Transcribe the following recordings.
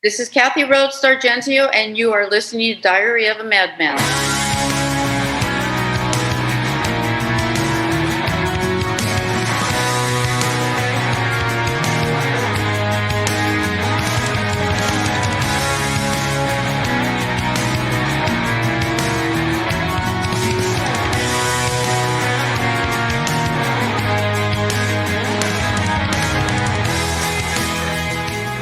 This is Kathy Rhoads Sargentio, and you are listening to Diary of a Madman.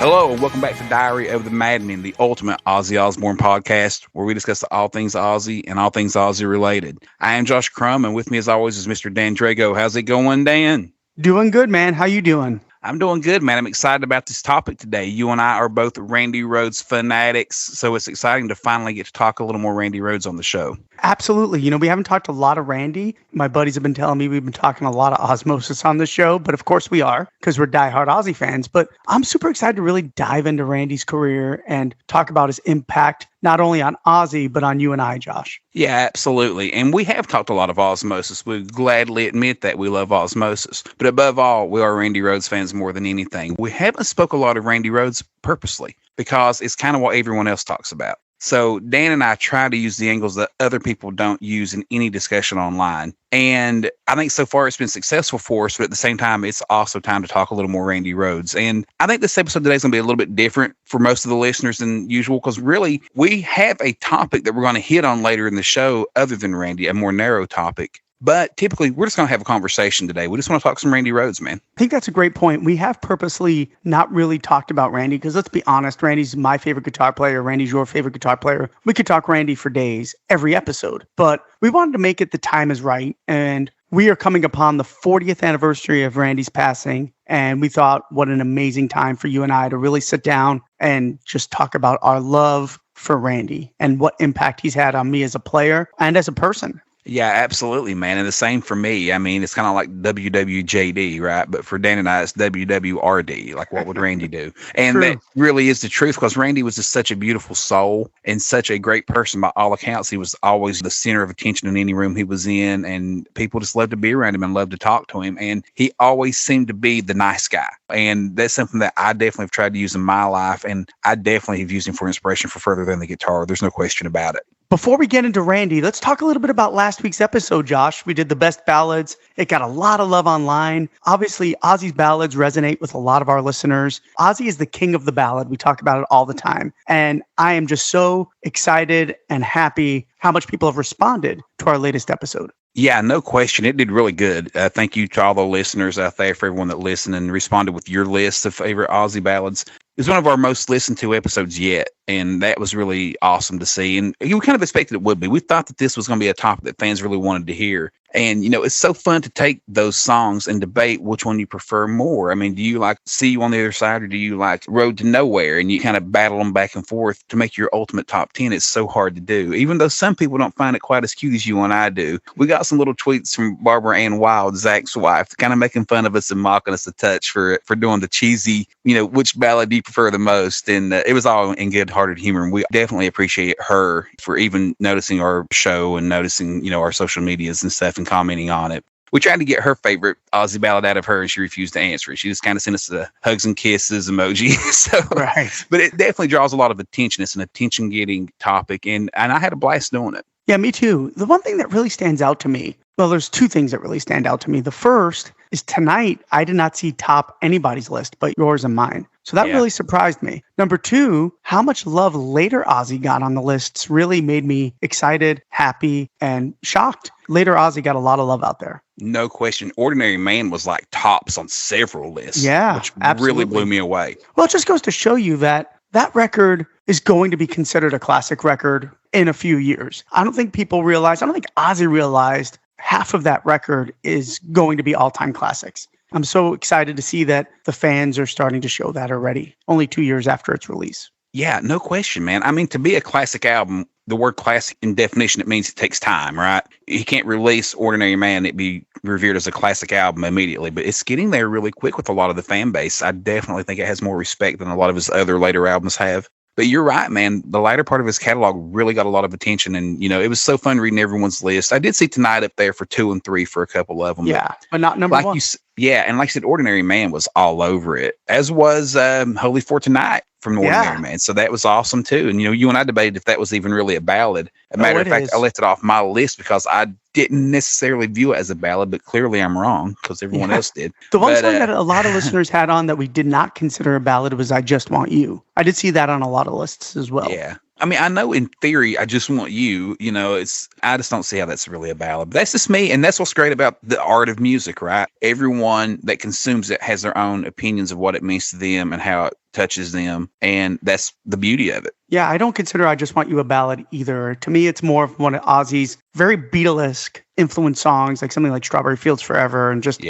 Hello, and welcome back to Diary of the Madman, the ultimate Ozzy Osbourne podcast, where we discuss all things Ozzy and all things Ozzy related. I am Josh Crum, and with me, as always, is Mr. Dan Drago. How's it going, Dan? Doing good, man. How you doing? I'm doing good, man. I'm excited about this topic today. You and I are both Randy Rhoads fanatics, so it's exciting to finally get to talk a little more Randy Rhoads on the show. Absolutely. You know, we haven't talked a lot of Randy. My buddies have been telling me we've been talking a lot of Osmosis on the show, but of course we are because we're diehard Ozzy fans. But I'm super excited to really dive into Randy's career and talk about his impact, not only on Ozzy, but on you and I, Josh. Yeah, absolutely. And we have talked a lot of Osmosis. We gladly admit that we love Osmosis. But above all, we are Randy Rhoads fans more than anything. We haven't spoke a lot of Randy Rhoads purposely because it's kind of what everyone else talks about. So Dan and I try to use the angles that other people don't use in any discussion online. And I think so far it's been successful for us, but at the same time, it's also time to talk a little more Randy Rhoads. And I think this episode today is going to be a little bit different for most of the listeners than usual, because really we have a topic that we're going to hit on later in the show other than Randy, a more narrow topic. But typically, we're just going to have a conversation today. We just want to talk some Randy Rhoads, man. I think that's a great point. We have purposely not really talked about Randy because let's be honest, Randy's my favorite guitar player. Randy's your favorite guitar player. We could talk Randy for days, every episode. But we wanted to make it the time is right. And we are coming upon the 40th anniversary of Randy's passing. And we thought, what an amazing time for you and I to really sit down and just talk about our love for Randy and what impact he's had on me as a player and as a person. Yeah, absolutely, man. And the same for me. I mean, it's kind of like WWJD, right? But for Dan and I, it's WWRD. Like, what would Randy do? And True. that really is the truth, because Randy was just such a beautiful soul and such a great person. By all accounts, he was always the center of attention in any room he was in. And people just loved to be around him and loved to talk to him. And he always seemed to be the nice guy. And that's something that I definitely have tried to use in my life. And I definitely have used him for inspiration for further than the guitar. There's no question about it. Before we get into Randy, let's talk a little bit about last week's episode, Josh. We did the best ballads. It got a lot of love online. Obviously, Ozzy's ballads resonate with a lot of our listeners. Ozzy is the king of the ballad. We talk about it all the time. And I am just so excited and happy how much people have responded to our latest episode. Yeah, no question. It did really good. Thank you to all the listeners out there, for everyone that listened and responded with your list of favorite Ozzy ballads. It was one of our most listened to episodes yet, and that was really awesome to see. And we kind of expected it would be. We thought that this was going to be a topic that fans really wanted to hear. And, you know, it's so fun to take those songs and debate which one you prefer more. I mean, do you like See You on the Other Side, or do you like Road to Nowhere? And you kind of battle them back and forth to make your ultimate top 10. It's so hard to do, even though some people don't find it quite as cute as you and I do. We got some little tweets from Barbara Ann Wild, Zach's wife, kind of making fun of us and mocking us a touch for doing the cheesy, you know, which ballad do you prefer the most? And it was all in good-hearted humor. And we definitely appreciate her for even noticing our show and noticing, you know, our social medias and stuff and commenting on it. We tried to get her favorite Ozzy ballad out of her, and she refused to answer it. She just kind of sent us the hugs and kisses emoji. So, Right. But it definitely draws a lot of attention. It's an attention-getting topic, and I had a blast doing it. Yeah, me too. The one thing that really stands out to me, well, there's two things that really stand out to me. The first is tonight, I did not see top anybody's list but yours and mine. So that really surprised me. Number two, how much love later Ozzy got on the lists really made me excited, happy, and shocked. Later Ozzy got a lot of love out there. No question. Ordinary Man was like tops on several lists. Yeah, which absolutely. really blew me away. Well, it just goes to show you that that record is going to be considered a classic record in a few years. I don't think people realize, I don't think Ozzy realized half of that record is going to be all-time classics. I'm so excited to see that the fans are starting to show that already, only 2 years after its release. Yeah, no question, man. I mean, to be a classic album, the word classic in definition, it means it takes time, right? You can't release Ordinary Man, it'd be revered as a classic album immediately, but it's getting there really quick with a lot of the fan base. I definitely think it has more respect than a lot of his other later albums have. But you're right, man. The latter part of his catalog really got a lot of attention. And, you know, it was so fun reading everyone's list. I did see Tonight up there for 2 and 3 for a couple of them. Yeah, but not number one. Yeah, and like I said, Ordinary Man was all over it, as was Holy for Tonight. from the Ordinary, man. So that was awesome too. And you and I debated if that was even really a ballad. A matter of fact, I left it off my list because I didn't necessarily view it as a ballad, but clearly I'm wrong because everyone else did. The one song that a lot of listeners had on that we did not consider a ballad was I Just Want You. I did see that on a lot of lists as well. Yeah. I mean, I know in theory, I Just Want You, I just don't see how that's really a ballad. But that's just me. And that's what's great about the art of music, right? Everyone that consumes it has their own opinions of what it means to them and how it touches them. And that's the beauty of it. Yeah, I don't consider I Just Want You a ballad either. To me, it's more of one of Ozzy's very Beatlesque influenced songs, like something like Strawberry Fields Forever, and just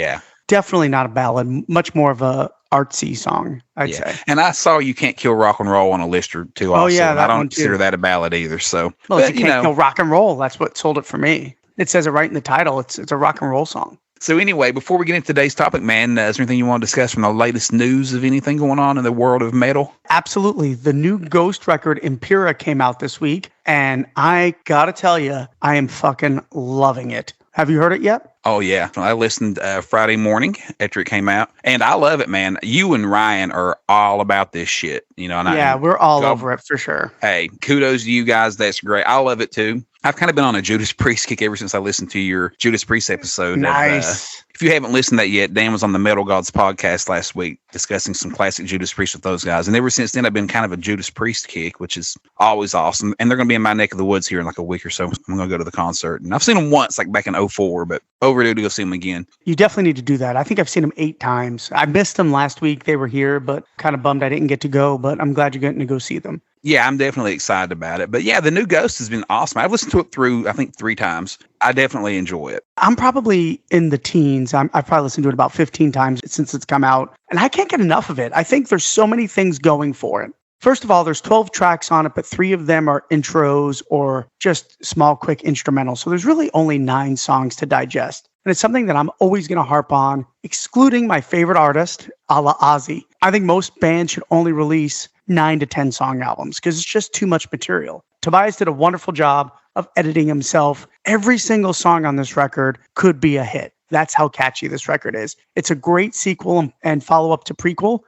definitely not a ballad, much more of a artsy song, I'd say. And I saw You Can't Kill Rock and Roll on a list or two also. Oh, yeah, I don't consider that a ballad either. So, well, You Can't Kill Rock and Roll, that's what sold it for me. It says it right in the title. It's a rock and roll song. So anyway, before we get into today's topic, man, is there anything you want to discuss from the latest news of anything going on in the world of metal? Absolutely. The new Ghost record, Impera, came out this week, and I gotta tell you, I am fucking loving it. Have you heard it yet? Oh, yeah. I listened Friday morning after it came out, and I love it, man. You and Ryan are all about this shit, And we're all over it for sure. Hey, kudos to you guys. That's great. I love it, too. I've kind of been on a Judas Priest kick ever since I listened to your Judas Priest episode. Nice. If you haven't listened to that yet, Dan was on the Metal Gods podcast last week discussing some classic Judas Priest with those guys. And ever since then, I've been kind of a Judas Priest kick, which is always awesome. And they're going to be in my neck of the woods here in like a week or so. I'm going to go to the concert. And I've seen them once, like back in 2004, but overdue to go see them again. You definitely need to do that. I think I've seen them 8 times. I missed them last week. They were here, but kind of bummed I didn't get to go. But I'm glad you're getting to go see them. Yeah, I'm definitely excited about it. But yeah, the new Ghost has been awesome. I've listened to it through, I think, 3 times. I definitely enjoy it. I'm probably in the teens. I've probably listened to it about 15 times since it's come out. And I can't get enough of it. I think there's so many things going for it. First of all, there's 12 tracks on it, but 3 of them are intros or just small, quick instrumentals. So there's really only 9 songs to digest. And it's something that I'm always going to harp on, excluding my favorite artist, a la Ozzy. I think most bands should only release 9 to 10 song albums because it's just too much material. Tobias did a wonderful job of editing himself. Every single song on this record could be a hit. That's how catchy this record is. It's a great sequel and follow-up to prequel,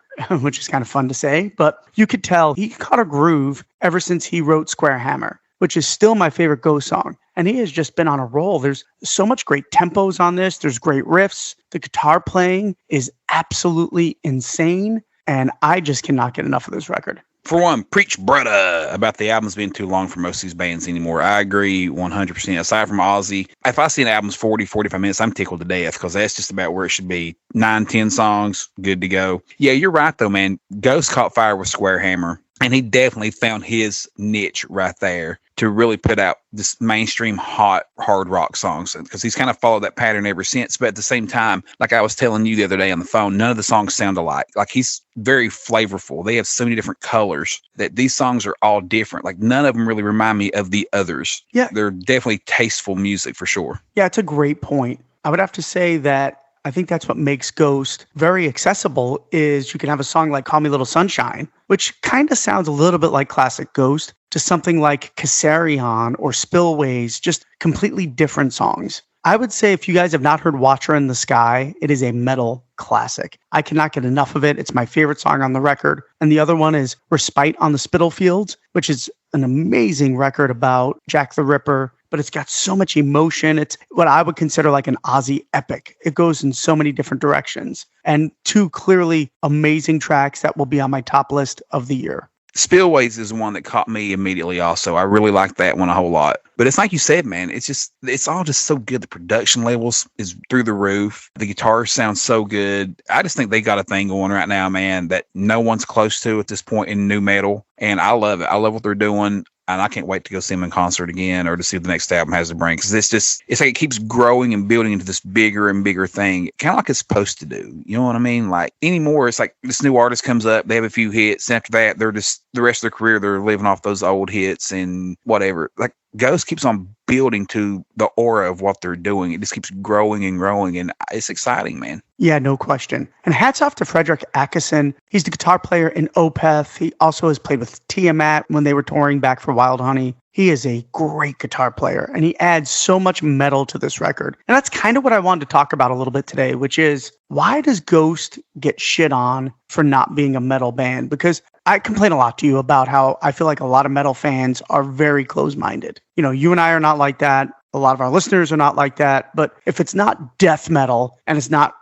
which is kind of fun to say, but you could tell he caught a groove ever since he wrote Square Hammer, which is still my favorite Ghost song. And he has just been on a roll. There's so much great tempos on this. There's great riffs. The guitar playing is absolutely insane. And I just cannot get enough of this record. For one, preach brother about the albums being too long for most of these bands anymore. I agree 100%. Aside from Ozzy, if I see an album's 40, 45 minutes, I'm tickled to death because that's just about where it should be. 9, 10 songs, good to go. Yeah, you're right, though, man. Ghost caught fire with Square Hammer, and he definitely found his niche right there to really put out this mainstream hot hard rock songs because he's kind of followed that pattern ever since. But at the same time, like I was telling you the other day on the phone, none of the songs sound alike. Like he's very flavorful. They have so many different colors that these songs are all different. Like none of them really remind me of the others. Yeah. They're definitely tasteful music for sure. Yeah, it's a great point. I would have to say that I think that's what makes Ghost very accessible is you can have a song like Call Me Little Sunshine, which kind of sounds a little bit like classic Ghost, to something like Kassarion or Spillways, just completely different songs. I would say if you guys have not heard Watcher in the Sky, it is a metal classic. I cannot get enough of it. It's my favorite song on the record. And the other one is Respite on the Spitalfields, which is an amazing record about Jack the Ripper, but it's got so much emotion. It's what I would consider like an Ozzy epic. It goes in so many different directions. And 2 clearly amazing tracks that will be on my top list of the year. Spillways is one that caught me immediately also. I really like that one a whole lot. But it's like you said, man, it's all just so good. The production levels is through the roof. The guitars sound so good. I just think they got a thing going right now, man, that no one's close to at this point in new metal. And I love it. I love what they're doing. And I can't wait to go see them in concert again or to see what the next album has to bring. Because it's like it keeps growing and building into this bigger and bigger thing. Kind of like it's supposed to do. You know what I mean? Like anymore, it's like this new artist comes up, they have a few hits. And after that, they're just the rest of their career, they're living off those old hits and whatever. Like Ghost keeps on building to the aura of what they're doing. It just keeps growing and growing. And it's exciting, man. Yeah, no question. And hats off to Frederick Ackerson. He's the guitar player in Opeth. He also has played with Tiamat when they were touring back for Wild Honey. he is a great guitar player, and he adds so much metal to this record. And that's kind of what I wanted to talk about a little bit today, which is, why does Ghost get shit on for not being a metal band? Because I complain a lot to you about how I feel like a lot of metal fans are very close-minded. You know, you and I are not like that. A lot of our listeners are not like that. But if it's not death metal and it's not,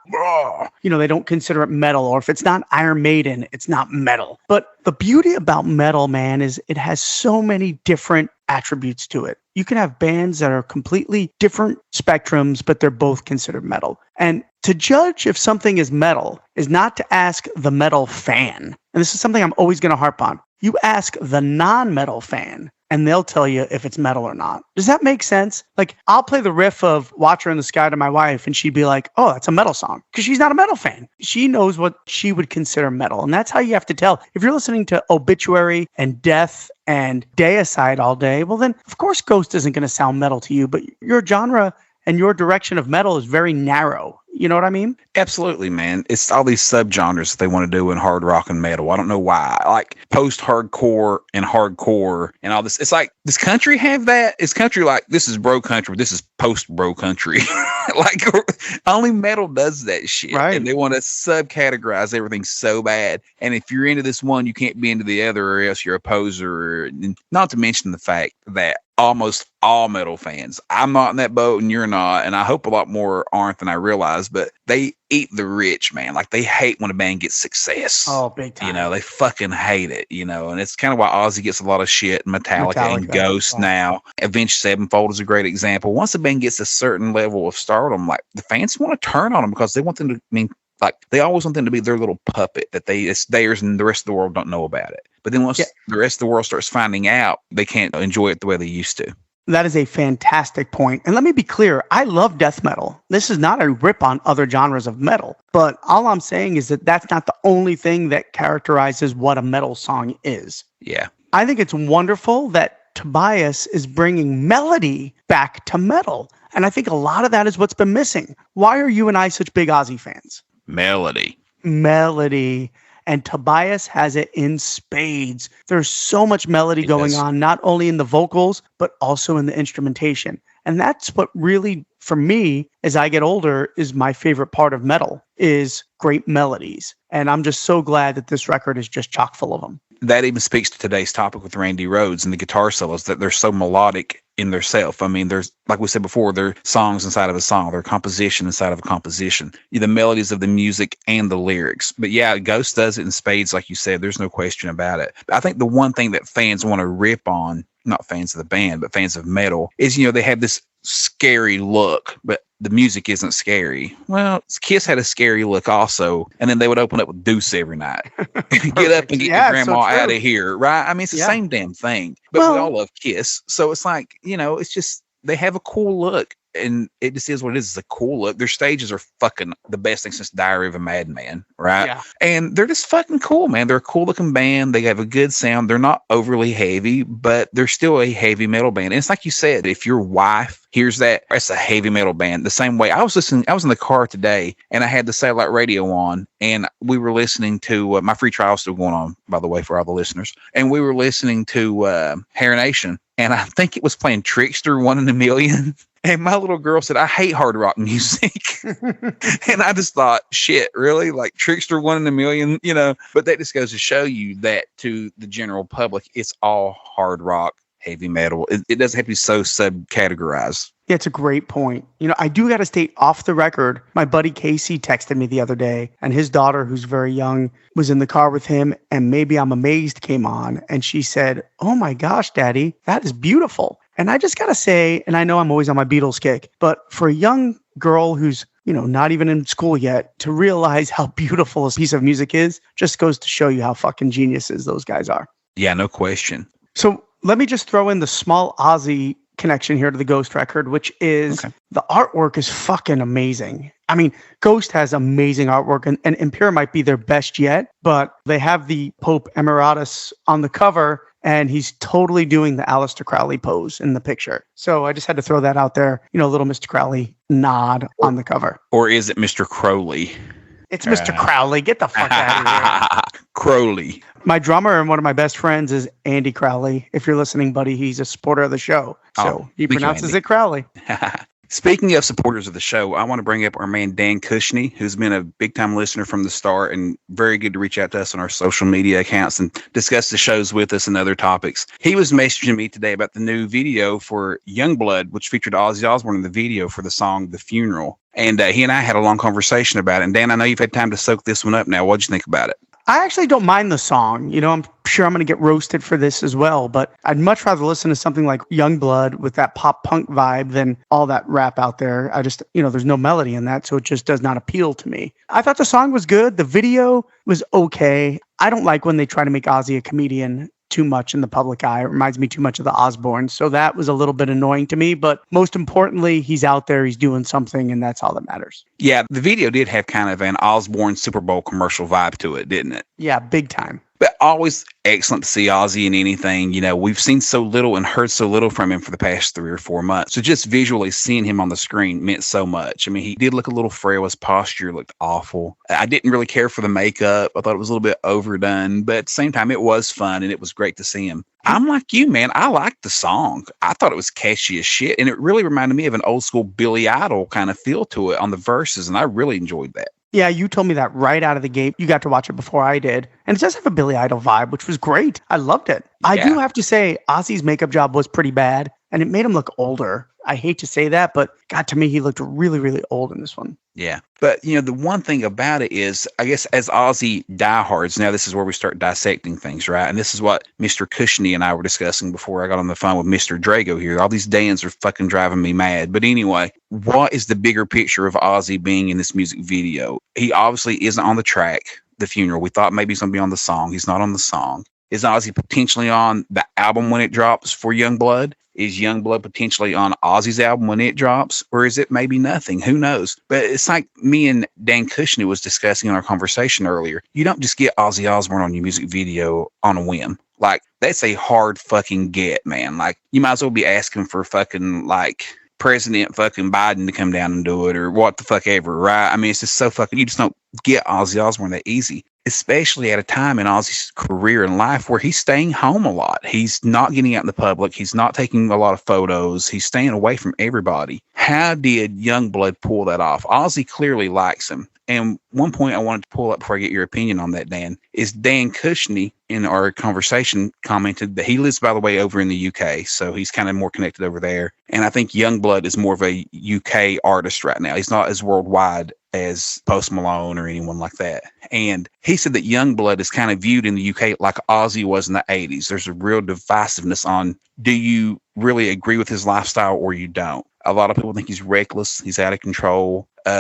you know, they don't consider it metal. Or if it's not Iron Maiden, it's not metal. But the beauty about metal, man, is it has so many different attributes to it. You can have bands that are completely different spectrums, but they're both considered metal. And to judge if something is metal is not to ask the metal fan. And this is something I'm always going to harp on. You ask the non-metal fan, and they'll tell you if it's metal or not. Does that make sense? Like, I'll play the riff of Watcher in the Sky to my wife, and she'd be like, oh, that's a metal song. Because she's not a metal fan. She knows what she would consider metal. And that's how you have to tell. If you're listening to Obituary and Death and Deicide all day, well, then, of course, Ghost isn't going to sound metal to you. But your genre and your direction of metal is very narrow. You know what I mean? Absolutely, man. It's all these subgenres that they want to do in hard rock and metal. I don't know why. Like post-hardcore and hardcore and all this. It's like, does country have that? Is country like, this is bro country, this is post-bro country? Like, only metal does that shit. Right. And they want to subcategorize everything so bad. And if you're into this one, you can't be into the other, or else you're a poser. Not to mention the fact that almost all metal fans, I'm not in that boat and you're not, and I hope a lot more aren't than I realize, but they eat the rich, man. Like, they hate when a band gets success. Oh, big time. You know, they fucking hate it, you know, and it's kind of why Ozzy gets a lot of shit, and Metallica and Ghost now. Avenged Sevenfold is a great example. Once a band gets a certain level of stardom, like, the fans want to turn on them because they want them to, I mean, like, they always want them to be their little puppet that it's theirs and the rest of the world don't know about it. But then once the rest of the world starts finding out, they can't enjoy it the way they used to. That is a fantastic point. And let me be clear, I love death metal. This is not a rip on other genres of metal. But all I'm saying is that that's not the only thing that characterizes what a metal song is. Yeah. I think it's wonderful that Tobias is bringing melody back to metal. And I think a lot of that is what's been missing. Why are you and I such big Ozzy fans? Melody. And Tobias has it in spades. There's so much melody going on, not only in the vocals, but also in the instrumentation. And that's what really, for me, as I get older, is my favorite part of metal, is great melodies. And I'm just so glad that this record is just chock full of them. That even speaks to today's topic with Randy Rhoads and the guitar solos, that they're so melodic in their self. I mean, there's, like we said before, they're songs inside of a song, they're composition inside of a composition, the melodies of the music and the lyrics. But yeah, Ghost does it in spades, like you said. There's no question about it. I think the one thing that fans want to rip on, not fans of the band, but fans of metal, is, you know, they have this scary look, but the music isn't scary. Well, Kiss had a scary look also, and then they would open up with Deuce every night. Get up and get your grandma out of here, right? I mean, it's the same damn thing, but we all love Kiss. So it's like, you know, it's just, they have a cool look, and it just is what it is. It's a cool look. Their stages are fucking the best thing since Diary of a Madman, right? Yeah. And they're just fucking cool, man. They're a cool looking band. They have a good sound. They're not overly heavy, but they're still a heavy metal band. And it's like you said, if your wife hears that, it's a heavy metal band. The same way I was in the car today, and I had the satellite radio on, and we were listening to my free trial still going on, by the way, for all the listeners. And we were listening to Hair Nation, and I think it was playing Trickster, One in a Million. And my little girl said, I hate hard rock music. And I just thought, shit, really? Like Trickster, One in a Million, you know? But that just goes to show you that to the general public, it's all hard rock, heavy metal. It doesn't have to be so subcategorized. Yeah, it's a great point. You know, I do got to state off the record, my buddy Casey texted me the other day, and his daughter, who's very young, was in the car with him, and Maybe I'm Amazed came on, and she said, oh my gosh, Daddy, that is beautiful. And I just got to say, and I know I'm always on my Beatles kick, but for a young girl who's, you know, not even in school yet, to realize how beautiful a piece of music is, just goes to show you how fucking geniuses those guys are. Yeah, no question. So let me just throw in the small Ozzy connection here to the Ghost record, which is the artwork is fucking amazing. I mean, Ghost has amazing artwork, and Impera might be their best yet, but they have the Pope Emeritus on the cover, and he's totally doing the Aleister Crowley pose in the picture. So I just had to throw that out there, you know, a little Mr. Crowley nod on the cover. Or is it Mr. Crowley? It's Mr. Crowley. Get the fuck out of here. Crowley. My drummer and one of my best friends is Andy Crowley. If you're listening, buddy, he's a supporter of the show. So he pronounces it Crowley. Speaking of supporters of the show, I want to bring up our man Dan Cushney, who's been a big-time listener from the start and very good to reach out to us on our social media accounts and discuss the shows with us and other topics. He was messaging me today about the new video for Youngblood, which featured Ozzy Osbourne in the video for the song The Funeral. And he and I had a long conversation about it. And Dan, I know you've had time to soak this one up now. What'd you think about it? I actually don't mind the song. You know, I'm sure I'm going to get roasted for this as well, but I'd much rather listen to something like Youngblood with that pop punk vibe than all that rap out there. I just, there's no melody in that, so it just does not appeal to me. I thought the song was good. The video was okay. I don't like when they try to make Ozzy a comedian too much in the public eye. It reminds me too much of the Osbournes. So that was a little bit annoying to me. But most importantly, he's out there, he's doing something, and that's all that matters. Yeah, the video did have kind of an Osbourne Super Bowl commercial vibe to it, didn't it? Yeah, big time. But always excellent to see Ozzy in anything. We've seen so little and heard so little from him for the past 3 or 4 months. So just visually seeing him on the screen meant so much. I mean, he did look a little frail. His posture looked awful. I didn't really care for the makeup. I thought it was a little bit overdone. But at the same time, it was fun and it was great to see him. I'm like you, man. I liked the song. I thought it was catchy as shit. And it really reminded me of an old school Billy Idol kind of feel to it on the verses. And I really enjoyed that. Yeah, you told me that right out of the gate. You got to watch it before I did. And it does have a Billy Idol vibe, which was great. I loved it. Yeah. I do have to say, Ozzy's makeup job was pretty bad, and it made him look older. I hate to say that, but God, to me, he looked really, really old in this one. Yeah. But, the one thing about it is, I guess, as Ozzy diehards, now this is where we start dissecting things, right? And this is what Mr. Cushney and I were discussing before I got on the phone with Mr. Drago here. All these Dans are fucking driving me mad. But anyway, what is the bigger picture of Ozzy being in this music video? He obviously isn't on the track, The Funeral. We thought maybe he's going to be on the song. He's not on the song. Is Ozzy potentially on the album when it drops for Youngblood? Is Youngblood potentially on Ozzy's album when it drops? Or is it maybe nothing? Who knows? But it's like me and Dan Cushney was discussing in our conversation earlier. You don't just get Ozzy Osbourne on your music video on a whim. Like, that's a hard fucking get, man. Like, you might as well be asking for fucking, like, President fucking Biden to come down and do it or what the fuck ever, right? I mean, it's just so fucking, you just don't get Ozzy Osbourne that easy, especially at a time in Ozzy's career and life where he's staying home a lot. He's not getting out in the public. He's not taking a lot of photos. He's staying away from everybody. How did Youngblood pull that off? Ozzy clearly likes him. And one point I wanted to pull up before I get your opinion on that, Dan, is Dan Cushney in our conversation commented that he lives, by the way, over in the UK. So he's kind of more connected over there. And I think Youngblood is more of a UK artist right now. He's not as worldwide as Post Malone or anyone like that. And he said that Youngblood is kind of viewed in the UK like Ozzy was in the 80s. There's a real divisiveness on, do you really agree with his lifestyle or you don't? A lot of people think he's reckless. He's out of control. He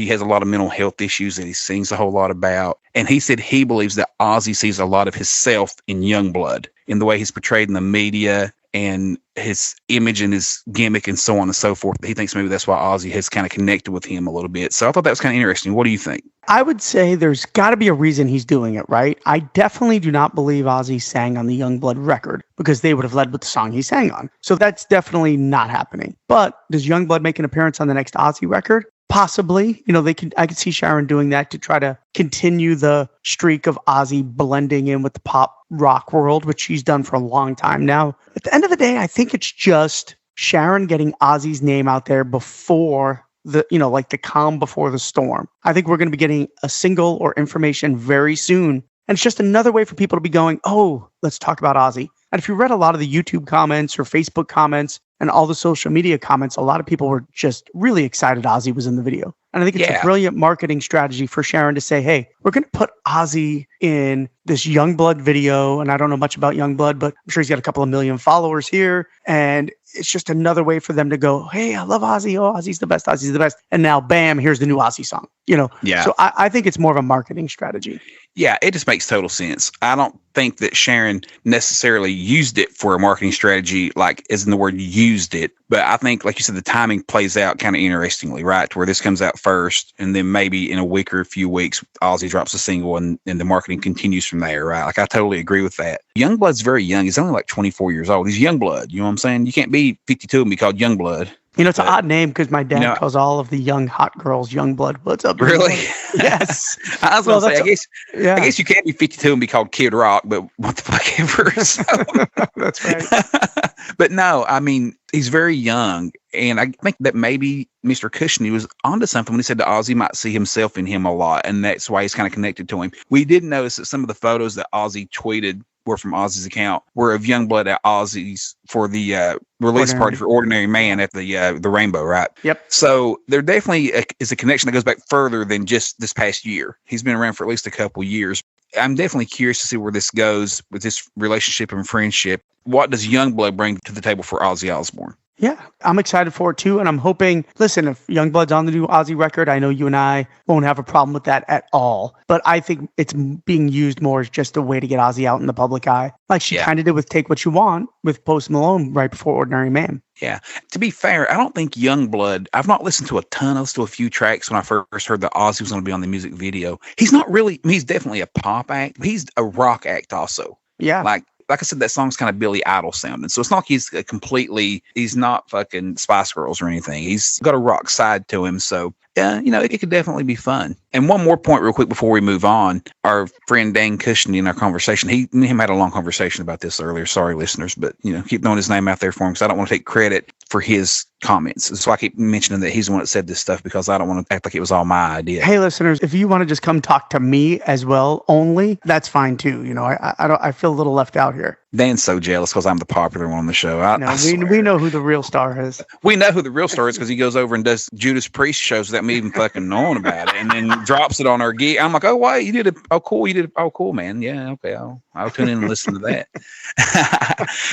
has a lot of mental health issues that he sings a whole lot about. And he said he believes that Ozzy sees a lot of himself in Youngblood, in the way he's portrayed in the media and his image and his gimmick and so on and so forth. He thinks maybe that's why Ozzy has kind of connected with him a little bit. So I thought that was kind of interesting. What do you think? I would say there's got to be a reason he's doing it, right? I definitely do not believe Ozzy sang on the Youngblood record because they would have led with the song he sang on. So that's definitely not happening. But does Youngblood make an appearance on the next Ozzy record? Possibly. I could see Sharon doing that to try to continue the streak of Ozzy blending in with the pop rock world, which she's done for a long time now. At the end of the day, I think it's just Sharon getting Ozzy's name out there before like the calm before the storm. I think we're going to be getting a single or information very soon. And it's just another way for people to be going, oh, let's talk about Ozzy. And if you read a lot of the YouTube comments or Facebook comments and all the social media comments, a lot of people were just really excited Ozzy was in the video. And I think it's a brilliant marketing strategy for Sharon to say, hey, we're going to put Ozzy in this Youngblood video. And I don't know much about Youngblood, but I'm sure he's got a couple of million followers here. And it's just another way for them to go, hey, I love Ozzy. Oh, Ozzy's the best. Ozzy's the best. And now, bam, here's the new Ozzy song. Yeah. So I think it's more of a marketing strategy. Yeah, it just makes total sense. I don't think that Sharon necessarily used it for a marketing strategy, like as in the word used it. But I think, like you said, the timing plays out kind of interestingly, right? To where this comes out first, and then maybe in a week or a few weeks, Ozzy drops a single and the marketing continues from there, right? Like, I totally agree with that. Youngblood's very young. He's only like 24 years old. He's Youngblood. You know what I'm saying? You can't be 52 and be called Youngblood. It's an odd name because my dad you know, calls all of the young hot girls Youngblood. What's up? Really? Yes. I was going to say, yeah. I guess you can't be 52 and be called Kid Rock, but what the fuck ever. So. That's right. But no, I mean, he's very young. And I think that maybe Mr. Cushney was onto something when he said that Ozzy might see himself in him a lot. And that's why he's kind of connected to him. We did notice that some of the photos that Ozzy tweeted were from Ozzy's account were of Youngblood at Ozzy's for the release party for Ordinary Man at the Rainbow, right? Yep. So there definitely is a connection that goes back further than just this past year. He's been around for at least a couple years. I'm definitely curious to see where this goes with this relationship and friendship. What does Youngblood bring to the table for Ozzy Osbourne? Yeah, I'm excited for it too. And I'm hoping, listen, if Youngblood's on the new Ozzy record, I know you and I won't have a problem with that at all. But I think it's being used more as just a way to get Ozzy out in the public eye. Like she kind of did with Take What You Want with Post Malone right before Ordinary Man. Yeah. To be fair, I don't think Youngblood, I've not listened to a ton. I listened to a few tracks when I first heard that Ozzy was going to be on the music video. He's not really, he's definitely a pop act, but he's a rock act also. Yeah. Like I said, that song's kind of Billy Idol sounding. So it's not like he's not fucking Spice Girls or anything. He's got a rock side to him. So, yeah, it could definitely be fun. And one more point real quick before we move on. Our friend Dan Cushney in our conversation, me and him had a long conversation about this earlier. Sorry, listeners, but, keep throwing his name out there for him because I don't want to take credit for his comments. So I keep mentioning that he's the one that said this stuff because I don't want to act like it was all my idea. Hey, listeners, if you want to just come talk to me as well only, that's fine too. I feel a little left out here. Dan's so jealous because I'm the popular one on the show. We know who the real star is. We know who the real star is because he goes over and does Judas Priest shows without me even fucking knowing about it, and then drops it on our gig. I'm like, oh, wait, you did it. Oh, cool. You did it. Oh, cool, man. Yeah, okay. I'll tune in and listen to that.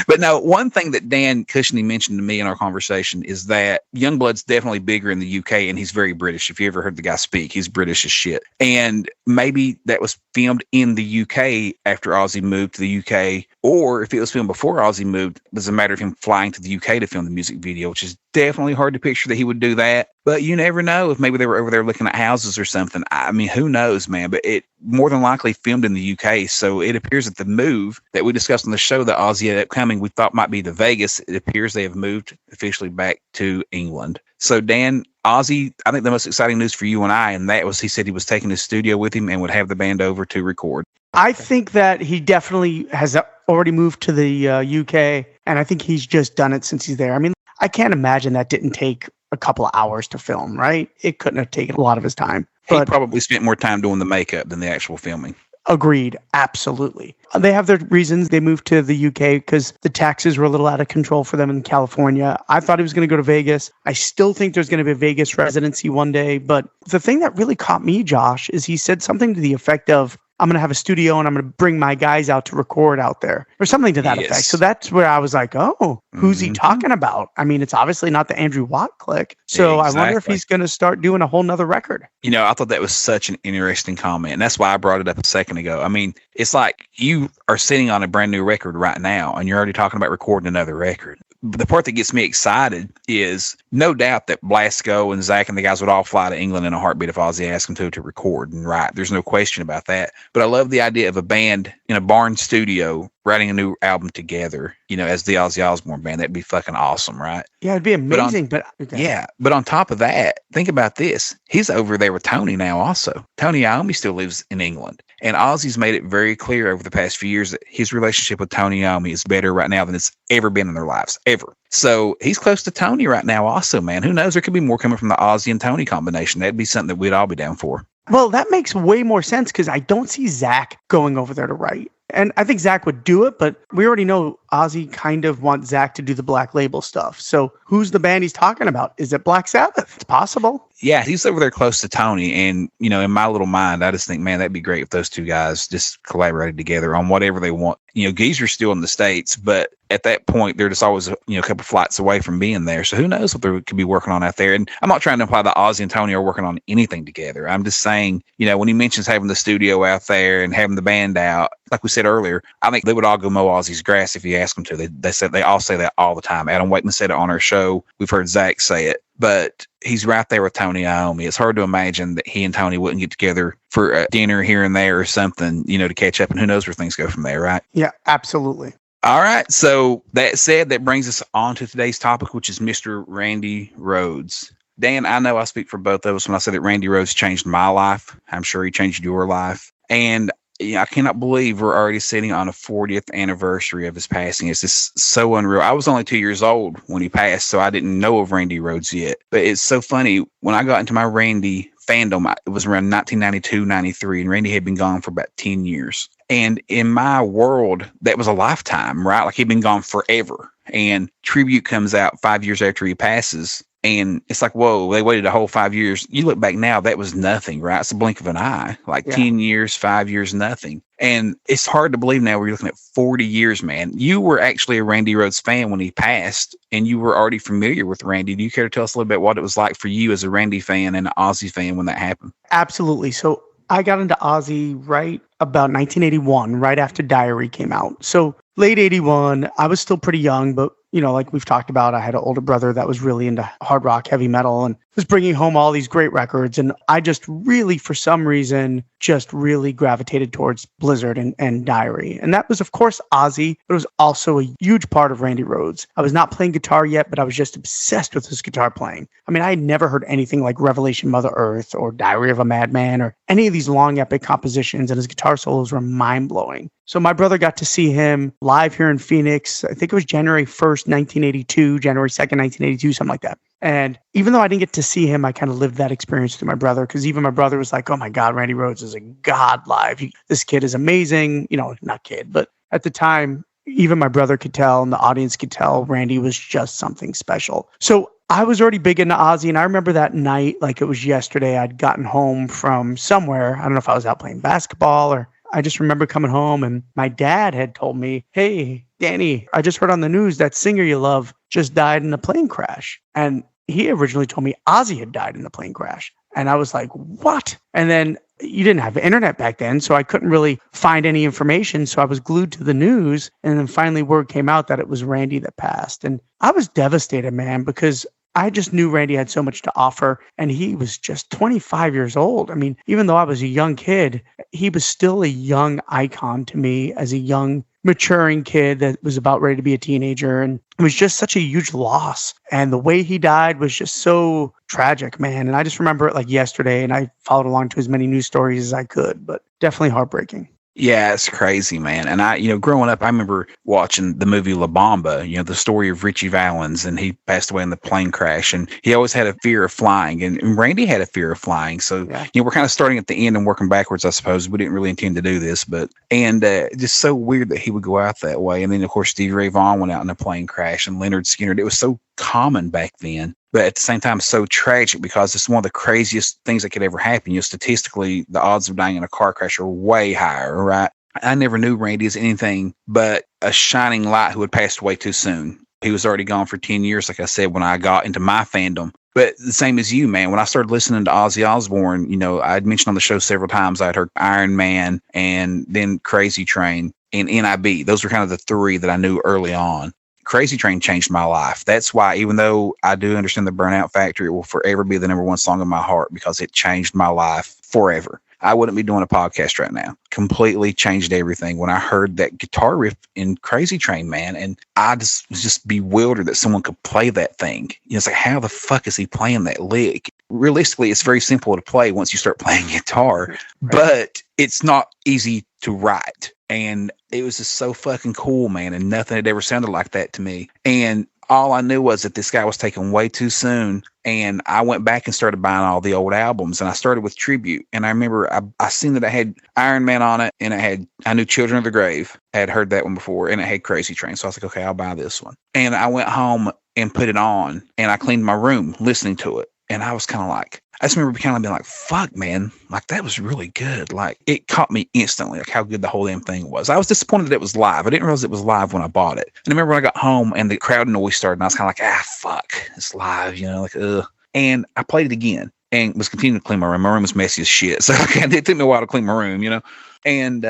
But no, one thing that Dan Cushney mentioned to me in our conversation is that Youngblood's definitely bigger in the UK, and he's very British. If you ever heard the guy speak, he's British as shit. And maybe that was filmed in the UK after Ozzy moved to the UK, or if it was filmed before Ozzy moved, it was a matter of him flying to the UK to film the music video, which is definitely hard to picture that he would do that. But you never know if maybe they were over there looking at houses or something. I mean, who knows, man? But it more than likely filmed in the UK. So it appears that the move that we discussed on the show that Ozzy had upcoming, we thought might be to Vegas. It appears they have moved officially back to England. So Dan, Ozzy, I think the most exciting news for you and I, and that was he said he was taking his studio with him and would have the band over to record. I think that he definitely has already moved to the UK, and I think he's just done it since he's there. I mean, I can't imagine that didn't take a couple of hours to film, right? It couldn't have taken a lot of his time. He probably spent more time doing the makeup than the actual filming. Agreed. Absolutely. They have their reasons. They moved to the UK because the taxes were a little out of control for them in California. I thought he was going to go to Vegas. I still think there's going to be a Vegas residency one day. But the thing that really caught me, Josh, is he said something to the effect of, I'm going to have a studio and I'm going to bring my guys out to record out there or something to that effect. So that's where I was like, oh, who's he talking about? I mean, it's obviously not the Andrew Watt clique. So I wonder if he's going to start doing a whole nother record. I thought that was such an interesting comment. And that's why I brought it up a second ago. I mean, it's like you are sitting on a brand new record right now and you're already talking about recording another record. The part that gets me excited is no doubt that Blasco and Zach and the guys would all fly to England in a heartbeat if Ozzy asked them to record and write. There's no question about that. But I love the idea of a band in a barn studio writing a new album together, as the Ozzy Osbourne band. That'd be fucking awesome, right? Yeah, it'd be amazing. But on top of that, think about this. He's over there with Tony now also. Tony Iommi still lives in England. And Ozzy's made it very clear over the past few years that his relationship with Tony Iommi is better right now than it's ever been in their lives, ever. So he's close to Tony right now also, man. Who knows? There could be more coming from the Ozzy and Tony combination. That'd be something that we'd all be down for. Well, that makes way more sense because I don't see Zach going over there to write. And I think Zach would do it, but we already know Ozzy kind of wants Zach to do the Black Label stuff. So who's the band he's talking about? Is it Black Sabbath? It's possible. Yeah, he's over there close to Tony. And, in my little mind, I just think, man, that'd be great if those two guys just collaborated together on whatever they want. Geezer's still in the States, but at that point, they're just always, a couple flights away from being there. So who knows what they could be working on out there. And I'm not trying to imply that Ozzy and Tony are working on anything together. I'm just saying, when he mentions having the studio out there and having the band out, like we said earlier, I think they would all go mow Ozzy's grass if you ask them to. They all say that all the time. Adam Wakeman said it on our show. We've heard Zach say it. But he's right there with Tony Iommi. It's hard to imagine that he and Tony wouldn't get together for a dinner here and there or something, to catch up. And who knows where things go from there, right? Yeah, absolutely. All right. So that said, that brings us on to today's topic, which is Mr. Randy Rhoads. Dan, I know I speak for both of us when I say that Randy Rhoads changed my life. I'm sure he changed your life. And I cannot believe we're already sitting on a 40th anniversary of his passing. It's just so unreal. I was only 2 years old when he passed, so I didn't know of Randy Rhoads yet. But it's so funny. When I got into my Randy fandom, it was around 1992, 93, and Randy had been gone for about 10 years. And in my world, that was a lifetime, right? Like he'd been gone forever. And Tribute comes out 5 years after he passes. And it's like, whoa, they waited a whole 5 years. You look back now, that was nothing, right? It's a blink of an eye. Like 10 years, 5 years, nothing. And it's hard to believe now we're looking at 40 years, man. You were actually a Randy Rhoads fan when he passed, and you were already familiar with Randy. Do you care to tell us a little bit what it was like for you as a Randy fan and an Ozzy fan when that happened? Absolutely. So I got into Ozzy right about 1981, right after Diary came out. So late 81, I was still pretty young, but like we've talked about, I had an older brother that was really into hard rock, heavy metal, and was bringing home all these great records. And I just really, for some reason, just really gravitated towards Blizzard and Diary. And that was, of course, Ozzy, but it was also a huge part of Randy Rhoads. I was not playing guitar yet, but I was just obsessed with his guitar playing. I mean, I had never heard anything like Revelation Mother Earth or Diary of a Madman or any of these long epic compositions, and his guitar solos were mind-blowing. So my brother got to see him live here in Phoenix. I think it was January 1st, 1982, January 2nd, 1982, something like that. And even though I didn't get to see him, I kind of lived that experience through my brother, because even my brother was like, oh my God, Randy Rhoads is a god live. This kid is amazing. Not kid, but at the time, even my brother could tell and the audience could tell Randy was just something special. So I was already big into Ozzy, and I remember that night like it was yesterday. I'd gotten home from somewhere. I don't know if I was out playing basketball, or I just remember coming home and my dad had told me, hey, Danny, I just heard on the news that singer you love just died in a plane crash. And he originally told me Ozzy had died in the plane crash. And I was like, what? And then you didn't have internet back then, so I couldn't really find any information. So I was glued to the news. And then finally word came out that it was Randy that passed. And I was devastated, man, because I just knew Randy had so much to offer, and he was just 25 years old. I mean, even though I was a young kid, he was still a young icon to me as a young, maturing kid that was about ready to be a teenager. And it was just such a huge loss. And the way he died was just so tragic, man. And I just remember it like yesterday, and I followed along to as many news stories as I could, but definitely heartbreaking. Yeah, it's crazy, man. And I, growing up, I remember watching the movie La Bamba, the story of Richie Valens, and he passed away in the plane crash, and he always had a fear of flying, and Randy had a fear of flying. So, we're kind of starting at the end and working backwards, I suppose. We didn't really intend to do this, and just so weird that he would go out that way. And then, of course, Stevie Ray Vaughan went out in a plane crash, and Leonard Skinner. It was so common back then, but at the same time so tragic, because it's one of the craziest things that could ever happen. Statistically, the odds of dying in a car crash are way higher, right? I never knew Randy as anything but a shining light who had passed away too soon. He was already gone for 10 years, like I said, when I got into my fandom. But the same as you, man, when I started listening to Ozzy Osbourne, I'd mentioned on the show several times I'd heard Iron Man and then Crazy Train and NIB. Those were kind of the three that I knew early on. Crazy Train changed my life. That's why, even though I do understand the Burnout Factory, it will forever be the number one song in my heart, because it changed my life forever. I wouldn't be doing a podcast right now. Completely changed everything when I heard that guitar riff in Crazy Train, man. And I was just bewildered that someone could play that thing. It's like, how the fuck is he playing that lick? Realistically, it's very simple to play once you start playing guitar, right. But it's not easy to write. And it was just so fucking cool, man. And nothing had ever sounded like that to me. And all I knew was that this guy was taken way too soon. And I went back and started buying all the old albums. And I started with Tribute. And I remember I seen that I had Iron Man on it. And I knew Children of the Grave. I had heard that one before. And it had Crazy Train. So I was like, okay, I'll buy this one. And I went home and put it on. And I cleaned my room listening to it. And I was kind of like, I just remember kind of being like, fuck, man, like that was really good. Like it caught me instantly, like how good the whole damn thing was. I was disappointed that it was live. I didn't realize it was live when I bought it. And I remember when I got home and the crowd noise started, and I was kind of like, fuck, it's live, like, ugh. And I played it again and was continuing to clean my room. My room was messy as shit. So it took me a while to clean my room, And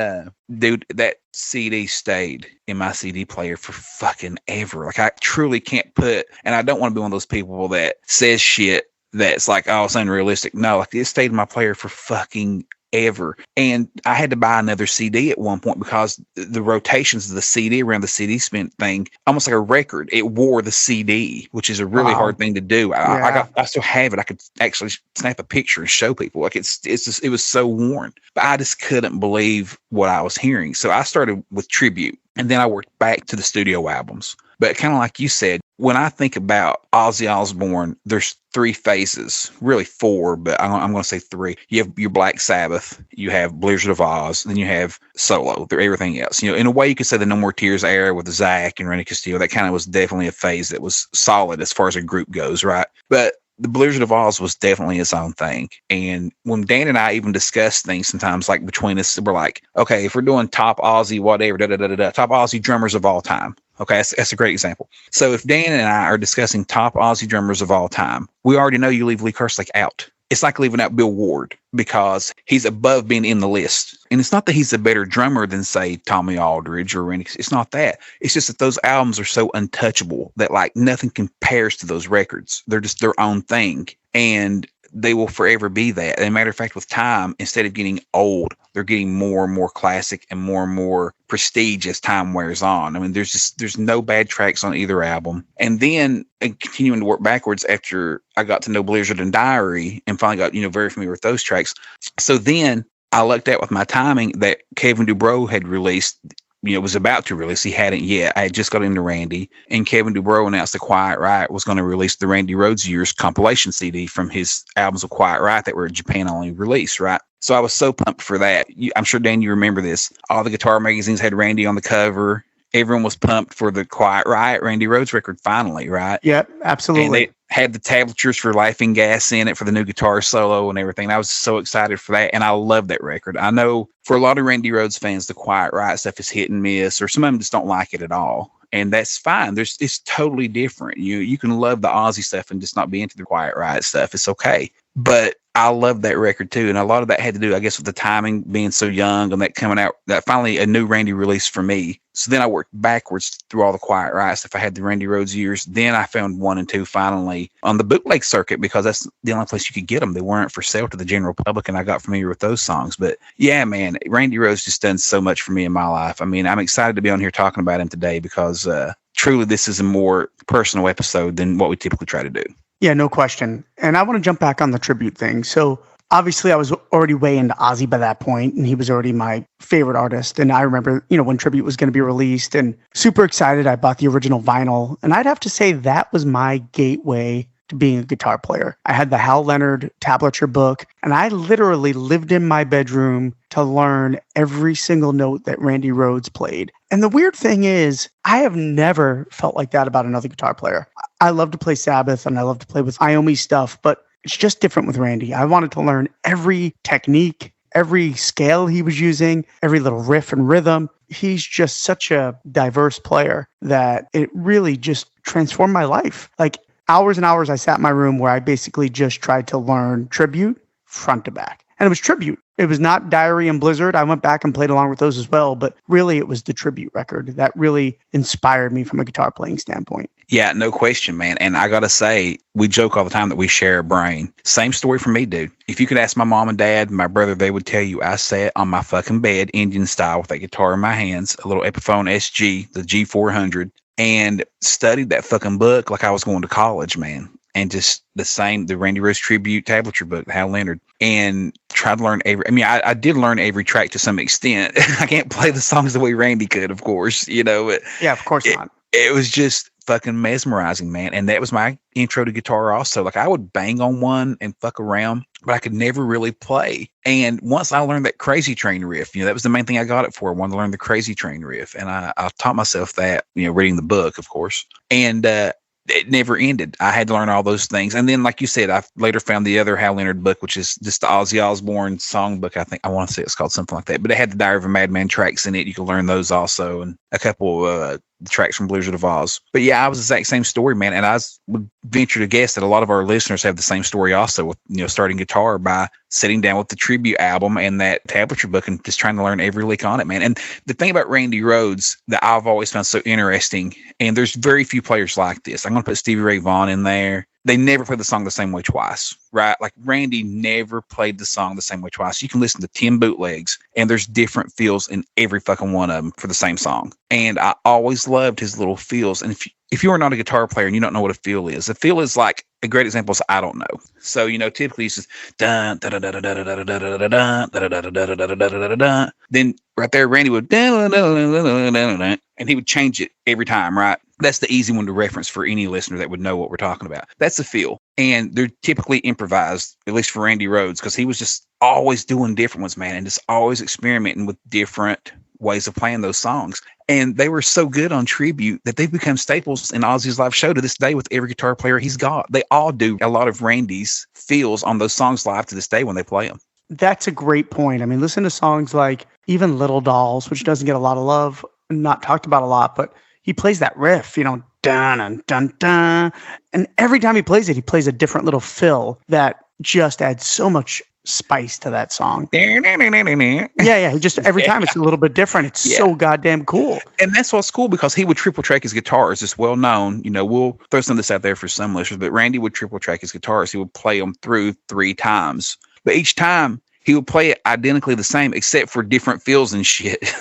dude, that CD stayed in my CD player for fucking ever. Like I truly can't and I don't want to be one of those people that says shit that's like, oh, it's unrealistic. No, like it stayed in my player for fucking ever. And I had to buy another CD at one point because the rotations of the CD around the CD spin thing, almost like a record, it wore the CD, which is a really hard thing to do. I still have it. I could actually snap a picture and show people. Like it's just, it was so worn, but I just couldn't believe what I was hearing. So I started with tribute, and then I worked back to the studio albums. But kind of like you said, when I think about Ozzy Osbourne, there's 3 phases, really 4, but I'm going to say 3. You have your Black Sabbath, you have Blizzard of Oz, then you have solo, everything else. You know, in a way, you could say the No More Tears era with Zach and Randy Castillo. That kind of was definitely a phase that was solid as far as a group goes, right? But the Blizzard of Oz was definitely its own thing. And when Dan and I even discuss things sometimes, like between us, we're like, okay, if we're doing top Ozzy, whatever, top Ozzy drummers of all time. Okay, that's a great example. So if Dan and I are discussing top Ozzy drummers of all time, we already know you leave Lee Kerslake out. It's like leaving out Bill Ward because he's above being in the list. And it's not that he's a better drummer than, say, Tommy Aldridge or Randy. It's not that. It's just that those albums are so untouchable that like nothing compares to those records. They're just their own thing. And they will forever be that. As a matter of fact, with time, instead of getting old, they're getting more and more classic and more prestige as time wears on. I mean, there's no bad tracks on either album. And then continuing to work backwards after I got to know Blizzard and Diary and finally got, very familiar with those tracks. So then I lucked out with my timing that Kevin Dubrow had released, was about to release. He hadn't yet. I had just got into Randy, and Kevin Dubrow announced that Quiet Riot was going to release the Randy Rhoads Years compilation CD from his albums of Quiet Riot that were Japan only release, right? So I was so pumped for that. I'm sure, Dan, you remember this. All the guitar magazines had Randy on the cover. Everyone was pumped for the Quiet Riot Randy Rhoads record finally, right? Yep, absolutely. And they had the tablatures for Laughing Gas in it for the new guitar solo and everything. I was so excited for that, and I love that record. I know for a lot of Randy Rhoads fans, the Quiet Riot stuff is hit and miss, or some of them just don't like it at all. And that's fine. It's totally different. You can love the Ozzy stuff and just not be into the Quiet Riot stuff. It's okay. But I love that record too. And a lot of that had to do, I guess, with the timing being so young and that coming out, that finally a new Randy release for me. So then I worked backwards through all the Quiet Riot stuff. I had the Randy Rhoads Years. Then I found 1 and 2 finally on the bootleg circuit because that's the only place you could get them. They weren't for sale to the general public, and I got familiar with those songs. But yeah, man, Randy Rhoads just done so much for me in my life. I mean, I'm excited to be on here talking about him today because truly this is a more personal episode than what we typically try to do. Yeah, no question. And I want to jump back on the tribute thing. So obviously I was already way into Ozzy by that point, and he was already my favorite artist. And I remember, when Tribute was going to be released, and super excited. I bought the original vinyl, and I'd have to say that was my gateway to being a guitar player. I had the Hal Leonard tablature book, and I literally lived in my bedroom to learn every single note that Randy Rhoads played. And the weird thing is, I have never felt like that about another guitar player. I love to play Sabbath and I love to play with Iommi stuff, but it's just different with Randy. I wanted to learn every technique, every scale he was using, every little riff and rhythm. He's just such a diverse player that it really just transformed my life. Like hours and hours I sat in my room where I basically just tried to learn Tribute front to back. And it was Tribute. It was not Diary and Blizzard. I went back and played along with those as well, but really it was the Tribute record that really inspired me from a guitar playing standpoint. Yeah, no question, man. And I got to say, we joke all the time that we share a brain. Same story for me, dude. If you could ask my mom and dad, my brother, they would tell you I sat on my fucking bed, Indian style, with that guitar in my hands, a little Epiphone SG, the G400, and studied that fucking book like I was going to college, man. And just the Randy Rhoads Tribute tablature book, Hal Leonard, and tried to learn I did learn every track to some extent. I can't play the songs the way Randy could, of course, but yeah, of course not. It was just fucking mesmerizing, man. And that was my intro to guitar also. Like I would bang on one and fuck around, but I could never really play. And once I learned that Crazy Train riff, that was the main thing I got it for. I wanted to learn the Crazy Train riff. And I taught myself that, reading the book, of course. And it never ended. I had to learn all those things. And then, like you said, I later found the other Hal Leonard book, which is just the Ozzy Osbourne songbook. I want to say it's called something like that. But it had the Diary of a Madman tracks in it. You could learn those also, and a couple of tracks from Blizzard of Oz. But yeah, I was the exact same story, man. And I would venture to guess that a lot of our listeners have the same story also with, starting guitar by sitting down with the Tribute album and that tablature book and just trying to learn every lick on it, man. And the thing about Randy Rhoads that I've always found so interesting, and there's very few players like this. I'm going to put Stevie Ray Vaughan in there. they never play the song the same way twice, right? Like Randy never played the song the same way twice. You can listen to 10 bootlegs and there's different feels in every fucking one of them for the same song. And I always loved his little feels. And if you are not a guitar player and you don't know what a feel is, a feel is like a great example is I don't know. So, typically it's just dun da da da da da da da da da da da da da da da da da da da. Then right there, Randy would and he would change it every time, right? That's the easy one to reference for any listener that would know what we're talking about. That's the feel. And they're typically improvised, at least for Randy Rhoads, because he was just always doing different ones, man, and just always experimenting with different ways of playing those songs. And they were so good on tribute that they've become staples in Ozzy's live show to this day with every guitar player he's got. They all do a lot of Randy's feels on those songs live to this day when they play them. That's a great point. I mean, listen to songs like even Little Dolls, which doesn't get a lot of love, not talked about a lot, but he plays that riff, dun and dun dun. And every time he plays it, he plays a different little fill that just adds so much spice to that song. Yeah. Just every time it's a little bit different. It's so goddamn cool. And that's what's cool because he would triple track his guitars. It's well known. We'll throw some of this out there for some listeners, but Randy would triple track his guitars. He would play them through 3 times. But each time he would play it identically the same, except for different feels and shit.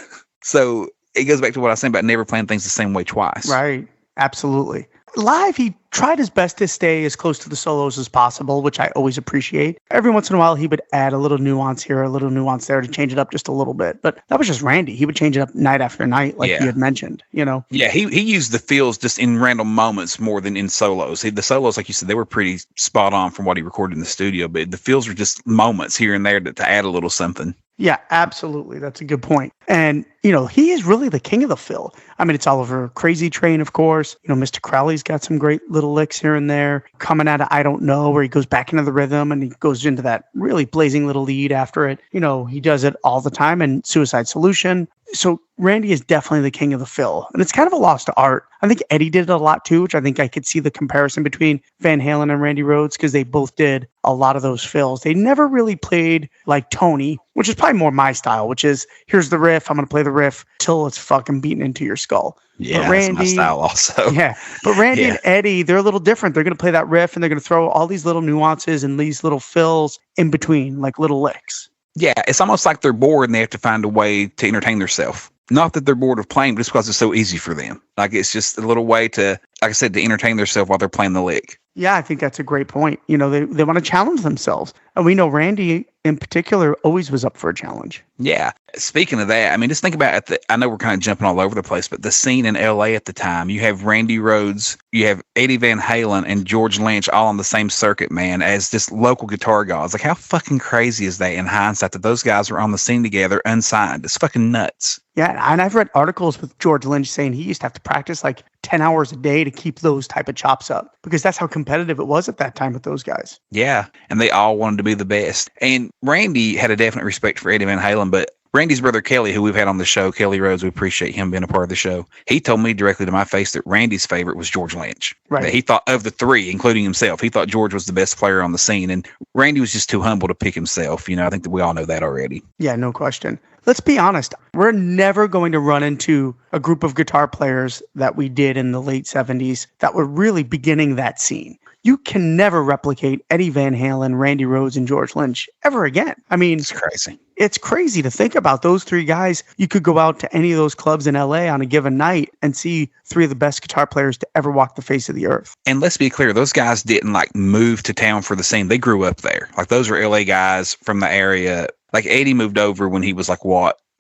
So it goes back to what I was saying about never playing things the same way twice. Right. Absolutely. Live, he tried his best to stay as close to the solos as possible, which I always appreciate. Every once in a while, he would add a little nuance here, a little nuance there to change it up just a little bit. But that was just Randy. He would change it up night after night, like you had mentioned, Yeah, he used the feels just in random moments more than in solos. The solos, like you said, they were pretty spot on from what he recorded in the studio, but the feels were just moments here and there to add a little something. Yeah, absolutely. That's a good point. And, he is really the king of the fill. I mean, it's all over Crazy Train, of course. Mr. Crowley's got some great little licks here and there. Coming out of I Don't Know, where he goes back into the rhythm and he goes into that really blazing little lead after it. He does it all the time. And Suicide Solution. So Randy is definitely the king of the fill. And it's kind of a lost art. I think Eddie did it a lot too, which I think I could see the comparison between Van Halen and Randy Rhoads because they both did a lot of those fills. They never really played like Tony, which is probably more my style, which is here's the riff. I'm going to play the riff till it's fucking beaten into your skull. Yeah, Randy, that's my style also. Yeah, but Randy and Eddie, they're a little different. They're going to play that riff and they're going to throw all these little nuances and these little fills in between, like little licks. Yeah, it's almost like they're bored and they have to find a way to entertain themselves. Not that they're bored of playing, but it's because it's so easy for them. Like it's just a little way to, like I said, to entertain themselves while they're playing the lick. Yeah, I think that's a great point. They want to challenge themselves. And we know Randy in particular always was up for a challenge. Yeah. Speaking of that, I mean, just think about I know we're kind of jumping all over the place, but the scene in LA at the time, you have Randy Rhoads, you have Eddie Van Halen and George Lynch all on the same circuit, man, as just local guitar gods. Like how fucking crazy is that in hindsight that those guys were on the scene together unsigned? It's fucking nuts. Yeah, and I've read articles with George Lynch saying he used to have to practice like 10 hours a day to keep those type of chops up because that's how competitive it was at that time with those guys. Yeah, and they all wanted to be the best. And Randy had a definite respect for Eddie Van Halen, but Randy's brother Kelly, who we've had on the show, Kelly Rhoads, we appreciate him being a part of the show. He told me directly to my face that Randy's favorite was George Lynch. Right. That he thought of the 3, including himself, he thought George was the best player on the scene. And Randy was just too humble to pick himself. I think that we all know that already. Yeah, no question. Let's be honest. We're never going to run into a group of guitar players that we did in the late 70s that were really beginning that scene. You can never replicate Eddie Van Halen, Randy Rhoads, and George Lynch ever again. I mean, it's crazy. It's crazy to think about those 3 guys. You could go out to any of those clubs in LA on a given night and see 3 of the best guitar players to ever walk the face of the earth. And let's be clear, those guys didn't like move to town for the scene. They grew up there. Like those were LA guys from the area. Like Eddie moved over when he was like,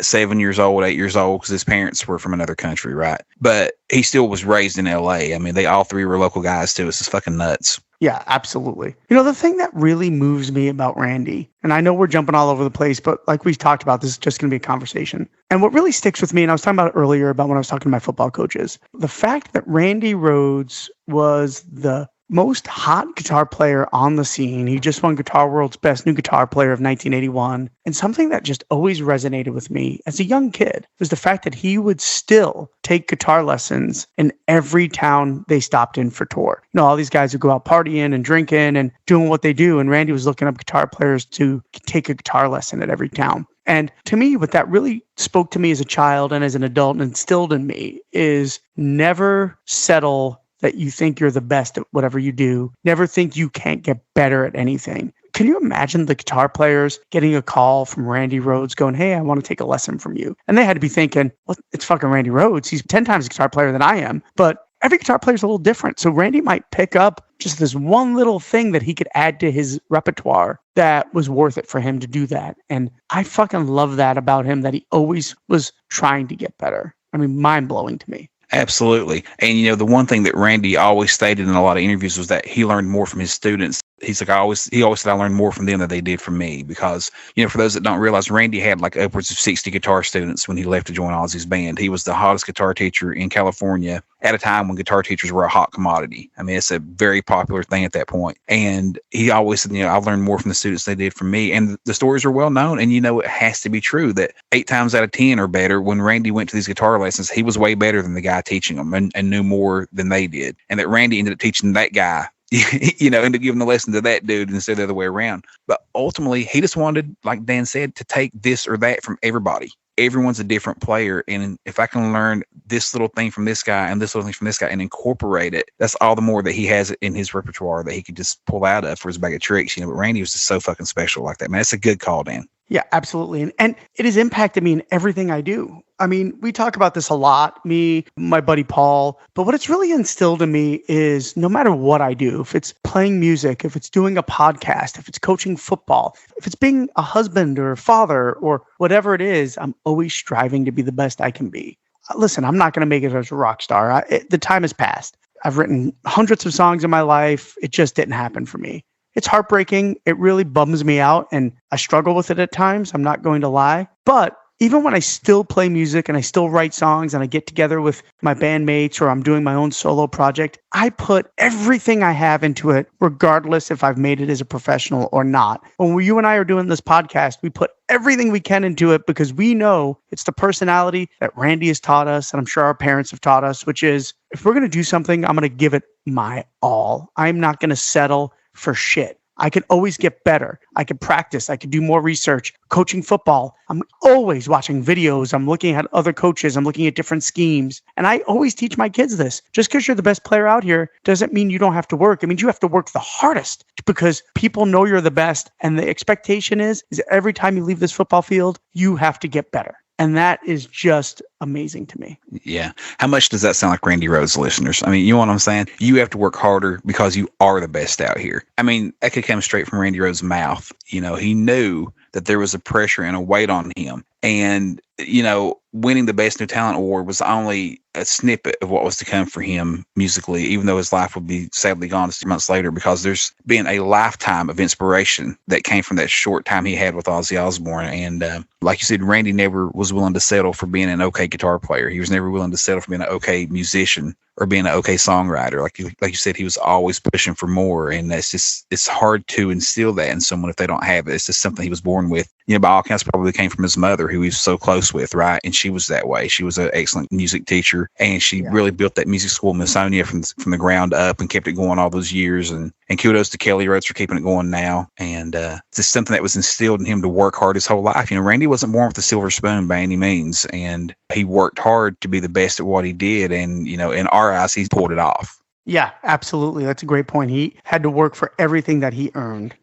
7 years old, 8 years old, because his parents were from another country, right? But he still was raised in LA. I mean, they all 3 were local guys too. It's just fucking nuts. Yeah, absolutely. The thing that really moves me about Randy, and I know we're jumping all over the place, but like we talked about, this is just going to be a conversation. And what really sticks with me, and I was talking about it earlier about when I was talking to my football coaches, the fact that Randy Rhoads was the most hot guitar player on the scene. He just won Guitar World's Best New Guitar Player of 1981. And something that just always resonated with me as a young kid was the fact that he would still take guitar lessons in every town they stopped in for tour. All these guys would go out partying and drinking and doing what they do. And Randy was looking up guitar players to take a guitar lesson at every town. And to me, what that really spoke to me as a child and as an adult and instilled in me is never settle that you think you're the best at whatever you do. Never think you can't get better at anything. Can you imagine the guitar players getting a call from Randy Rhoads going, hey, I want to take a lesson from you? And they had to be thinking, well, it's fucking Randy Rhoads. He's 10 times a guitar player than I am. But every guitar player is a little different. So Randy might pick up just this one little thing that he could add to his repertoire that was worth it for him to do that. And I fucking love that about him, that he always was trying to get better. I mean, mind blowing to me. Absolutely. And, the one thing that Randy always stated in a lot of interviews was that he learned more from his students. He's like, he always said, I learned more from them than they did from me, because, for those that don't realize, Randy had like upwards of 60 guitar students when he left to join Ozzy's band. He was the hottest guitar teacher in California at a time when guitar teachers were a hot commodity. I mean, it's a very popular thing at that point. And he always said, I learned more from the students than they did from me. And the stories are well known. And, it has to be true that 8 times out of 10 or better, when Randy went to these guitar lessons, he was way better than the guy teaching them and knew more than they did. And that Randy ended up teaching that guy, ended up giving the lesson to that dude instead of the other way around. But ultimately, he just wanted, like Dan said, to take this or that from everybody. Everyone's a different player. And if I can learn this little thing from this guy and this little thing from this guy and incorporate it, that's all the more that he has it in his repertoire that he could just pull out of for his bag of tricks. But Randy was just so fucking special like that, man. That's a good call, Dan. Yeah, absolutely. And it has impacted me in everything I do. I mean, we talk about this a lot, me, my buddy Paul, but what it's really instilled in me is no matter what I do, if it's playing music, if it's doing a podcast, if it's coaching football, if it's being a husband or a father or whatever it is, I'm always striving to be the best I can be. Listen, I'm not going to make it as a rock star. The time has passed. I've written hundreds of songs in my life. It just didn't happen for me. It's heartbreaking. It really bums me out, and I struggle with it at times. I'm not going to lie. But even when I still play music and I still write songs and I get together with my bandmates or I'm doing my own solo project, I put everything I have into it, regardless if I've made it as a professional or not. When you and I are doing this podcast, we put everything we can into it because we know it's the personality that Randy has taught us, and I'm sure our parents have taught us, which is if we're going to do something, I'm going to give it my all. I'm not going to settle for shit. I can always get better. I can practice. I can do more research. Coaching football, I'm always watching videos. I'm looking at other coaches. I'm looking at different schemes. And I always teach my kids this. Just because you're the best player out here doesn't mean you don't have to work. It means you have to work the hardest because people know you're the best. And the expectation is every time you leave this football field, you have to get better. And that is just amazing to me. Yeah. How much does that sound like Randy Rhoads, listeners? I mean, you know what I'm saying? You have to work harder because you are the best out here. I mean, that could come straight from Randy Rhoads' mouth. He knew that there was a pressure and a weight on him. And, winning the Best New Talent Award was only a snippet of what was to come for him musically, even though his life would be sadly gone 6 months later, because there's been a lifetime of inspiration that came from that short time he had with Ozzy Osbourne. And like you said, Randy never was willing to settle for being an okay guitar player. He was never willing to settle for being an okay musician or being an okay songwriter. Like you said, he was always pushing for more. And it's hard to instill that in someone if they don't have it. It's just something he was born with. By all accounts, probably came from his mother, who he was so close with, right? And she was that way. She was an excellent music teacher, and she really built that music school in Minnesota from the ground up and kept it going all those years. And kudos to Kelly Rhoads for keeping it going now. And it's just something that was instilled in him to work hard his whole life. Randy wasn't born with a silver spoon by any means, and he worked hard to be the best at what he did. And, in our eyes, he pulled it off. Yeah, absolutely. That's a great point. He had to work for everything that he earned.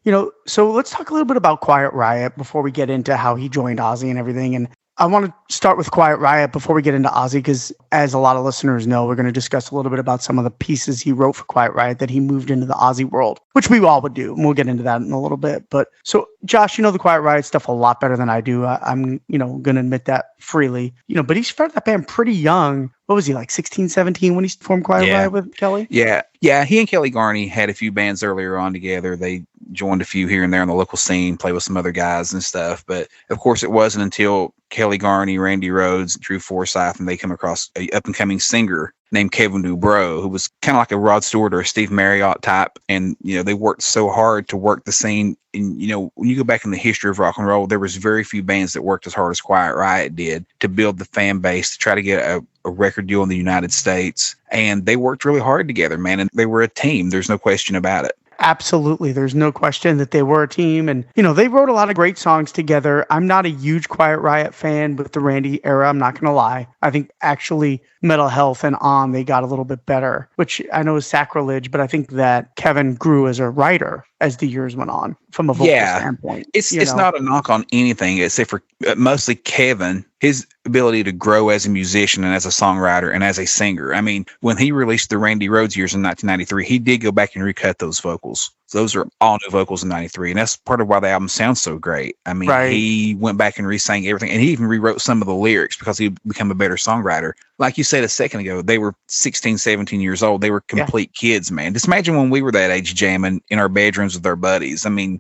So let's talk a little bit about Quiet Riot before we get into how he joined Ozzy and everything. And I want to start with Quiet Riot before we get into Ozzy, because as a lot of listeners know, we're going to discuss a little bit about some of the pieces he wrote for Quiet Riot that he moved into the Ozzy world, which we all would do. And we'll get into that in a little bit. But so, Josh, you know the Quiet Riot stuff a lot better than I do. I'm going to admit that freely. But he started that band pretty young. What was he, like 16, 17 when he formed Quiet Riot with Kelly? Yeah. Yeah. He and Kelly Garney had a few bands earlier on together. They joined a few here and there on the local scene, played with some other guys and stuff. But of course, it wasn't until Kelly Garney, Randy Rhoads, Drew Forsyth, and they come across a up and coming singer named Kevin Dubrow, who was kind of like a Rod Stewart or a Steve Marriott type. And, they worked so hard to work the scene. And, when you go back in the history of rock and roll, there was very few bands that worked as hard as Quiet Riot did to build the fan base, to try to get a record deal in the United States. And they worked really hard together, man. And they were a team. There's no question about it. Absolutely. There's no question that they were a team. And, they wrote a lot of great songs together. I'm not a huge Quiet Riot fan with the Randy era. I'm not going to lie. I think actually Metal Health and On, they got a little bit better, which I know is sacrilege, but I think that Kevin grew as a writer as the years went on from a vocal standpoint. It's not a knock on anything except for mostly Kevin, his ability to grow as a musician and as a songwriter and as a singer. I mean, when he released the Randy Rhoads years in 1993, he did go back and recut those vocals. So those are all new vocals in 93. And that's part of why the album sounds so great. I mean, he went back and re-sang everything. And he even rewrote some of the lyrics because he became a better songwriter. Like you said a second ago, they were 16, 17 years old. They were complete kids, man. Just imagine when we were that age jamming in our bedrooms with our buddies. I mean,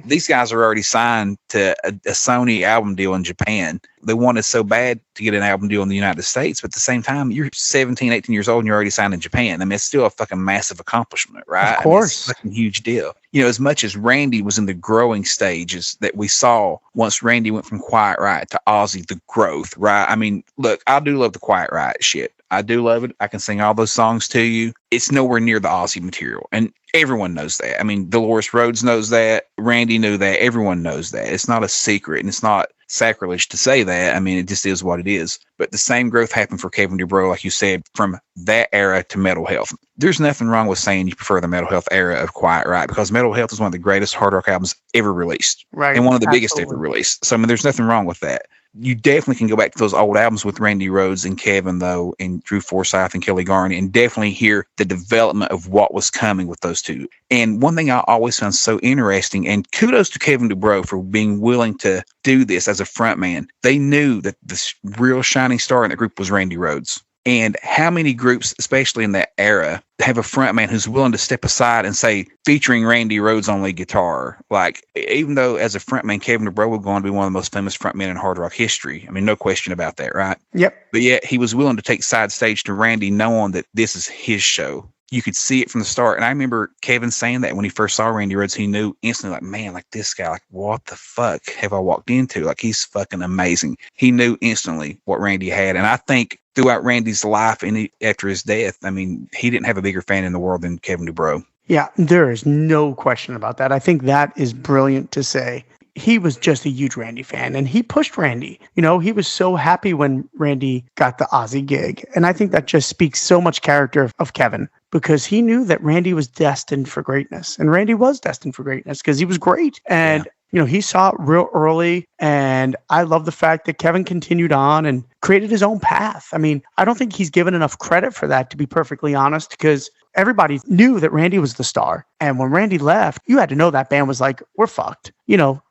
these guys are already signed to a Sony album deal in Japan. They wanted so bad to get an album deal in the United States, but at the same time, you're 17, 18 years old and you're already signed in Japan. I mean, it's still a fucking massive accomplishment, right? Of course. It's a fucking huge deal. As much as Randy was in the growing stages that we saw once Randy went from Quiet Riot to Ozzy, the growth, right? I mean, look, I do love the Quiet Riot shit. I do love it. I can sing all those songs to you. It's nowhere near the Ozzy material. And everyone knows that. I mean, Dolores Rhodes knows that. Randy knew that. Everyone knows that. It's not a secret, and it's not sacrilege to say that. I mean, it just is what it is. But the same growth happened for Kevin DuBrow, like you said, from that era to Metal Health. There's nothing wrong with saying you prefer the Metal Health era of Quiet Riot, because Metal Health is one of the greatest hard rock albums ever released. Right. And one of the biggest ever released. So, I mean, there's nothing wrong with that. You definitely can go back to those old albums with Randy Rhoads and Kevin, though, and Drew Forsythe and Kelly Garney, and definitely hear the development of what was coming with those two. And one thing I always found so interesting, and kudos to Kevin DuBrow for being willing to do this as a frontman. They knew that the real shining star in the group was Randy Rhoads. And how many groups, especially in that era, have a frontman who's willing to step aside and say, featuring Randy Rhoads on lead guitar? Like, even though as a frontman, Kevin DuBrow was going to be one of the most famous frontmen in hard rock history. I mean, no question about that, right? Yep. But yet he was willing to take side stage to Randy, knowing that this is his show. You could see it from the start. And I remember Kevin saying that when he first saw Randy Rhoads, he knew instantly, like, man, like this guy, like, what the fuck have I walked into? Like, he's fucking amazing. He knew instantly what Randy had. And I think throughout Randy's life and after his death, I mean, he didn't have a bigger fan in the world than Kevin DuBrow. Yeah, there is no question about that. I think that is brilliant to say. He was just a huge Randy fan, and he pushed Randy. He was so happy when Randy got the Ozzy gig. And I think that just speaks so much character of Kevin, because he knew that Randy was destined for greatness. And Randy was destined for greatness because he was great. And he saw it real early, and I love the fact that Kevin continued on and created his own path. I mean, I don't think he's given enough credit for that, to be perfectly honest, because everybody knew that Randy was the star. And when Randy left, you had to know that band was like, we're fucked.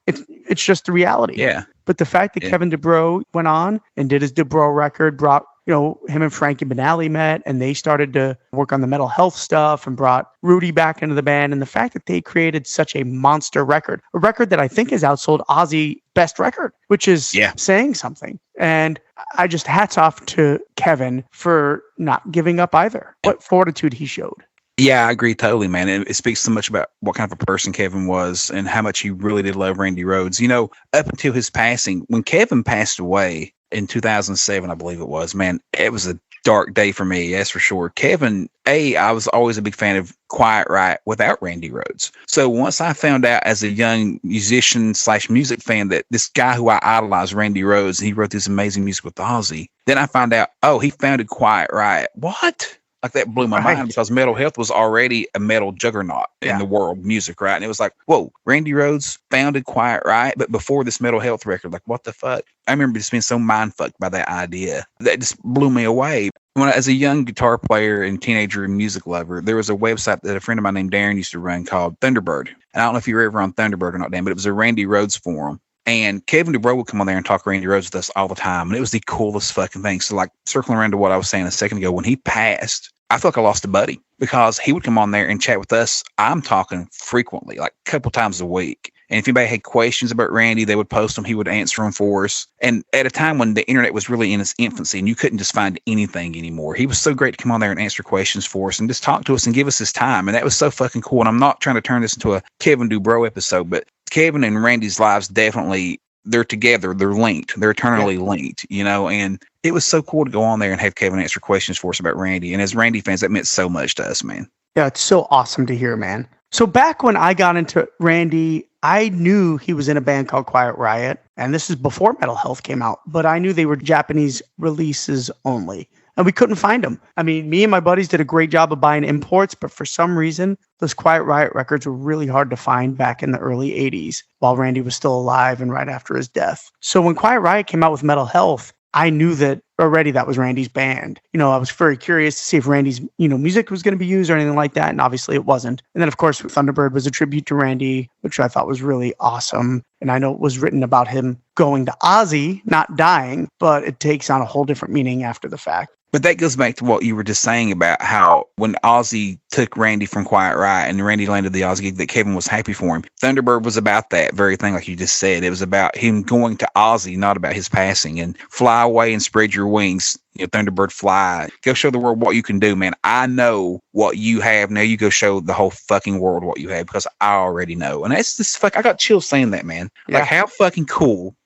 It's just the reality. Yeah. But the fact that Kevin DuBrow went on and did his DuBrow record, brought him and Frankie Banali met, and they started to work on the Metal Health stuff and brought Rudy back into the band. And the fact that they created such a monster record, a record that I think has outsold Ozzy best record, which is saying something. And I just hats off to Kevin for not giving up either. What fortitude he showed. Yeah, I agree totally, man. It speaks so much about what kind of a person Kevin was and how much he really did love Randy Rhoads. Up until his passing, when Kevin passed away in 2007, I believe it was, man, it was a dark day for me, that's for sure. Kevin, I was always a big fan of Quiet Riot without Randy Rhoads. So once I found out as a young musician / music fan that this guy who I idolized, Randy Rhoads, he wrote this amazing music with Ozzy, then I found out, he founded Quiet Riot. What? Like, that blew my mind, because Metal Health was already a metal juggernaut in the world music, right? And it was like, whoa, Randy Rhoads founded Quiet Riot, but before this Metal Health record, like, what the fuck? I remember just being so mind-fucked by that idea. That just blew me away. As a young guitar player and teenager and music lover, there was a website that a friend of mine named Darren used to run called Thunderbird. And I don't know if you were ever on Thunderbird or not, Dan, but it was a Randy Rhoads forum. And Kevin DuBrow would come on there and talk Randy Rhoads with us all the time. And it was the coolest fucking thing. So, like, circling around to what I was saying a second ago, when he passed, I felt like I lost a buddy, because he would come on there and chat with us. I'm talking frequently, like a couple times a week. And if anybody had questions about Randy, they would post them. He would answer them for us. And at a time when the internet was really in its infancy and you couldn't just find anything anymore, he was so great to come on there and answer questions for us and just talk to us and give us his time. And that was so fucking cool. And I'm not trying to turn this into a Kevin DuBrow episode, but Kevin and Randy's lives definitely, they're together. They're linked. They're eternally linked, and it was so cool to go on there and have Kevin answer questions for us about Randy. And as Randy fans, that meant so much to us, man. Yeah, it's so awesome to hear, man. So back when I got into Randy, I knew he was in a band called Quiet Riot, and this is before Metal Health came out, but I knew they were Japanese releases only, and we couldn't find them. I mean, me and my buddies did a great job of buying imports, but for some reason, those Quiet Riot records were really hard to find back in the early 80s while Randy was still alive and right after his death. So when Quiet Riot came out with Metal Health, I knew that already that was Randy's band. I was very curious to see if Randy's, music was going to be used or anything like that. And obviously it wasn't. And then, of course, Thunderbird was a tribute to Randy, which I thought was really awesome. And I know it was written about him going to Ozzy, not dying, but it takes on a whole different meaning after the fact. But that goes back to what you were just saying about how when Ozzy took Randy from Quiet Riot and Randy landed the Ozzy gig, that Kevin was happy for him. Thunderbird was about that very thing, like you just said. It was about him going to Ozzy, not about his passing. And fly away and spread your wings. Thunderbird, fly. Go show the world what you can do, man. I know what you have. Now you go show the whole fucking world what you have, because I already know. And that's just I got chills saying that, man. Yeah. Like, how fucking cool.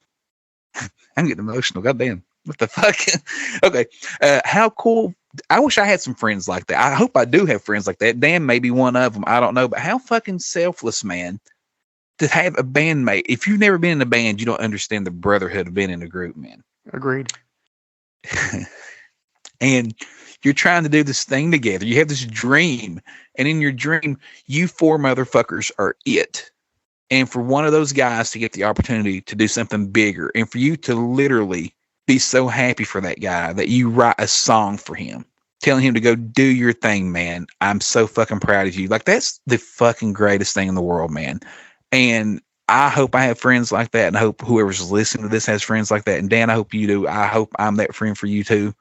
I'm getting emotional. Goddamn. What the fuck? Okay. How cool. I wish I had some friends like that. I hope I do have friends like that. Dan may be one of them. I don't know. But how fucking selfless, man, to have a bandmate. If you've never been in a band, you don't understand the brotherhood of being in a group, man. Agreed. And you're trying to do this thing together. You have this dream. And in your dream, you four motherfuckers are it. And for one of those guys to get the opportunity to do something bigger, and for you to literally be so happy for that guy that you write a song for him, telling him to go do your thing, man. I'm so fucking proud of you. Like, that's the fucking greatest thing in the world, man. And I hope I have friends like that, and I hope whoever's listening to this has friends like that. And Dan, I hope you do. I hope I'm that friend for you too.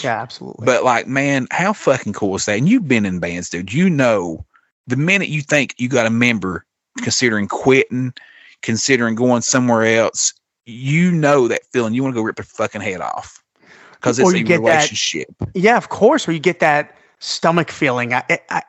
Yeah, absolutely. But like, man, how fucking cool is that? And you've been in bands, dude. The minute you think you got a member considering quitting, considering going somewhere else, that feeling. You want to go rip their fucking head off, because it's a relationship. Yeah, of course. Or you get that stomach feeling.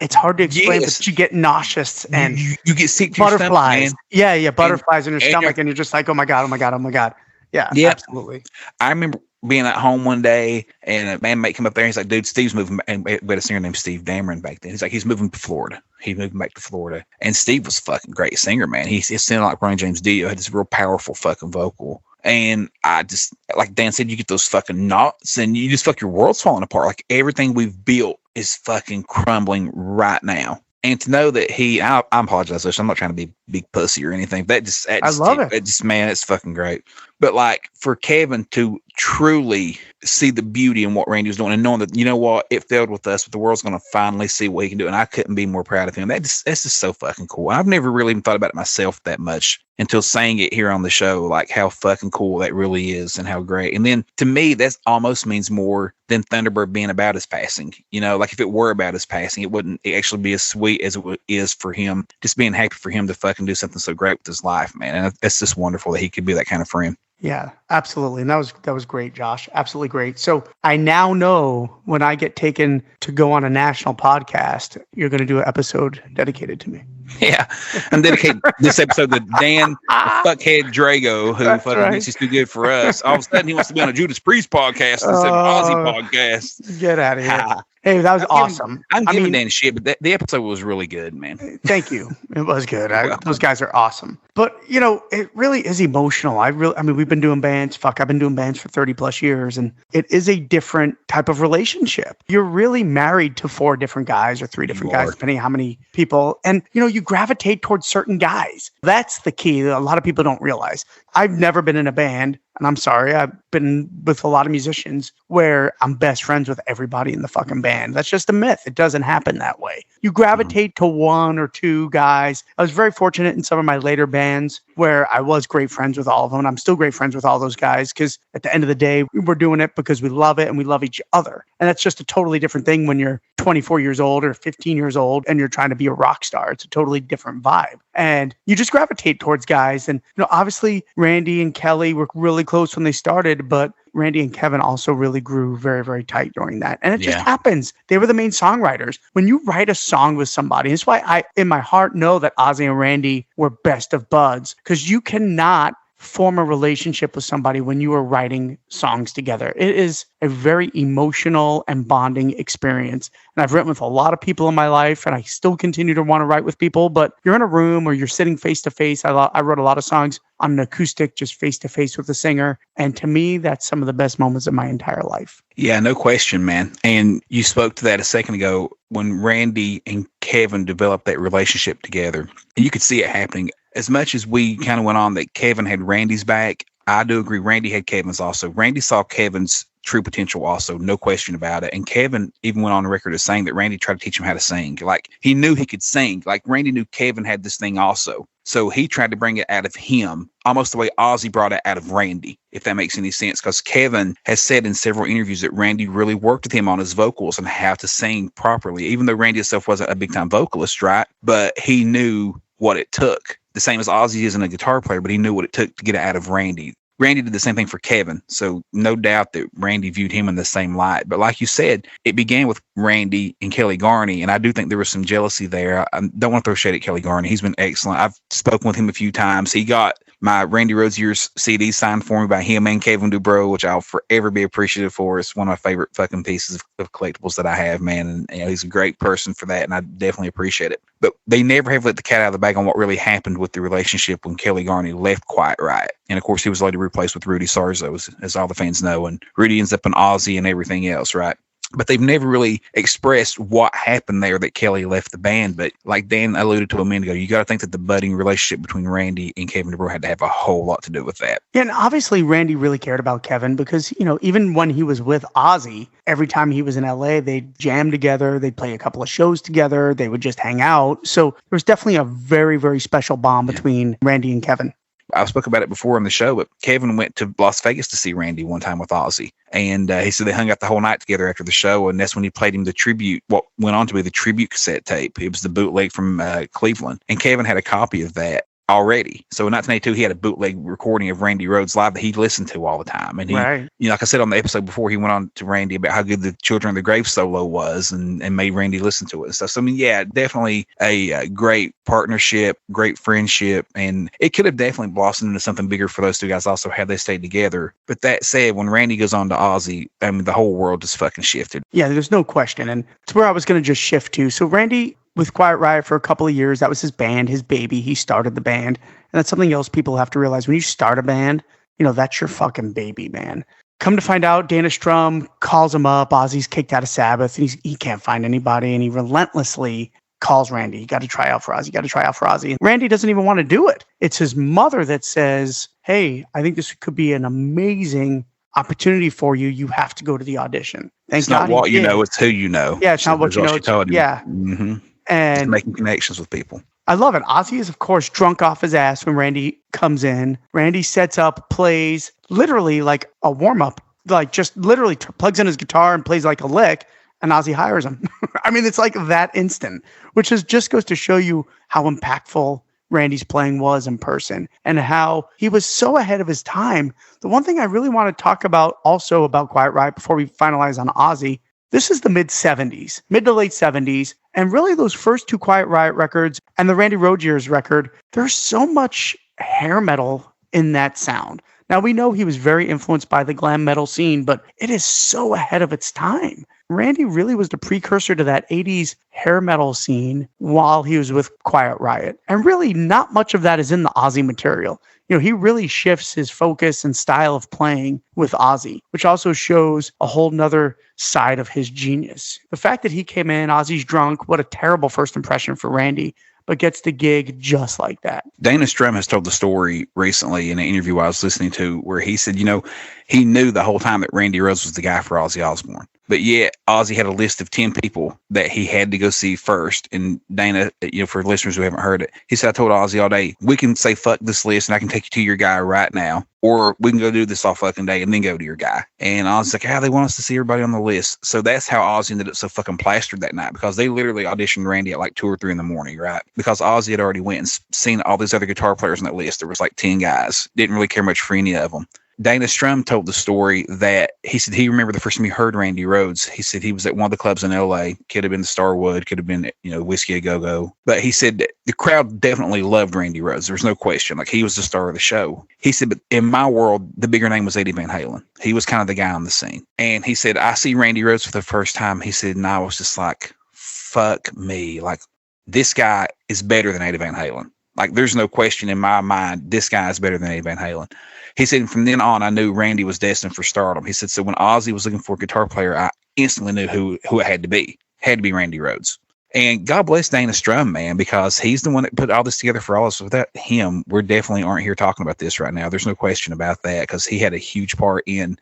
It's hard to explain, but you get nauseous and you get sick to butterflies. Your stomach, man. Yeah, butterflies in your stomach, and you're just like, oh my god, oh my god, oh my god. Yeah, absolutely. I remember being at home one day, and a man might come up there, and he's like, dude, Steve's moving, and we had a singer named Steve Dameron back then. He's like, he's moving to Florida. He's moving back to Florida. And Steve was a fucking great singer, man. He sounded like Ronnie James Dio, had this real powerful fucking vocal. And I just, like Dan said, you get those fucking knots, and you just your world's falling apart. Like, everything we've built is fucking crumbling right now. And to know that I apologize, I'm not trying to be big pussy or anything. I love it. Man, it's fucking great. But like, for Kevin to truly see the beauty in what Randy was doing, and knowing that, you know what, it failed with us, but the world's going to finally see what he can do. And I couldn't be more proud of him. That's just so fucking cool. I've never really even thought about it myself that much until saying it here on the show, like how fucking cool that really is and how great. And then to me, that almost means more than Thunderbird being about his passing. Like, if it were about his passing, it wouldn't actually be as sweet as it is for him, just being happy for him to fucking do something so great with his life, man. And it's just wonderful that he could be that kind of friend. Yeah, absolutely. And that was great, Josh. Absolutely great. So I now know when I get taken to go on a national podcast, you're going to do an episode dedicated to me. Yeah. I'm dedicating this episode to Dan, fuckhead Drago, who fucking thinks he's too good for us. All of a sudden, he wants to be on a Judas Priest podcast instead of Ozzy podcast. Get out of here. Hey, that was awesome. I'm giving Dan shit, but the episode was really good, man. Thank you. It was good. Those guys are awesome. But, it really is emotional. We've been doing bands. I've been doing bands for 30 plus years, and it is a different type of relationship. You're really married to 4 different guys or 3 different guys, depending on how many people. And, you gravitate towards certain guys. That's the key that a lot of people don't realize. I've never been in a band, and I'm sorry, I've been with a lot of musicians where I'm best friends with everybody in the fucking band. That's just a myth. It doesn't happen that way. You gravitate to 1 or 2 guys. I was very fortunate in some of my later bands where I was great friends with all of them. And I'm still great friends with all those guys, because at the end of the day, we're doing it because we love it and we love each other. And that's just a totally different thing when you're 24 years old or 15 years old and you're trying to be a rock star. It's a totally different vibe. And you just gravitate towards guys. And, obviously Randy and Kelly were really close when they started, but Randy and Kevin also really grew very, very tight during that. And it just happens. They were the main songwriters. When you write a song with somebody, it's why I, in my heart, know that Ozzy and Randy were best of buds, because you cannot form a relationship with somebody when you are writing songs together. It is a very emotional and bonding experience. And I've written with a lot of people in my life, and I still continue to want to write with people, but you're in a room or you're sitting face to face. I wrote a lot of songs on an acoustic, just face to face with the singer. And to me, that's some of the best moments of my entire life. Yeah, no question, man. And you spoke to that a second ago when Randy and Kevin developed that relationship together. And you could see it happening. As much as we kind of went on that Kevin had Randy's back, I do agree Randy had Kevin's also. Randy saw Kevin's true potential also, no question about it. And Kevin even went on the record as saying that Randy tried to teach him how to sing. Like, he knew he could sing. Like, Randy knew Kevin had this thing also. So he tried to bring it out of him, almost the way Ozzy brought it out of Randy, if that makes any sense. Because Kevin has said in several interviews that Randy really worked with him on his vocals and how to sing properly, even though Randy himself wasn't a big-time vocalist, right? But he knew what it took. The same as Ozzy isn't a guitar player, but he knew what it took to get it out of Randy. Randy did the same thing for Kevin, so no doubt that Randy viewed him in the same light. But like you said, it began with Randy and Kelly Garney, and I do think there was some jealousy there. I don't want to throw shade at Kelly Garney. He's been excellent. I've spoken with him a few times. He got my Randy Rhoads Years CD signed for me by him and Kevin Dubrow, which I'll forever be appreciative for. It's one of my favorite fucking pieces of collectibles that I have, man. And you know, he's a great person for that, and I definitely appreciate it. But they never have let the cat out of the bag on what really happened with the relationship when Kelly Garney left Quiet Riot. And of course, he was later replaced with Rudy Sarzo, as all the fans know. And Rudy ends up in Ozzy and everything else, right? But they've never really expressed what happened there that Kelly left the band. But like Dan alluded to a minute ago, you got to think that the budding relationship between Randy and Kevin Dubrow had to have a whole lot to do with that. Yeah, and obviously Randy really cared about Kevin because, you know, even when he was with Ozzy, every time he was in LA, they'd jam together, they'd play a couple of shows together, they would just hang out. So there was definitely a very, very special bond between Randy and Kevin. I spoke about it before on the show, but Kevin went to Las Vegas to see Randy one time with Ozzy. And he said they hung out the whole night together after the show. And that's when he played him the tribute, what went on to be the tribute cassette tape. It was the bootleg from Cleveland. And Kevin had a copy of that already. So in 1982, he had a bootleg recording of Randy Rhoads live that he listened to all the time. And he, you know, like I said on the episode before, he went on to Randy about how good the Children of the Grave solo was and made Randy listen to it and stuff. So, I mean, yeah, definitely a great partnership, great friendship. And it could have definitely blossomed into something bigger for those two guys also had they stayed together. But that said, when Randy goes on to Ozzy, I mean, the whole world just fucking shifted. Yeah, there's no question. And it's where I was going to just shift to. So Randy, with Quiet Riot for a couple of years, that was his band, his baby. He started the band. And that's something else people have to realize. When you start a band, you know, that's your fucking baby, man. Come to find out, Dana Strum calls him up. Ozzy's kicked out of Sabbath. And he can't find anybody. And he relentlessly calls Randy. You got to try out for Ozzy. You got to try out for Ozzy. And Randy doesn't even want to do it. It's his mother that says, hey, I think this could be an amazing opportunity for you. You have to go to the audition. It's not what you know, it's who you know. Yeah, it's not what you know. Yeah. Mm-hmm. And just making connections with people. I love it. Ozzy is, of course, drunk off his ass when Randy comes in. Randy sets up, plays literally like a warm-up, like just literally plugs in his guitar and plays like a lick, and Ozzy hires him. I mean, it's like that instant, which just goes to show you how impactful Randy's playing was in person and how he was so ahead of his time. The one thing I really want to talk about also about Quiet Riot before we finalize on Ozzy, this is the mid to late 70s. And really those first two Quiet Riot records and the Randy Rhoads Years record, there's so much hair metal in that sound. Now we know he was very influenced by the glam metal scene, but it is so ahead of its time. Randy really was the precursor to that 80s hair metal scene while he was with Quiet Riot. And really not much of that is in the Ozzy material. You know, he really shifts his focus and style of playing with Ozzy, which also shows a whole nother side of his genius. The fact that he came in, Ozzy's drunk, what a terrible first impression for Randy, but gets the gig just like that. Dana Strum has told the story recently in an interview I was listening to where he said, you know, he knew the whole time that Randy Rhoads was the guy for Ozzy Osbourne. But yet, Ozzy had a list of 10 people that he had to go see first. And Dana, you know, for listeners who haven't heard it, he said, I told Ozzy all day, we can say fuck this list and I can take you to your guy right now. Or we can go do this all fucking day and then go to your guy. And Ozzy's like, they want us to see everybody on the list. So that's how Ozzy ended up so fucking plastered that night, because they literally auditioned Randy at like 2 or 3 in the morning, right? Because Ozzy had already went and seen all these other guitar players on that list. There was like 10 guys. Didn't really care much for any of them. Dana Strum told the story that he said he remembered the first time he heard Randy Rhoads. He said he was at one of the clubs in LA. Could have been the Starwood, could have been, Whiskey a Go-Go. But he said that the crowd definitely loved Randy Rhoads. There was no question. Like, he was the star of the show. He said, but in my world, the bigger name was Eddie Van Halen. He was kind of the guy on the scene. And he said, I see Randy Rhoads for the first time. He said, and I was just like, fuck me. Like, this guy is better than Eddie Van Halen. Like, there's no question in my mind, this guy is better than Eddie Van Halen. He said, from then on, I knew Randy was destined for stardom. He said, so when Ozzy was looking for a guitar player, I instantly knew who it had to be. Had to be Randy Rhoads. And God bless Dana Strum, man, because he's the one that put all this together for all of us. Without him, we definitely aren't here talking about this right now. There's no question about that, because he had a huge part in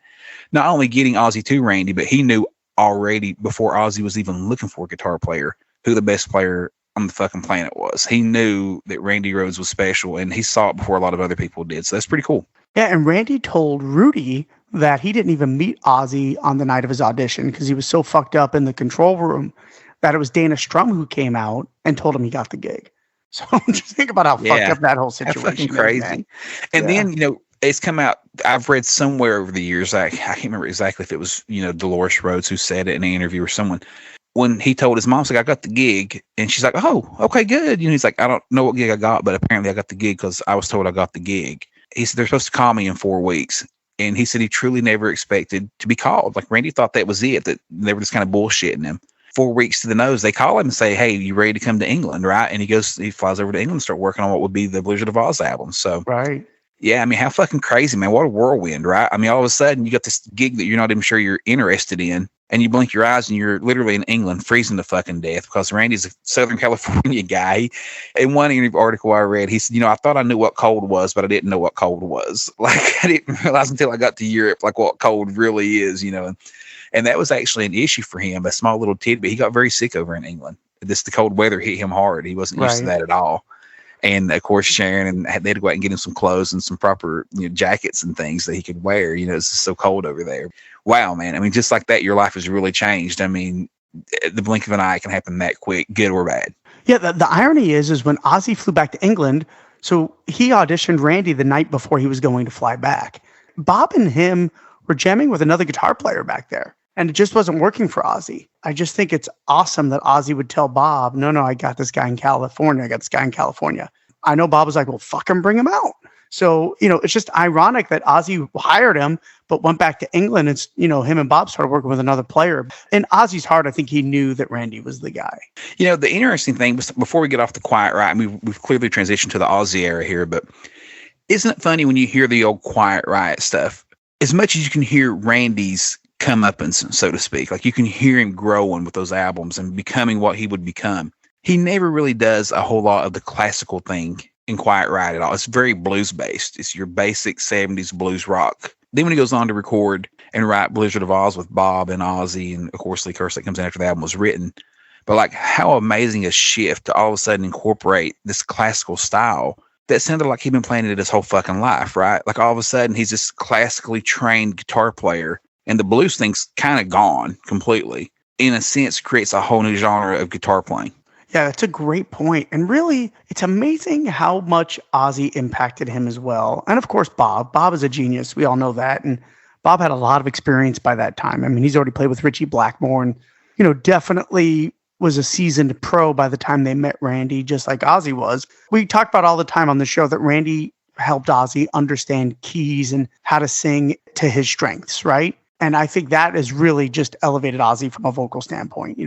not only getting Ozzy to Randy, but he knew already before Ozzy was even looking for a guitar player who the best player on the fucking planet was. He knew that Randy Rhoads was special, and he saw it before a lot of other people did. So that's pretty cool. Yeah, and Randy told Rudy that he didn't even meet Ozzy on the night of his audition because he was so fucked up in the control room that it was Dana Strum who came out and told him he got the gig. So just think about how fucked up that whole situation fucking crazy. is, man. And then, it's come out, I've read somewhere over the years, I can't remember exactly if it was, Dolores Rhodes who said it in an interview or someone, when he told his mom, he's like, I got the gig. And she's like, oh, okay, good. He's like, I don't know what gig I got, but apparently I got the gig because I was told I got the gig. He said, they're supposed to call me in 4 weeks. And he said he truly never expected to be called. Like, Randy thought that was it, that they were just kind of bullshitting him. 4 weeks to the nose, they call him and say, hey, you ready to come to England, right? And he flies over to England and start working on what would be the Blizzard of Oz album. So, right. Yeah, I mean, how fucking crazy, man. What a whirlwind, right? I mean, all of a sudden, you got this gig that you're not even sure you're interested in, and you blink your eyes and you're literally in England freezing to fucking death because Randy's a Southern California guy. In one interview article I read, he said, I thought I knew what cold was, but I didn't know what cold was. Like, I didn't realize until I got to Europe, like, what cold really is, And that was actually an issue for him, a small little tidbit. He got very sick over in England. The cold weather hit him hard. He wasn't used to that at all. And of course, Sharon and they had to go out and get him some clothes and some proper jackets and things that he could wear. It's just so cold over there. Wow, man. I mean, just like that, your life has really changed. I mean, the blink of an eye can happen that quick, good or bad. Yeah, the irony is when Ozzy flew back to England, so he auditioned Randy the night before he was going to fly back. Bob and him were jamming with another guitar player back there, and it just wasn't working for Ozzy. I just think it's awesome that Ozzy would tell Bob, no, I got this guy in California. I know Bob was like, well, fuck him, bring him out. So, it's just ironic that Ozzy hired him, but went back to England and, him and Bob started working with another player. In Ozzy's heart, I think he knew that Randy was the guy. The interesting thing was, before we get off the Quiet Riot, I mean, we've clearly transitioned to the Ozzy era here, but isn't it funny when you hear the old Quiet Riot stuff? As much as you can hear Randy's comeuppance, so to speak, like you can hear him growing with those albums and becoming what he would become. He never really does a whole lot of the classical thing in Quiet Riot at all. It's very blues based. It's your basic 70s blues rock. Then when he goes on to record and write Blizzard of Oz with Bob and Ozzy, and of course Lee Curse that comes in after the album was written. But like, how amazing a shift to all of a sudden incorporate this classical style that sounded like he'd been playing it his whole fucking life, right? Like all of a sudden he's this classically trained guitar player, and the blues thing's kind of gone completely. In a sense, creates a whole new genre of guitar playing. Yeah, that's a great point. And really, it's amazing how much Ozzy impacted him as well. And of course, Bob. Bob is a genius. We all know that. And Bob had a lot of experience by that time. I mean, he's already played with Richie Blackmore and, definitely was a seasoned pro by the time they met Randy, just like Ozzy was. We talk about all the time on the show that Randy helped Ozzy understand keys and how to sing to his strengths, right? And I think that has really just elevated Ozzy from a vocal standpoint.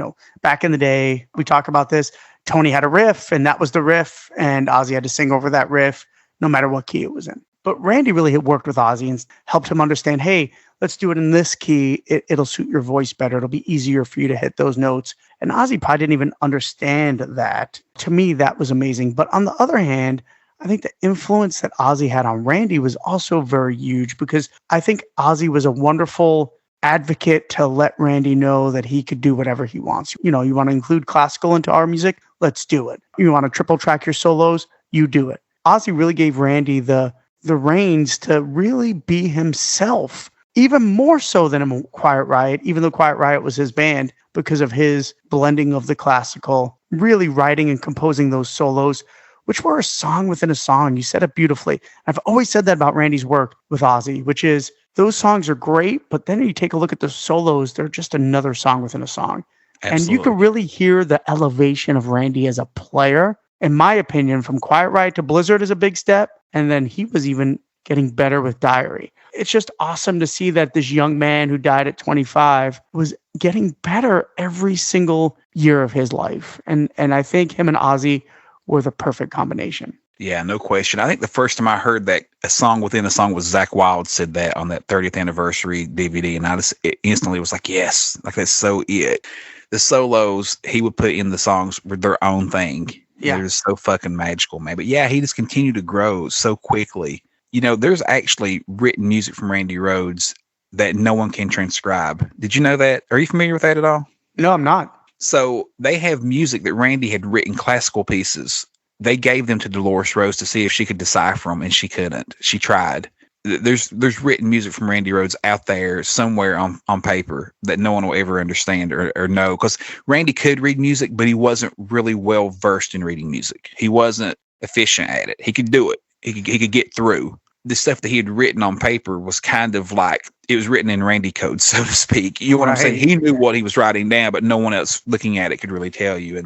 Back in the day, we talk about this, Tony had a riff and that was the riff, and Ozzy had to sing over that riff no matter what key it was in. But Randy really had worked with Ozzy and helped him understand, hey, let's do it in this key. It'll suit your voice better. It'll be easier for you to hit those notes. And Ozzy probably didn't even understand that. To me, that was amazing. But on the other hand, I think the influence that Ozzy had on Randy was also very huge, because I think Ozzy was a wonderful advocate to let Randy know that he could do whatever he wants. You want to include classical into our music? Let's do it. You want to triple track your solos? You do it. Ozzy really gave Randy the reins to really be himself, even more so than in Quiet Riot, even though Quiet Riot was his band, because of his blending of the classical, really writing and composing those solos which were a song within a song. You said it beautifully. I've always said that about Randy's work with Ozzy, which is those songs are great, but then you take a look at the solos, they're just another song within a song. And you Absolutely. can really hear the elevation of Randy as a player. In my opinion, from Quiet Riot to Blizzard is a big step. And then he was even getting better with Diary. It's just awesome to see that this young man who died at 25 was getting better every single year of his life. And I think him and Ozzy were the perfect combination. Yeah, no question. I think the first time I heard that a song within a song was Zakk Wylde said that on that 30th anniversary DVD. And it instantly was like, yes, like that's so it. The solos he would put in the songs were their own thing. Yeah. They're so fucking magical, man. But yeah, he just continued to grow so quickly. You know, there's actually written music from Randy Rhoads that no one can transcribe. Did you know that? Are you familiar with that at all? No, I'm not. So they have music that Randy had written, classical pieces. They gave them to Dolores Rose to see if she could decipher them, and she couldn't. She tried. There's written music from Randy Rhoads out there somewhere on paper that no one will ever understand or know, because Randy could read music, but he wasn't really well versed in reading music. He wasn't efficient at it. He could do it. He could get through. The stuff that he had written on paper was kind of like it was written in Randy code, so to speak. You know what I'm saying? He knew what he was writing down, but no one else looking at it could really tell you.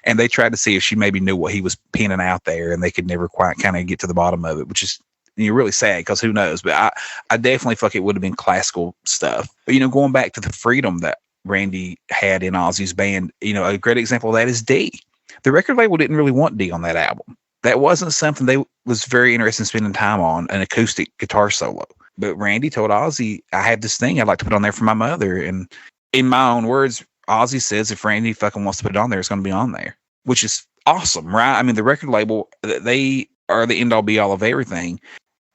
And they tried to see if she maybe knew what he was penning out there, and they could never quite kind of get to the bottom of it, which is really sad, because who knows? But I definitely feel like it would have been classical stuff. But, going back to the freedom that Randy had in Ozzy's band, a great example of that is D. The record label didn't really want D on that album. That wasn't something they was very interested in spending time on, an acoustic guitar solo. But Randy told Ozzy, I have this thing I'd like to put on there for my mother. And in my own words, Ozzy says if Randy fucking wants to put it on there, it's going to be on there, which is awesome, right? I mean, the record label, they are the end all be all of everything.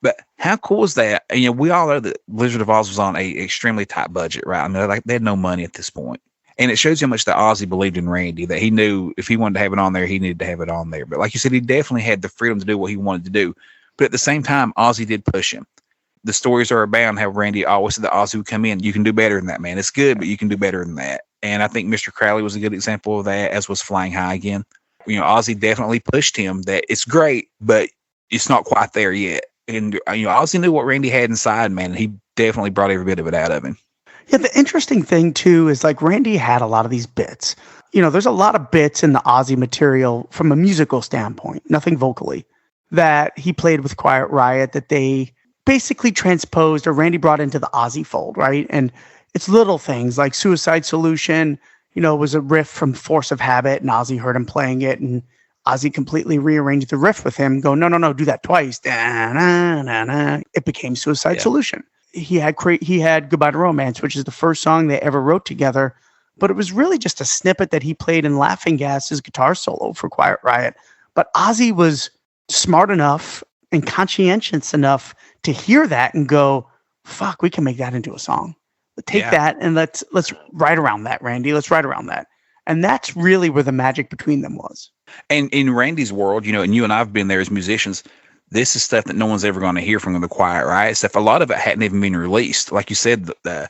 But how cool is that? And, we all know that Blizzard of Oz was on a extremely tight budget, right? I mean, they had no money at this point. And it shows you how much that Ozzy believed in Randy, that he knew if he wanted to have it on there, he needed to have it on there. But like you said, he definitely had the freedom to do what he wanted to do. But at the same time, Ozzy did push him. The stories are about how Randy always said that Ozzy would come in. You can do better than that, man. It's good, but you can do better than that. And I think Mr. Crowley was a good example of that, as was Flying High again. Ozzy definitely pushed him that it's great, but it's not quite there yet. And, Ozzy knew what Randy had inside, man. And he definitely brought every bit of it out of him. Yeah, the interesting thing, too, is like Randy had a lot of these bits. There's a lot of bits in the Ozzy material from a musical standpoint, nothing vocally, that he played with Quiet Riot that they basically transposed or Randy brought into the Ozzy fold, right? And it's little things like Suicide Solution, was a riff from Force of Habit, and Ozzy heard him playing it, and Ozzy completely rearranged the riff with him, go, no, do that twice. Da-na-na-na. It became Suicide Solution. He had Goodbye to Romance, which is the first song they ever wrote together, but it was really just a snippet that he played in Laughing Gas, his guitar solo for Quiet Riot. But Ozzy was smart enough and conscientious enough to hear that and go, fuck, we can make that into a song. Take that and let's write around that, Randy. Let's write around that. And that's really where the magic between them was. And in Randy's world, and you and I have been there as musicians, this is stuff that no one's ever going to hear from the Quiet Riot stuff. A lot of it hadn't even been released. Like you said, the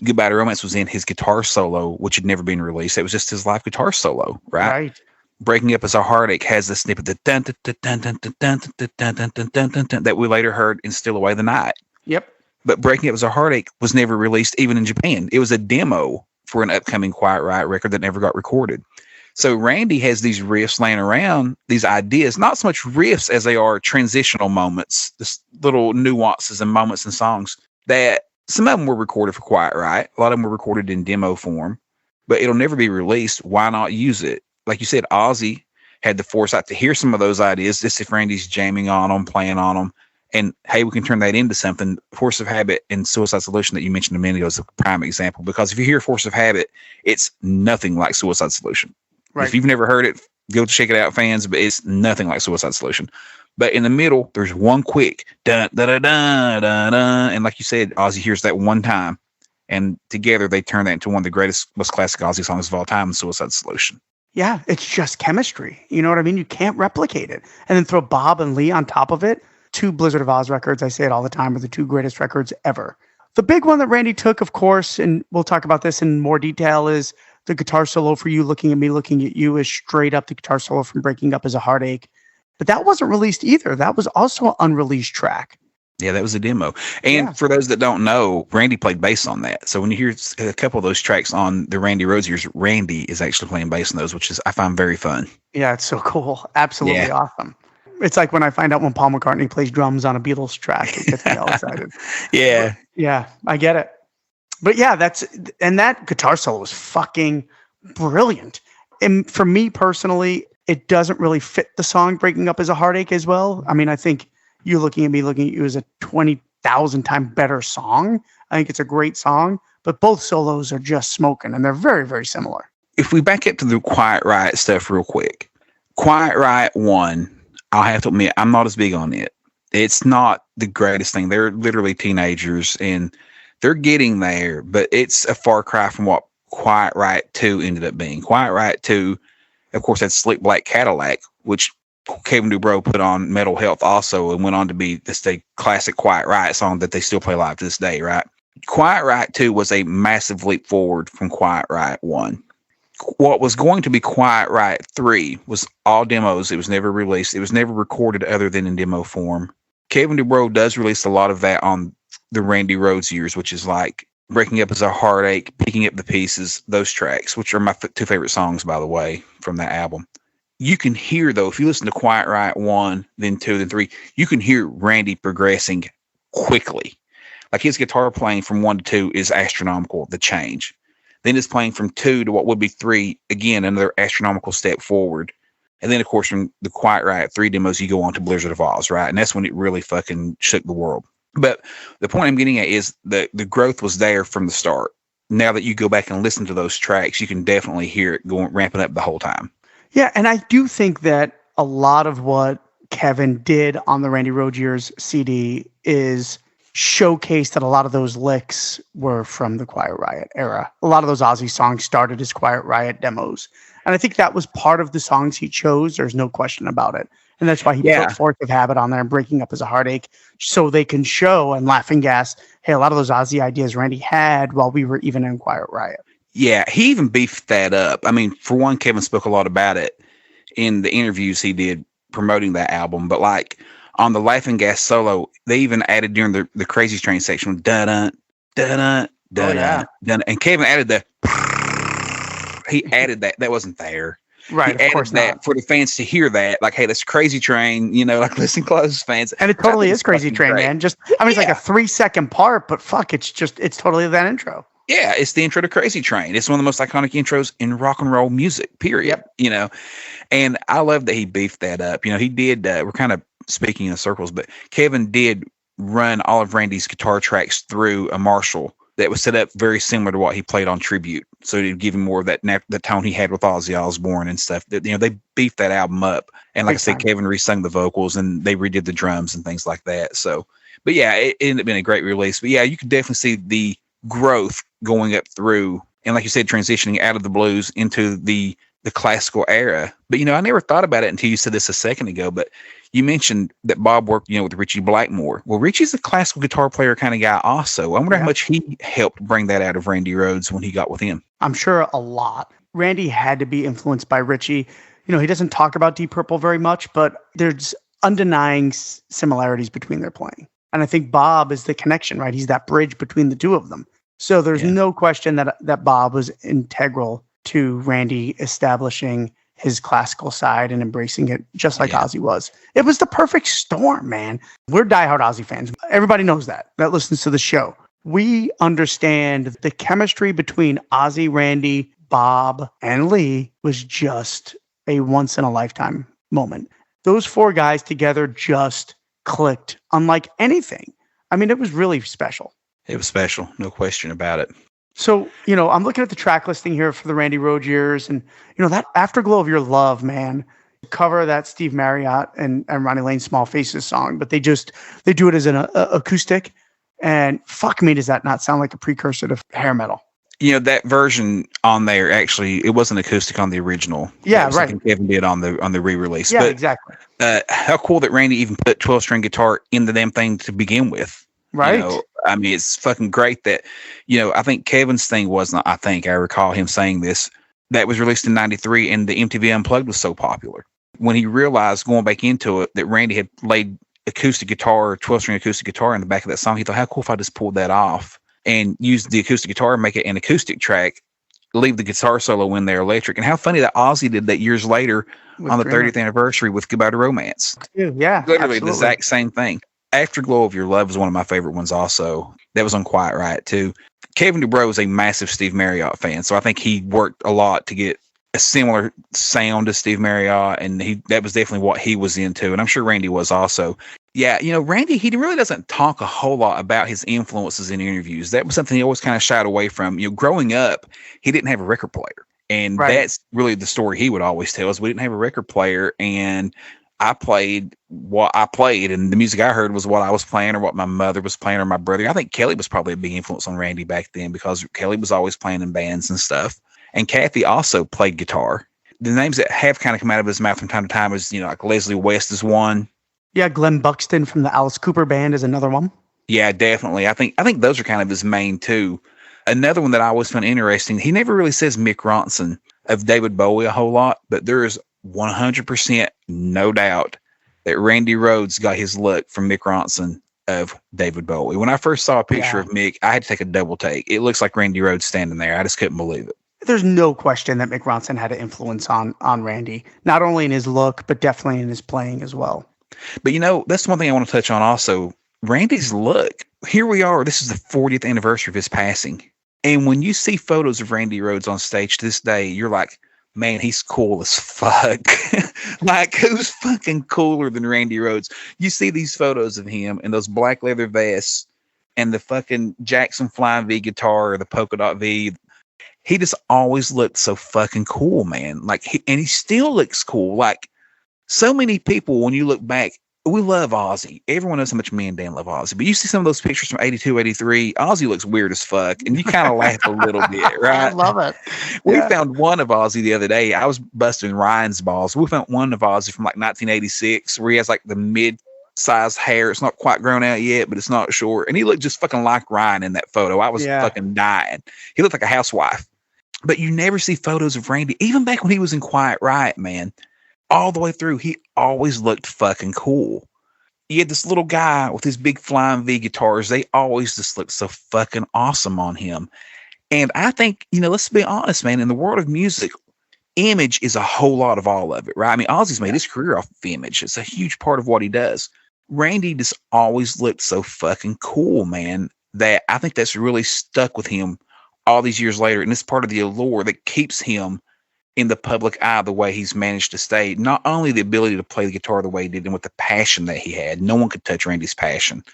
Goodbye to Romance was in his guitar solo, which had never been released. It was just his live guitar solo, right? Breaking Up Is a Heartache has the snippet that we later heard in Still Away the Night. Yep. But Breaking Up Is a Heartache was never released even in Japan. It was a demo for an upcoming Quiet Riot record that never got recorded. So Randy has these riffs laying around, these ideas, not so much riffs as they are transitional moments, this little nuances and moments in songs that some of them were recorded for Quiet Riot. A lot of them were recorded in demo form, but it'll never be released. Why not use it? Like you said, Ozzy had the foresight to hear some of those ideas, just if Randy's jamming on them, playing on them, and hey, we can turn that into something. Force of Habit and Suicide Solution that you mentioned a minute ago is a prime example, because if you hear Force of Habit, it's nothing like Suicide Solution. Right. If you've never heard it, go check it out, fans, but it's nothing like Suicide Solution. But in the middle, there's one quick dun da da da da da, and like you said, Ozzy hears that one time, and together they turn that into one of the greatest, most classic Ozzy songs of all time, Suicide Solution. Yeah, it's just chemistry. You know what I mean? You can't replicate it. And then throw Bob and Lee on top of it. 2 Blizzard of Oz records, I say it all the time, are the 2 greatest records ever. The big one that Randy took, of course, and we'll talk about this in more detail, is the guitar solo for You, Looking at Me, Looking at You is straight up the guitar solo from Breaking Up Is a Heartache. But that wasn't released either. That was also an unreleased track. Yeah, that was a demo. And for those that don't know, Randy played bass on that. So when you hear a couple of those tracks on the Randy Rhoads years, Randy is actually playing bass on those, which is I find very fun. Yeah, it's so cool. Absolutely awesome. It's like when I find out when Paul McCartney plays drums on a Beatles track, it gets me all excited. Yeah. Yeah, I get it. But yeah, that guitar solo was fucking brilliant. And for me personally, it doesn't really fit the song Breaking Up Is a Heartache as well. I mean, I think you looking at you as a 20,000 time better song. I think it's a great song, but both solos are just smoking and they're very, very similar. If we back up to the Quiet Riot stuff real quick, Quiet Riot 1, I'll have to admit, I'm not as big on it. It's not the greatest thing. They're literally teenagers and they're getting there, but it's a far cry from what Quiet Riot 2 ended up being. Quiet Riot 2, of course, had Slick Black Cadillac, which Kevin Dubrow put on Mental Health also and went on to be this classic Quiet Riot song that they still play live to this day, right? Quiet Riot 2 was a massive leap forward from Quiet Riot 1. What was going to be Quiet Riot 3 was all demos. It was never released. It was never recorded other than in demo form. Kevin Dubrow does release a lot of that on the Randy Rhoads years, which is like Breaking Up As a Heartache, Picking Up the Pieces, those tracks, which are my two favorite songs, by the way, from that album. You can hear, though, if you listen to Quiet Riot 1, then 2, then 3, you can hear Randy progressing quickly. Like his guitar playing from 1 to 2 is astronomical, the change. Then it's playing from 2 to what would be 3, again, another astronomical step forward. And then, of course, from the Quiet Riot 3 demos, you go on to Blizzard of Oz, right? And that's when it really fucking shook the world. But the point I'm getting at is the growth was there from the start. Now that you go back and listen to those tracks, you can definitely hear it ramping up the whole time. Yeah, and I do think that a lot of what Kevin did on the Randy Rhoads Years CD is showcase that a lot of those licks were from the Quiet Riot era. A lot of those Ozzy songs started as Quiet Riot demos. And I think that was part of the songs he chose. There's no question about it. And that's why he put Force of Habit on there and Breaking Up As a Heartache, so they can show and Laughing Gas, hey, a lot of those Ozzy ideas Randy had while we were even in Quiet Riot. Yeah, he even beefed that up. I mean, for one, Kevin spoke a lot about it in the interviews he did promoting that album. But like on the Laughing Gas solo, they even added during the Crazy Train section, dun dun dun dun, and Kevin added the. He added that. That wasn't there. Right, he added that for the fans to hear that. Like, hey, that's Crazy Train. You know, like listen close, fans. And it totally is Crazy Train, great. Man. Just, I mean, it's like a 3-second part, but fuck, it's totally that intro. Yeah, it's the intro to Crazy Train. It's one of the most iconic intros in rock and roll music, period. Yep. You know, and I love that he beefed that up. You know, he did, we're kind of speaking in circles, but Kevin did run all of Randy's guitar tracks through a Marshall that was set up very similar to what he played on Tribute. So to give him more of that tone he had with Ozzy Osbourne and stuff. You know, they beefed that album up. And like I said, Kevin resung the vocals and they redid the drums and things like that. So, but yeah, it ended up being a great release. But yeah, you could definitely see the growth going up through, and like you said, transitioning out of the blues into the classical era. But, you know, I never thought about it until you said this a second ago, but you mentioned that Bob worked, you know, with Richie Blackmore. Well, Richie's a classical guitar player kind of guy also. I wonder how much he helped bring that out of Randy Rhoads when he got with him. I'm sure a lot. Randy had to be influenced by Richie. You know, he doesn't talk about Deep Purple very much, but there's undenying similarities between their playing. And I think Bob is the connection, right? He's that bridge between the two of them. So there's no question that Bob was integral to Randy establishing his classical side and embracing it just like Ozzy was. It was the perfect storm, man. We're diehard Ozzy fans. Everybody knows that listens to the show. We understand the chemistry between Ozzy, Randy, Bob, and Lee was just a once-in-a-lifetime moment. Those four guys together just clicked unlike anything. I mean, it was really special. It was special, no question about it. So, you know, I'm looking at the track listing here for the Randy Rhoads years, and, you know, that Afterglow of Your Love, man, cover that Steve Marriott and Ronnie Lane Small Faces song, but they do it as an acoustic, and fuck me, does that not sound like a precursor to hair metal? You know, that version on there, actually, it wasn't acoustic on the original. Yeah, right. Kevin did on the re-release. Yeah, but, exactly. How cool that Randy even put 12-string guitar in the damn thing to begin with. Right. You know, I mean, it's fucking great that, you know, I think Kevin's thing wasn't, I recall him saying this, that was released in 93 and the MTV Unplugged was so popular. when he realized going back into it that Randy had laid acoustic guitar, 12-string acoustic guitar in the back of that song, he thought, how cool if I just pulled that off and used the acoustic guitar and make it an acoustic track, leave the guitar solo in there electric. And how funny that Ozzy did that years later on the 30th anniversary with Goodbye to Romance. Yeah, literally the exact same thing. Afterglow of Your Love is one of my favorite ones also. That was on Quiet Riot too. Kevin DuBrow is a massive Steve Marriott fan, so I think he worked a lot to get a similar sound to Steve Marriott, and that was definitely what he was into, and I'm sure Randy was also. Yeah, Randy, he really doesn't talk a whole lot about his influences in interviews. That was something he always kind of shied away from. Growing up, he didn't have a record player, and that's really the story he would always tell us. We didn't have a record player, and I played what I played, and the music I heard was what I was playing or what my mother was playing or my brother. I think Kelly was probably a big influence on Randy back then because Kelly was always playing in bands and stuff. And Kathy also played guitar. The names that have kind of come out of his mouth from time to time is, like Leslie West is one. Yeah, Glenn Buxton from the Alice Cooper Band is another one. Yeah, definitely. I think those are kind of his main two. Another one that I always found interesting, he never really says Mick Ronson of David Bowie a whole lot, but there is 100% no doubt that Randy Rhoads got his look from Mick Ronson of David Bowie. When I first saw a picture of Mick, I had to take a double take. It looks like Randy Rhoads standing there. I just couldn't believe it. There's no question that Mick Ronson had an influence on Randy, not only in his look, but definitely in his playing as well. But that's one thing I want to touch on also. Randy's look. Here we are. This is the 40th anniversary of his passing. And when you see photos of Randy Rhoads on stage to this day, you're like, man, he's cool as fuck. Like, who's fucking cooler than Randy Rhoads? You see these photos of him in those black leather vests and the fucking Jackson Flying V guitar or the polka dot V. He just always looked so fucking cool, man. And he still looks cool. Like, so many people, when you look back, we love Ozzy. Everyone knows how much me and Dan love Ozzy. But you see some of those pictures from 82, 83, Ozzy looks weird as fuck. And you kind of laugh a little bit, right? I love it. We found one of Ozzy the other day. I was busting Ryan's balls. We found one of Ozzy from 1986 where he has the mid-sized hair. It's not quite grown out yet, but it's not short. And he looked just fucking like Ryan in that photo. I was fucking dying. He looked like a housewife. But you never see photos of Randy. Even back when he was in Quiet Riot, man, all the way through, he always looked fucking cool. You had this little guy with his big Flying V guitars. They always just looked so fucking awesome on him. And I think, let's be honest, man, in the world of music, image is a whole lot of all of it, right? I mean, Ozzy's made his career off of image. It's a huge part of what he does. Randy just always looked so fucking cool, man, that I think that's really stuck with him all these years later. And it's part of the allure that keeps him in the public eye the way he's managed to stay. Not only the ability to play the guitar the way he did and with the passion that he had. No one could touch Randy's passion.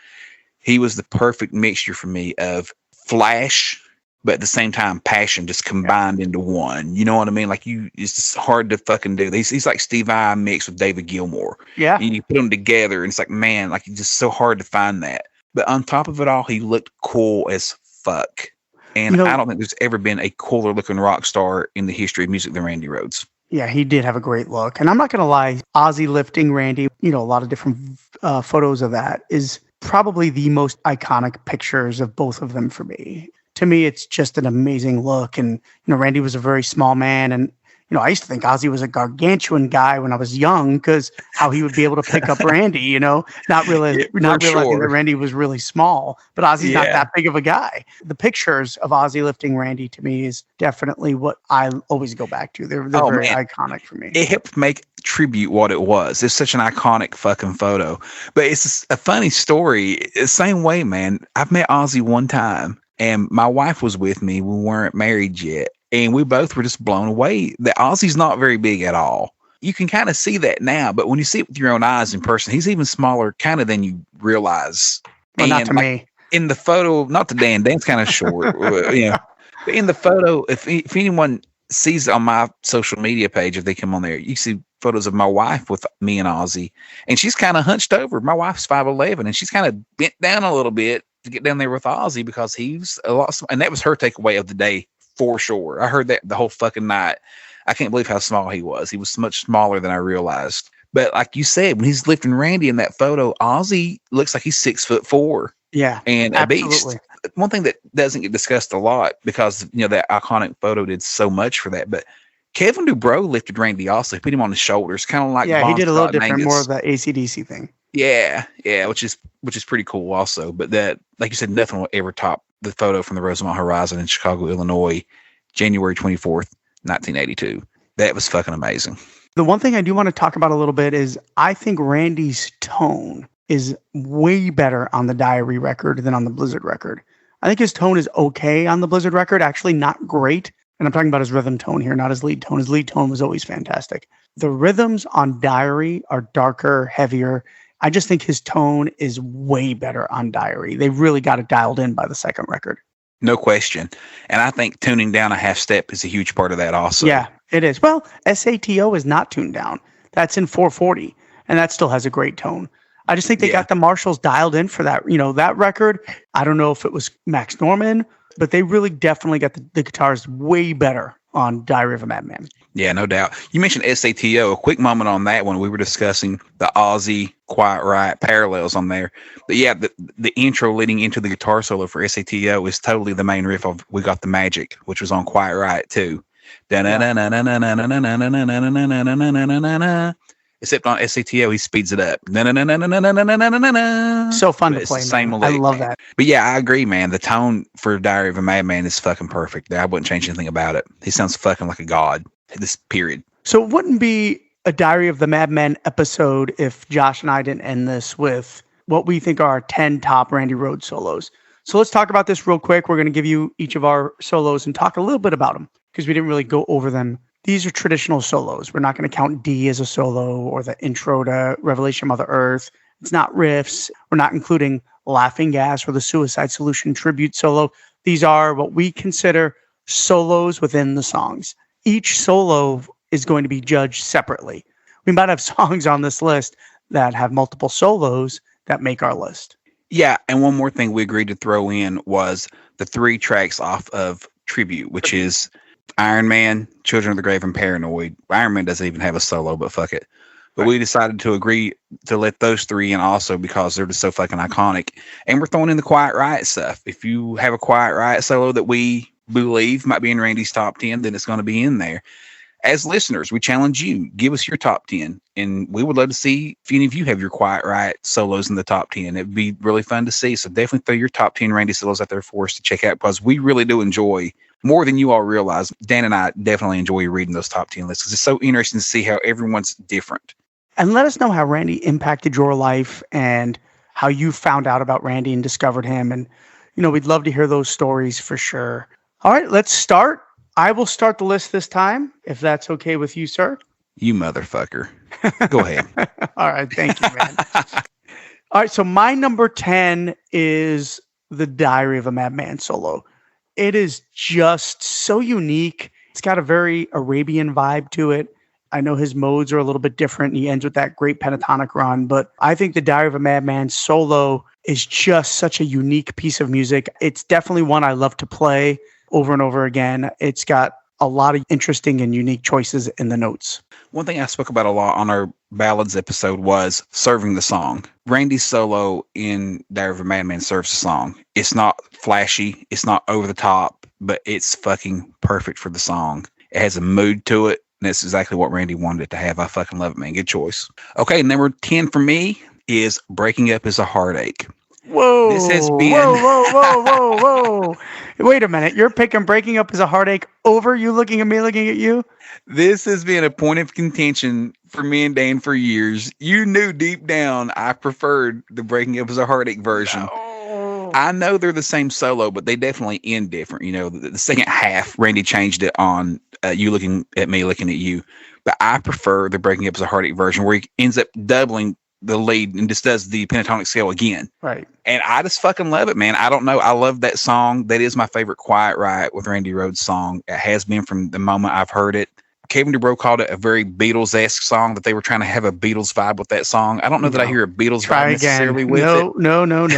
He was the perfect mixture for me of flash, but at the same time, passion just combined into one. You know what I mean? It's just hard to fucking do. He's like Steve Vai mixed with David Gilmour. Yeah. And you put them together and it's like, man, it's just so hard to find that. But on top of it all, he looked cool as fuck. And I don't think there's ever been a cooler looking rock star in the history of music than Randy Rhoads. Yeah, he did have a great look. And I'm not going to lie, Ozzy lifting Randy, a lot of different photos of that is probably the most iconic pictures of both of them for me. To me, it's just an amazing look. And, Randy was a very small man. And, I used to think Ozzy was a gargantuan guy when I was young because how he would be able to pick up Randy, not realizing that Randy was really small, but Ozzy's not that big of a guy. The pictures of Ozzy lifting Randy to me is definitely what I always go back to. They're very iconic for me. It helped make tribute what it was. It's such an iconic fucking photo, but it's just a funny story. The same way, man, I've met Ozzy one time and my wife was with me. We weren't married yet. And we both were just blown away that Ozzy's not very big at all. You can kind of see that now, but when you see it with your own eyes in person, he's even smaller kind of than you realize. Well, not to me. In the photo, not to Dan. Dan's kind of short. But in the photo, if anyone sees it on my social media page, if they come on there, you see photos of my wife with me and Ozzy. And she's kind of hunched over. My wife's 5'11", and she's kind of bent down a little bit to get down there with Ozzy because he's a lot. And that was her takeaway of the day. For sure. I heard that the whole fucking night. I can't believe how small he was. He was much smaller than I realized. But like you said, when he's lifting Randy in that photo, Ozzy looks like he's 6'4". Yeah. And absolutely. A beast. One thing that doesn't get discussed a lot because, that iconic photo did so much for that. But Kevin Dubrow lifted Randy also. He put him on his shoulders, kind of like Yeah, he Bon did a little Scott and different, more Angus. of the AC/DC thing. Yeah, which is pretty cool also. But that, like you said, nothing will ever top the photo from the Rosemont Horizon in Chicago, Illinois, January 24th, 1982. That was fucking amazing. The one thing I do want to talk about a little bit is I think Randy's tone is way better on the Diary record than on the Blizzard record. I think his tone is okay on the Blizzard record, actually not great. And I'm talking about his rhythm tone here, not his lead tone. His lead tone was always fantastic. The rhythms on Diary are darker, heavier. I just think his tone is way better on Diary. They really got it dialed in by the second record. No question. And I think tuning down a half step is a huge part of that also. Yeah, it is. Well, SATO is not tuned down. That's in 440, and that still has a great tone. I just think they got the Marshalls dialed in for that. That record, I don't know if it was Max Norman, but they really definitely got the guitars way better on Diary of a Madman. Yeah, no doubt. You mentioned SATO. A quick moment on that one. We were discussing the Ozzy Quiet Riot parallels on there. But yeah, the intro leading into the guitar solo for SATO is totally the main riff of We Got the Magic, which was on Quiet Riot too. Except on SATO, he speeds it up. So fun to play. I love that. But yeah, I agree, man. The tone for Diary of a Madman is fucking perfect. I wouldn't change anything about it. He sounds fucking like a god. This period. So it wouldn't be a Diary of the Madman episode if Josh and I didn't end this with what we think are our 10 top Randy Rhoads solos. So let's talk about this real quick. We're going to give you each of our solos and talk a little bit about them because we didn't really go over them. These are traditional solos. We're not going to count D as a solo or the intro to Revelation Mother Earth. It's not riffs. We're not including Laughing Gas or the Suicide Solution tribute solo. These are what we consider solos within the songs. Each solo is going to be judged separately. We might have songs on this list that have multiple solos that make our list. Yeah, and one more thing we agreed to throw in was the 3 tracks off of Tribute, which is Iron Man, Children of the Grave, and Paranoid. Iron Man doesn't even have a solo, but fuck it. But we decided to agree to let those 3 in also because they're just so fucking iconic. And we're throwing in the Quiet Riot stuff. If you have a Quiet Riot solo that we believe might be in Randy's top 10, then it's going to be in there. As listeners, we challenge you, give us your top 10, and we would love to see if any of you have your Quiet Riot solos in the top 10. It'd be really fun to see. So definitely throw your top 10 Randy solos out there for us to check out because we really do enjoy, more than you all realize. Dan and I definitely enjoy reading those top 10 lists because it's so interesting to see how everyone's different. And let us know how Randy impacted your life and how you found out about Randy and discovered him. And, we'd love to hear those stories for sure. All right, let's start. I will start the list this time, if that's okay with you, sir. You motherfucker. Go ahead. All right, thank you, man. All right, so my number 10 is the Diary of a Madman solo. It is just so unique. It's got a very Arabian vibe to it. I know his modes are a little bit different. He ends with that great pentatonic run, but I think the Diary of a Madman solo is just such a unique piece of music. It's definitely one I love to play over and over again. It's got a lot of interesting and unique choices in the notes. One thing I spoke about a lot on our Ballads episode was serving the song. Randy's solo in Diary of a Madman serves the song. It's not flashy. It's not over the top, but it's fucking perfect for the song. It has a mood to it. And that's exactly what Randy wanted it to have. I fucking love it, man. Good choice. Okay, number 10 for me is Breaking Up is a Heartache. Whoa. This has been... Whoa. Wait a minute. You're picking Breaking Up as a Heartache over you looking at me looking at you? This has been a point of contention for me and Dan for years. You knew deep down I preferred the Breaking Up as a Heartache version. No. I know they're the same solo, but they definitely end different. The second half, Randy changed it on You Looking at Me, Looking at You. But I prefer the Breaking Up as a Heartache version where he ends up doubling the lead and just does the pentatonic scale again. Right. And I just fucking love it, man. I don't know. I love that song. That is my favorite Quiet Riot with Randy Rhoads song. It has been from the moment I've heard it. Kevin Dubrow called it a very Beatles-esque song, that they were trying to have a Beatles vibe with that song. I don't know that I hear a Beatles vibe necessarily with it. No.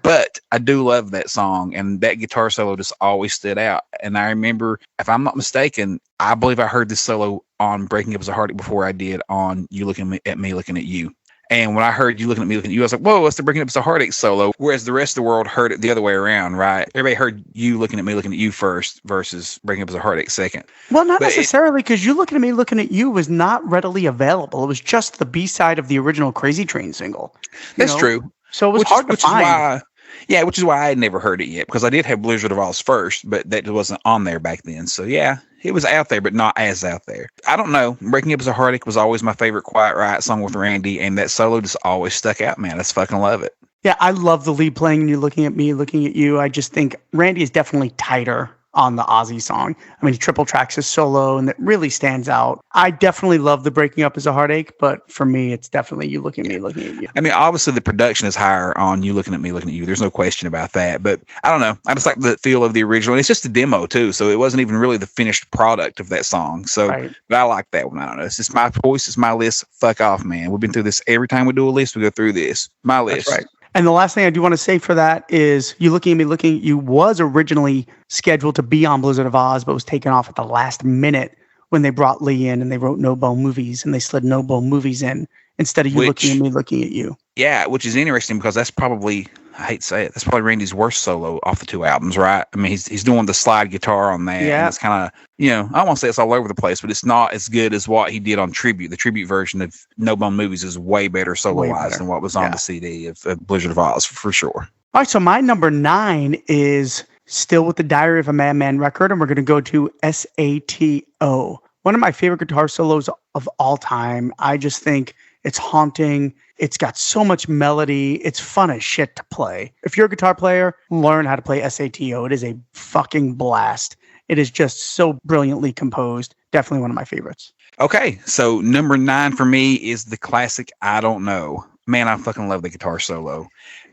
But I do love that song, and that guitar solo just always stood out. And I remember, if I'm not mistaken, I believe I heard this solo on Breaking Up as a Heartache before I did on You Looking at Me, Looking at You. And when I heard You Looking at Me, Looking at You, I was like, whoa, it's the Breaking Up Is a Heartache solo. Whereas the rest of the world heard it the other way around, right? Everybody heard You Looking at Me, Looking at You first versus Breaking Up Is a Heartache second. Well, not necessarily, because You Looking at Me, Looking at You was not readily available. It was just the B-side of the original Crazy Train single. That's true. So it was hard to find. Which is why I had never heard it yet, because I did have Blizzard of Oz first, but that wasn't on there back then. So yeah, it was out there, but not as out there. I don't know. Breaking Up As a Heartache was always my favorite Quiet Riot song with Randy, and that solo just always stuck out, man. I just fucking love it. Yeah, I love the lead playing You Looking at Me, Looking at You. I just think Randy is definitely tighter on the Ozzy song. I mean, he triple tracks his solo, and it really stands out. I definitely love the Breaking Up As a Heartache, but for me, it's definitely You Looking at Me, Looking at You. I mean, obviously the production is higher on You Looking at Me, Looking at You. There's no question about that, but I don't know. I just like the feel of the original. And it's just a demo too, so it wasn't even really the finished product of that song. So, But I like that one. I don't know. It's just my choice. It's my list. Fuck off, man. We've been through this every time we do a list. We go through this. My list. That's right. And the last thing I do want to say for that is You Looking at Me, Looking at You was originally scheduled to be on Blizzard of Oz, but was taken off at the last minute when they brought Lee in and they wrote No Bone Movies, and they slid No Bone Movies in instead of You Looking at Me, Looking at You. Yeah, which is interesting because that's probably, I hate to say it, that's probably Randy's worst solo off the two albums, right? I mean, he's doing the slide guitar on that. Yeah. And it's kind of, I don't want to say it's all over the place, but it's not as good as what he did on Tribute. The Tribute version of No Bone Movies is way better solo-wise than what was on the CD of Blizzard of Oz, for sure. All right, so my number 9 is still with the Diary of a Madman record, and we're going to go to SATO. One of my favorite guitar solos of all time. I just think it's haunting. It's got so much melody. It's fun as shit to play. If you're a guitar player, learn how to play SATO. It is a fucking blast. It is just so brilliantly composed. Definitely one of my favorites. Okay, so number 9 for me is the classic I Don't Know. Man, I fucking love the guitar solo.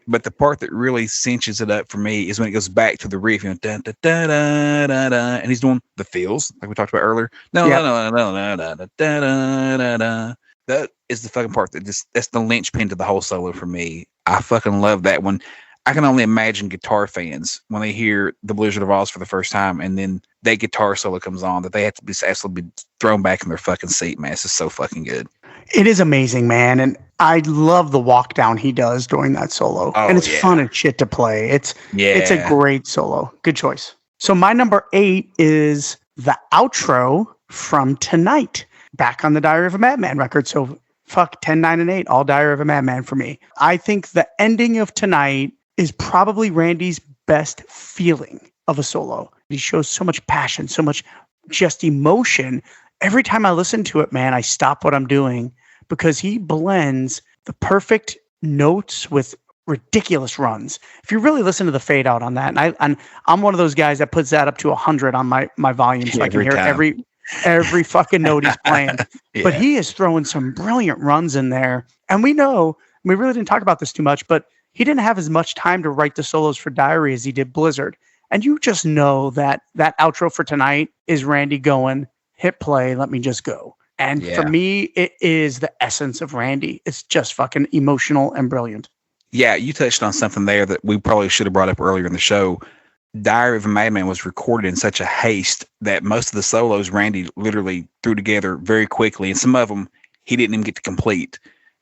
But the part that really cinches it up for me is when it goes back to the riff, da, da, da, da, da, da, and he's doing the feels, like we talked about earlier. No, da, da, da, da. That is the fucking part that's the linchpin to the whole solo for me. I fucking love that one. I can only imagine guitar fans when they hear the Blizzard of Oz for the first time and then that guitar solo comes on that they have to be absolutely be thrown back in their fucking seat, man. It's just so fucking good. It is amazing, man. And I love the walk down he does during that solo. And it's fun and shit to play. It's a great solo. Good choice. So my number 8 is the outro from Tonight, back on the Diary of a Madman record. So fuck 10, 9, and 8, all Diary of a Madman for me. I think the ending of Tonight is probably Randy's best feeling of a solo. He shows so much passion, so much just emotion. Every time I listen to it, man, I stop what I'm doing because he blends the perfect notes with ridiculous runs. If you really listen to the fade out on that, and I'm one of those guys that puts that up to 100 on my volume so I can hear every fucking note he's playing. But he is throwing some brilliant runs in there. And we really didn't talk about this too much, but he didn't have as much time to write the solos for Diary as he did Blizzard. And you just know that outro for Tonight is Randy going, hit play, let me just go. And for me, it is the essence of Randy. It's just fucking emotional and brilliant. Yeah, you touched on something there that we probably should have brought up earlier in the show. Diary of a Madman was recorded in such a haste that most of the solos Randy literally threw together very quickly, and some of them he didn't even get to complete.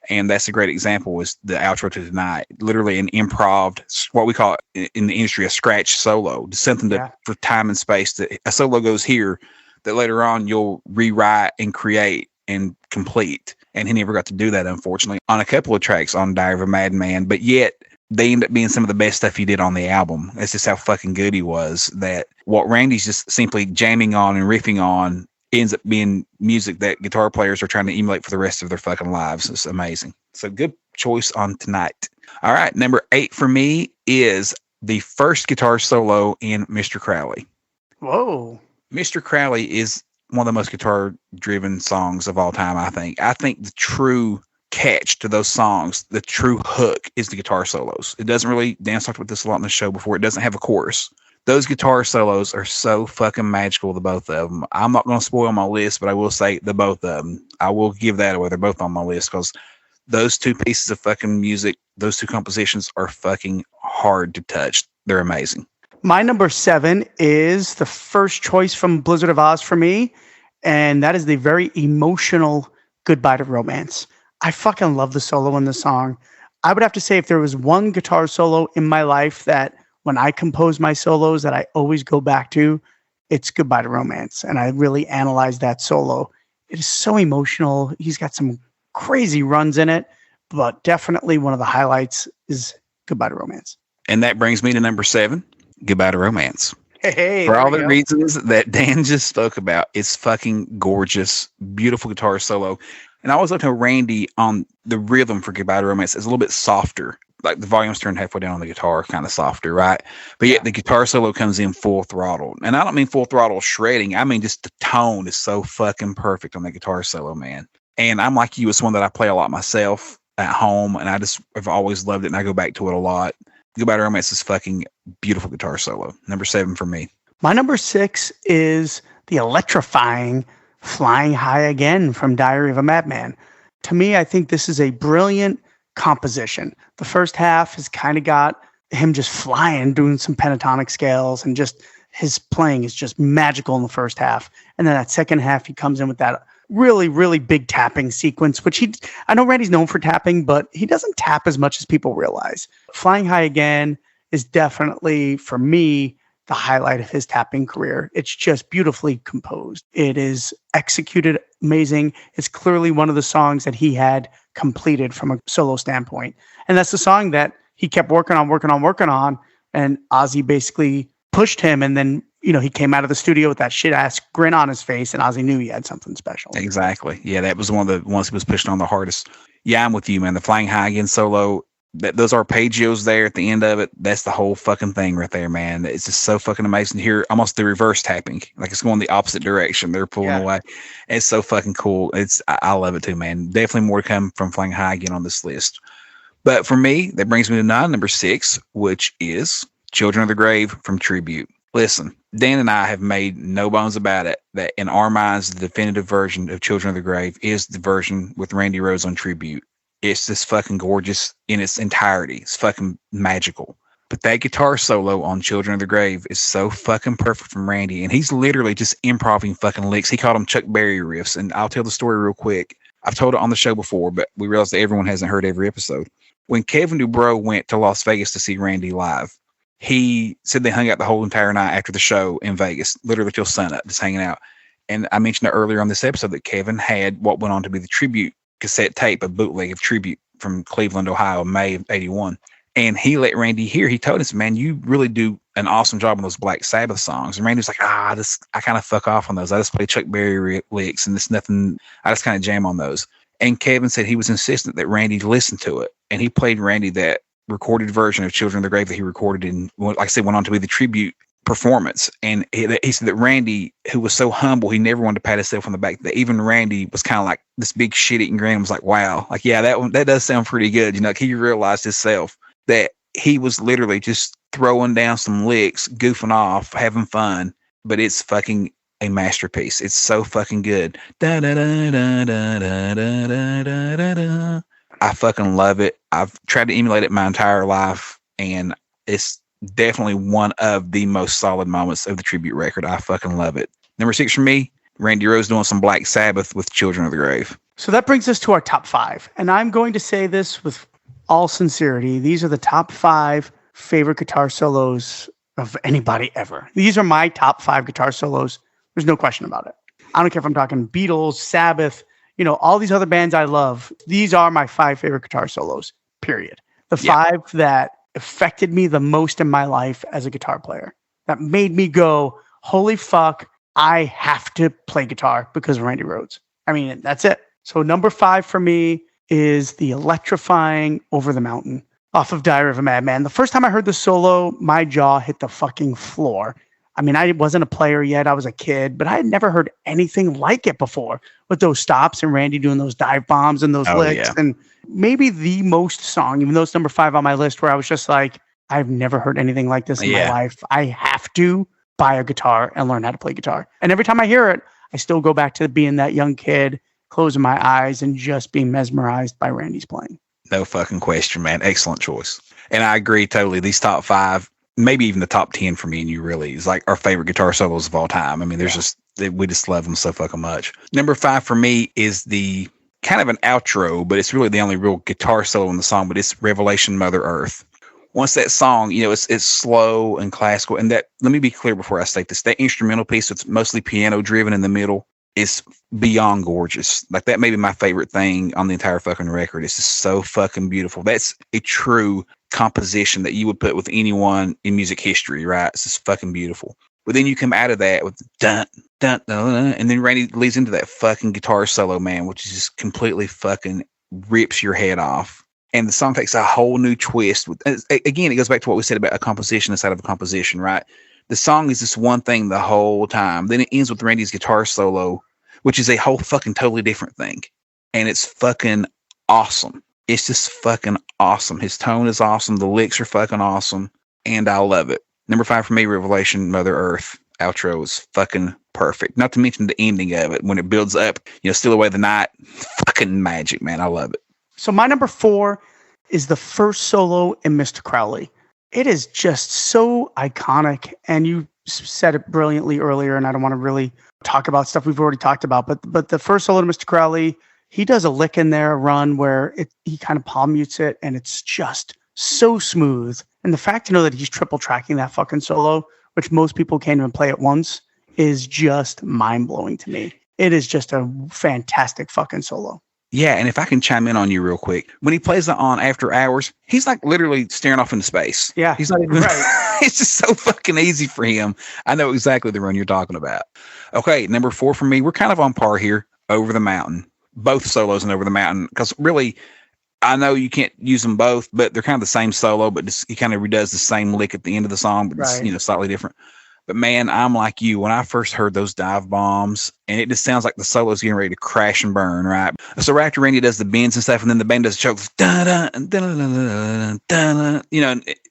And that's a great example was the outro to Tonight. Literally an improv, what we call in the industry a scratch solo. Just something for time and space. That a solo goes here that later on you'll rewrite and create and complete. And he never got to do that, unfortunately, on a couple of tracks on Diary of a Madman. But yet they end up being some of the best stuff he did on the album. That's just how fucking good he was. That what Randy's just simply jamming on and riffing on ends up being music that guitar players are trying to emulate for the rest of their fucking lives. It's amazing. So good choice on Tonight. All right. Number 8 for me is the first guitar solo in Mr. Crowley. Whoa. Mr. Crowley is one of the most guitar driven songs of all time. I think the true catch to those songs, the true hook is the guitar solos. It doesn't really, Dan's talked about this a lot in the show before. It doesn't have a chorus. Those guitar solos are so fucking magical, the both of them. I'm not going to spoil my list, but I will say the both of them. I will give that away. They're both on my list because those two pieces of fucking music, those two compositions are fucking hard to touch. They're amazing. My number 7 is the first choice from Blizzard of Oz for me, and that is the very emotional Goodbye to Romance. I fucking love the solo in the song. I would have to say if there was one guitar solo in my life that when I compose my solos that I always go back to, it's Goodbye to Romance. And I really analyze that solo. It is so emotional. He's got some crazy runs in it, but definitely one of the highlights is Goodbye to Romance. And that brings me to number 7, Goodbye to Romance. Hey, for all the reasons that Dan just spoke about, it's fucking gorgeous, beautiful guitar solo. And I always look to Randy on the rhythm for Goodbye to Romance is a little bit softer. Like the volume's turned halfway down on the guitar, kind of softer, right? But yet the guitar solo comes in full throttle. And I don't mean full throttle shredding. I mean just the tone is so fucking perfect on the guitar solo, man. And I'm like you, it's one that I play a lot myself at home. And I just have always loved it. And I go back to it a lot. Goodbye to Romance is fucking beautiful guitar solo. Number 7 for me. My number 6 is the electrifying Flying High Again from Diary of a Madman. To me, I think this is a brilliant composition. The first half has kind of got him just flying, doing some pentatonic scales, and just his playing is just magical in the first half. And then that second half, he comes in with that really, really big tapping sequence, which I know Randy's known for tapping, but he doesn't tap as much as people realize. Flying High Again is definitely, for me, the highlight of his tapping career. It's just beautifully composed. It is executed amazing. It's clearly one of the songs that he had completed from a solo standpoint. And that's the song that he kept working on. And Ozzy basically pushed him. And then, he came out of the studio with that shit-ass grin on his face, and Ozzy knew he had something special. Exactly. Yeah, that was one of the ones he was pushing on the hardest. Yeah, I'm with you, man. The Flying High Again solo, those arpeggios there at the end of it, that's the whole fucking thing right there, man. It's just so fucking amazing to hear almost the reverse tapping. Like it's going the opposite direction. They're pulling away. It's so fucking cool. I love it too, man. Definitely more to come from Flying High Again on this list. But for me, that brings me to number 6, which is Children of the Grave from Tribute. Listen, Dan and I have made no bones about it that in our minds, the definitive version of Children of the Grave is the version with Randy Rhoads on Tribute. It's just fucking gorgeous in its entirety. It's fucking magical. But that guitar solo on Children of the Grave is so fucking perfect from Randy. And he's literally just improvising fucking licks. He called them Chuck Berry riffs. And I'll tell the story real quick. I've told it on the show before, but we realized that everyone hasn't heard every episode. When Kevin Dubrow went to Las Vegas to see Randy live, he said they hung out the whole entire night after the show in Vegas, literally till sunup, just hanging out. And I mentioned it earlier on this episode that Kevin had what went on to be the tribute cassette tape, a bootleg of Tribute from Cleveland, Ohio, May of 81. And he let Randy hear, he told us, man, you really do an awesome job on those Black Sabbath songs. And Randy was like, I kind of fuck off on those. I just play Chuck Berry licks and it's nothing. I just kind of jam on those. And Kevin said he was insistent that Randy listen to it. And he played Randy that recorded version of Children of the Grave that he recorded in, like I said, went on to be the tribute performance. And he said that Randy, who was so humble, he never wanted to pat himself on the back, that even Randy was kind of like this big shit-eating grin, was like, wow, like, yeah, that does sound pretty good. Like he realized himself that he was literally just throwing down some licks, goofing off, having fun, but it's fucking a masterpiece. It's so fucking good. Da, da, da, da, da, da, da, da, da, da. I fucking love it. I've tried to emulate it my entire life, and it's definitely one of the most solid moments of the tribute record. I fucking love it. Number 6 for me, Randy Rhoads doing some Black Sabbath with Children of the Grave. So that brings us to our top 5. And I'm going to say this with all sincerity. These are the top 5 favorite guitar solos of anybody ever. These are my top 5 guitar solos. There's no question about it. I don't care if I'm talking Beatles, Sabbath, all these other bands I love. These are my 5 favorite guitar solos, period. The 5 that affected me the most in my life as a guitar player, that made me go, holy fuck, I have to play guitar because of Randy Rhoads. I mean, that's it. So number 5 for me is the electrifying Over the Mountain off of Diary of a Madman. The first time I heard the solo, my jaw hit the fucking floor. I mean, I wasn't a player yet. I was a kid, but I had never heard anything like it before with those stops and Randy doing those dive bombs and those licks. Yeah. And maybe the most song, even though it's number 5 on my list, where I was just like, I've never heard anything like this in my life. I have to buy a guitar and learn how to play guitar. And every time I hear it, I still go back to being that young kid, closing my eyes and just being mesmerized by Randy's playing. No fucking question, man. Excellent choice. And I agree totally. These top 5, maybe even the top 10 for me and you really is like our favorite guitar solos of all time. I mean, we just love them so fucking much. Number 5 for me is the kind of an outro, but it's really the only real guitar solo in the song, but it's Revelation Mother Earth. Once that song, it's slow and classical. And that, let me be clear before I state this, that instrumental piece, it's mostly piano driven in the middle, is beyond gorgeous. Like, that may be my favorite thing on the entire fucking record. It's just so fucking beautiful. That's a true composition that you would put with anyone in music history, right? It's just fucking beautiful. But then you come out of that with dun, dun, dun, dun, and then Randy leads into that fucking guitar solo, man, which is just completely fucking rips your head off. And the song takes a whole new twist. Again, it goes back to what we said about a composition inside of a composition, right? The song is this one thing the whole time. Then it ends with Randy's guitar solo, which is a whole fucking totally different thing. And it's fucking awesome. It's just fucking awesome. His tone is awesome. The licks are fucking awesome. And I love it. Number 5 for me, Revelation Mother Earth. Outro is fucking perfect. Not to mention the ending of it when it builds up, Steal Away the Night. Fucking magic, man. I love it. So my number 4 is the first solo in Mr. Crowley. It is just so iconic, and you said it brilliantly earlier, and I don't want to really talk about stuff we've already talked about, but the first solo to Mr. Crowley, he does a lick in there, a run where he kind of palm mutes it, and it's just so smooth. And the fact to know that he's triple tracking that fucking solo, which most people can't even play at once, is just mind-blowing to me. It is just a fantastic fucking solo. Yeah, and if I can chime in on you real quick, when he plays it on After Hours, he's like literally staring off into space. Yeah, he's not even right. It's just so fucking easy for him. I know exactly the run you're talking about. Okay, number 4 for me, we're kind of on par here. Over the Mountain, both solos and Over the Mountain, because really, I know you can't use them both, but they're kind of the same solo, but he kind of redoes the same lick at the end of the song, but right. It's slightly different. But man, I'm like you. When I first heard those dive bombs, and it just sounds like the solo's getting ready to crash and burn, right? So right after Randy does the bends and stuff, and then the band does the chokes,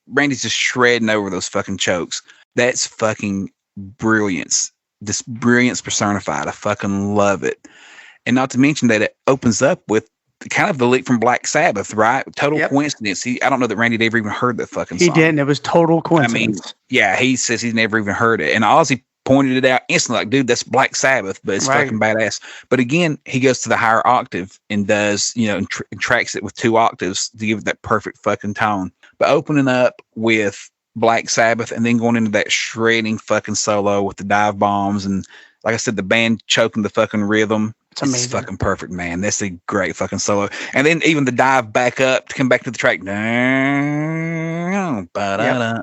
Randy's just shredding over those fucking chokes. That's fucking brilliance. This brilliance personified. I fucking love it. And not to mention that it opens up with kind of the lick from Black Sabbath, right? Total coincidence. I don't know that Randy ever even heard that fucking song. He didn't. It was total coincidence. I mean, yeah, he says he's never even heard it. And Ozzy pointed it out instantly, like, dude, that's Black Sabbath, but it's fucking badass. But again, he goes to the higher octave and does, and tracks it with 2 octaves to give it that perfect fucking tone. But opening up with Black Sabbath and then going into that shredding fucking solo with the dive bombs and, like I said, the band choking the fucking rhythm. It's amazing. It's fucking perfect, man. That's a great fucking solo. And then even the dive back up to come back to the track.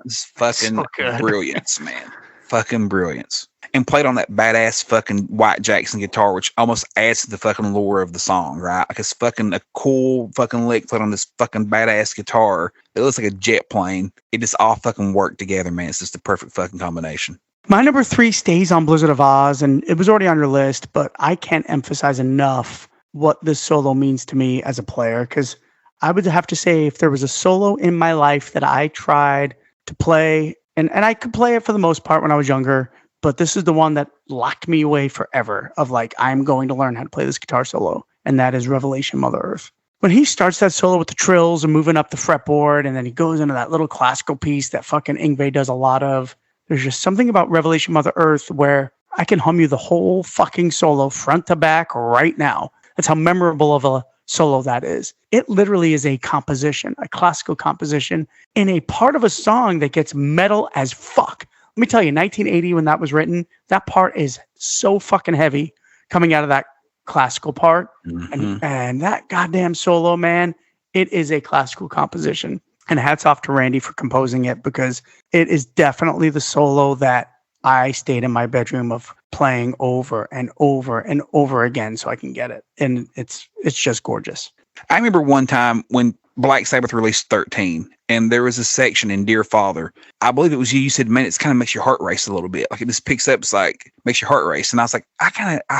It's fucking so brilliance, man. Fucking brilliance. And played on that badass fucking White Jackson guitar, which almost adds to the fucking lore of the song, right? Like, it's fucking a cool fucking lick played on this fucking badass guitar. It looks like a jet plane. It just all fucking worked together, man. It's just the perfect fucking combination. My number 3 stays on Blizzard of Oz, and it was already on your list, but I can't emphasize enough what this solo means to me as a player, because I would have to say if there was a solo in my life that I tried to play, and I could play it for the most part when I was younger, but this is the one that locked me away forever of like, I'm going to learn how to play this guitar solo, and that is Revelation Mother Earth. When he starts that solo with the trills and moving up the fretboard, and then he goes into that little classical piece that fucking Yngwie does a lot of, there's just something about Revelation Mother Earth where I can hum you the whole fucking solo front to back right now. That's how memorable of a solo that is. It literally is a composition, a classical composition in a part of a song that gets metal as fuck. Let me tell you, 1980, when that was written, that part is so fucking heavy coming out of that classical part. Mm-hmm. And that goddamn solo, man, it is a classical composition. And hats off to Randy for composing it, because it is definitely the solo that I stayed in my bedroom of playing over and over and over again so I can get it. And it's just gorgeous. I remember one time when Black Sabbath released 13, and there was a section in Dear Father. I believe it was you. You said, man, it kind of makes your heart race a little bit. Like, it just picks up, it's like, makes your heart race. And I was like, I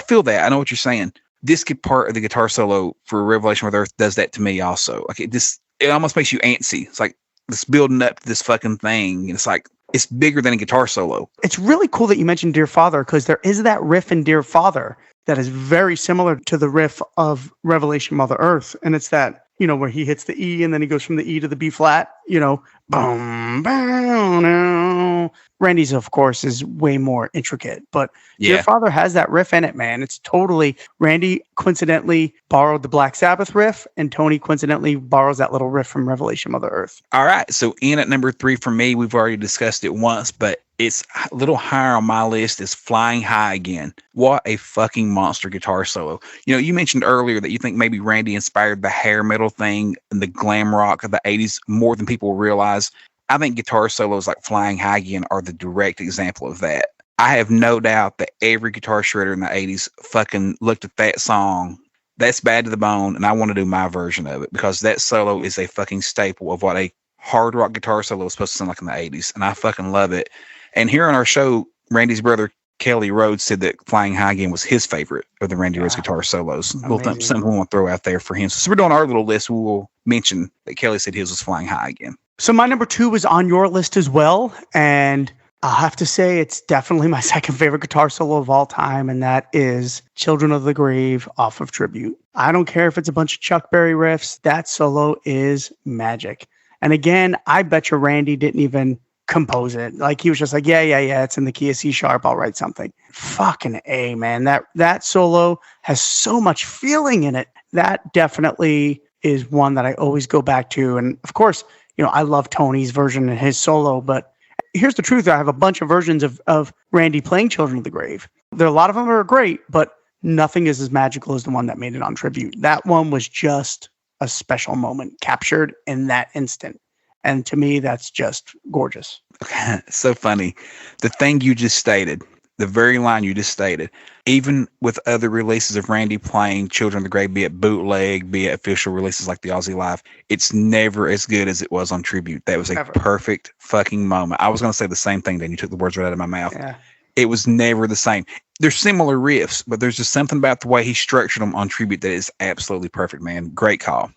feel that. I know what you're saying. This part of the guitar solo for Revelation with Earth does that to me also. Like, it almost makes you antsy. It's like it's building up to this fucking thing. And it's like, it's bigger than a guitar solo. It's really cool that you mentioned Dear Father, because there is that riff in Dear Father that is very similar to the riff of Revelation Mother Earth. And it's that, where he hits the E and then he goes from the E to the B flat, boom, boom, Randy's, of course, is way more intricate, but Dear Yeah. Father has that riff in it, man. It's totally, Randy coincidentally borrowed the Black Sabbath riff, and Tony coincidentally borrows that little riff from Revelation Mother Earth. All right. So in at number 3 for me, we've already discussed it once, but it's a little higher on my list is Flying High Again. What a fucking monster guitar solo. You know, you mentioned earlier that you think maybe Randy inspired the hair metal thing and the glam rock of the 80s more than people realize. I think guitar solos like Flying High Again are the direct example of that. I have no doubt that every guitar shredder in the 80s fucking looked at that song, That's Bad to the Bone, and I want to do my version of it because that solo is a fucking staple of what a hard rock guitar solo is supposed to sound like in the 80s, and I fucking love it. And here on our show, Randy's brother, Kelly Rhodes, said that Flying High Again was his favorite of the Randy Rhoads guitar solos. Something we want to throw out there for him. So we're doing our little list. We will mention that Kelly said his was Flying High Again. So my number 2 was on your list as well, and I'll have to say it's definitely my second favorite guitar solo of all time, and that is Children of the Grave off of Tribute. I don't care if it's a bunch of Chuck Berry riffs. That solo is magic. And again, I bet you Randy didn't even compose it. Like, he was just like, yeah, it's in the key of C sharp. I'll write something. Fucking A, man. That solo has so much feeling in it. That definitely is one that I always go back to. And of course, you know, I love Tony's version and his solo, but here's the truth. I have a bunch of versions of Randy playing Children of the Grave. There are a lot of them that are great, but nothing is as magical as the one that made it on Tribute. That one was just a special moment captured in that instant. And to me, that's just gorgeous. So funny. The thing you just stated, the very line you just stated, even with other releases of Randy playing Children of the Grave, be it bootleg, be it official releases like the Ozzy Live, it's never as good as it was on Tribute. That was a perfect fucking moment. I was going to say the same thing, then you took the words right out of my mouth. Yeah. It was never the same. There's similar riffs, but there's just something about the way he structured them on Tribute that is absolutely perfect, man. Great call.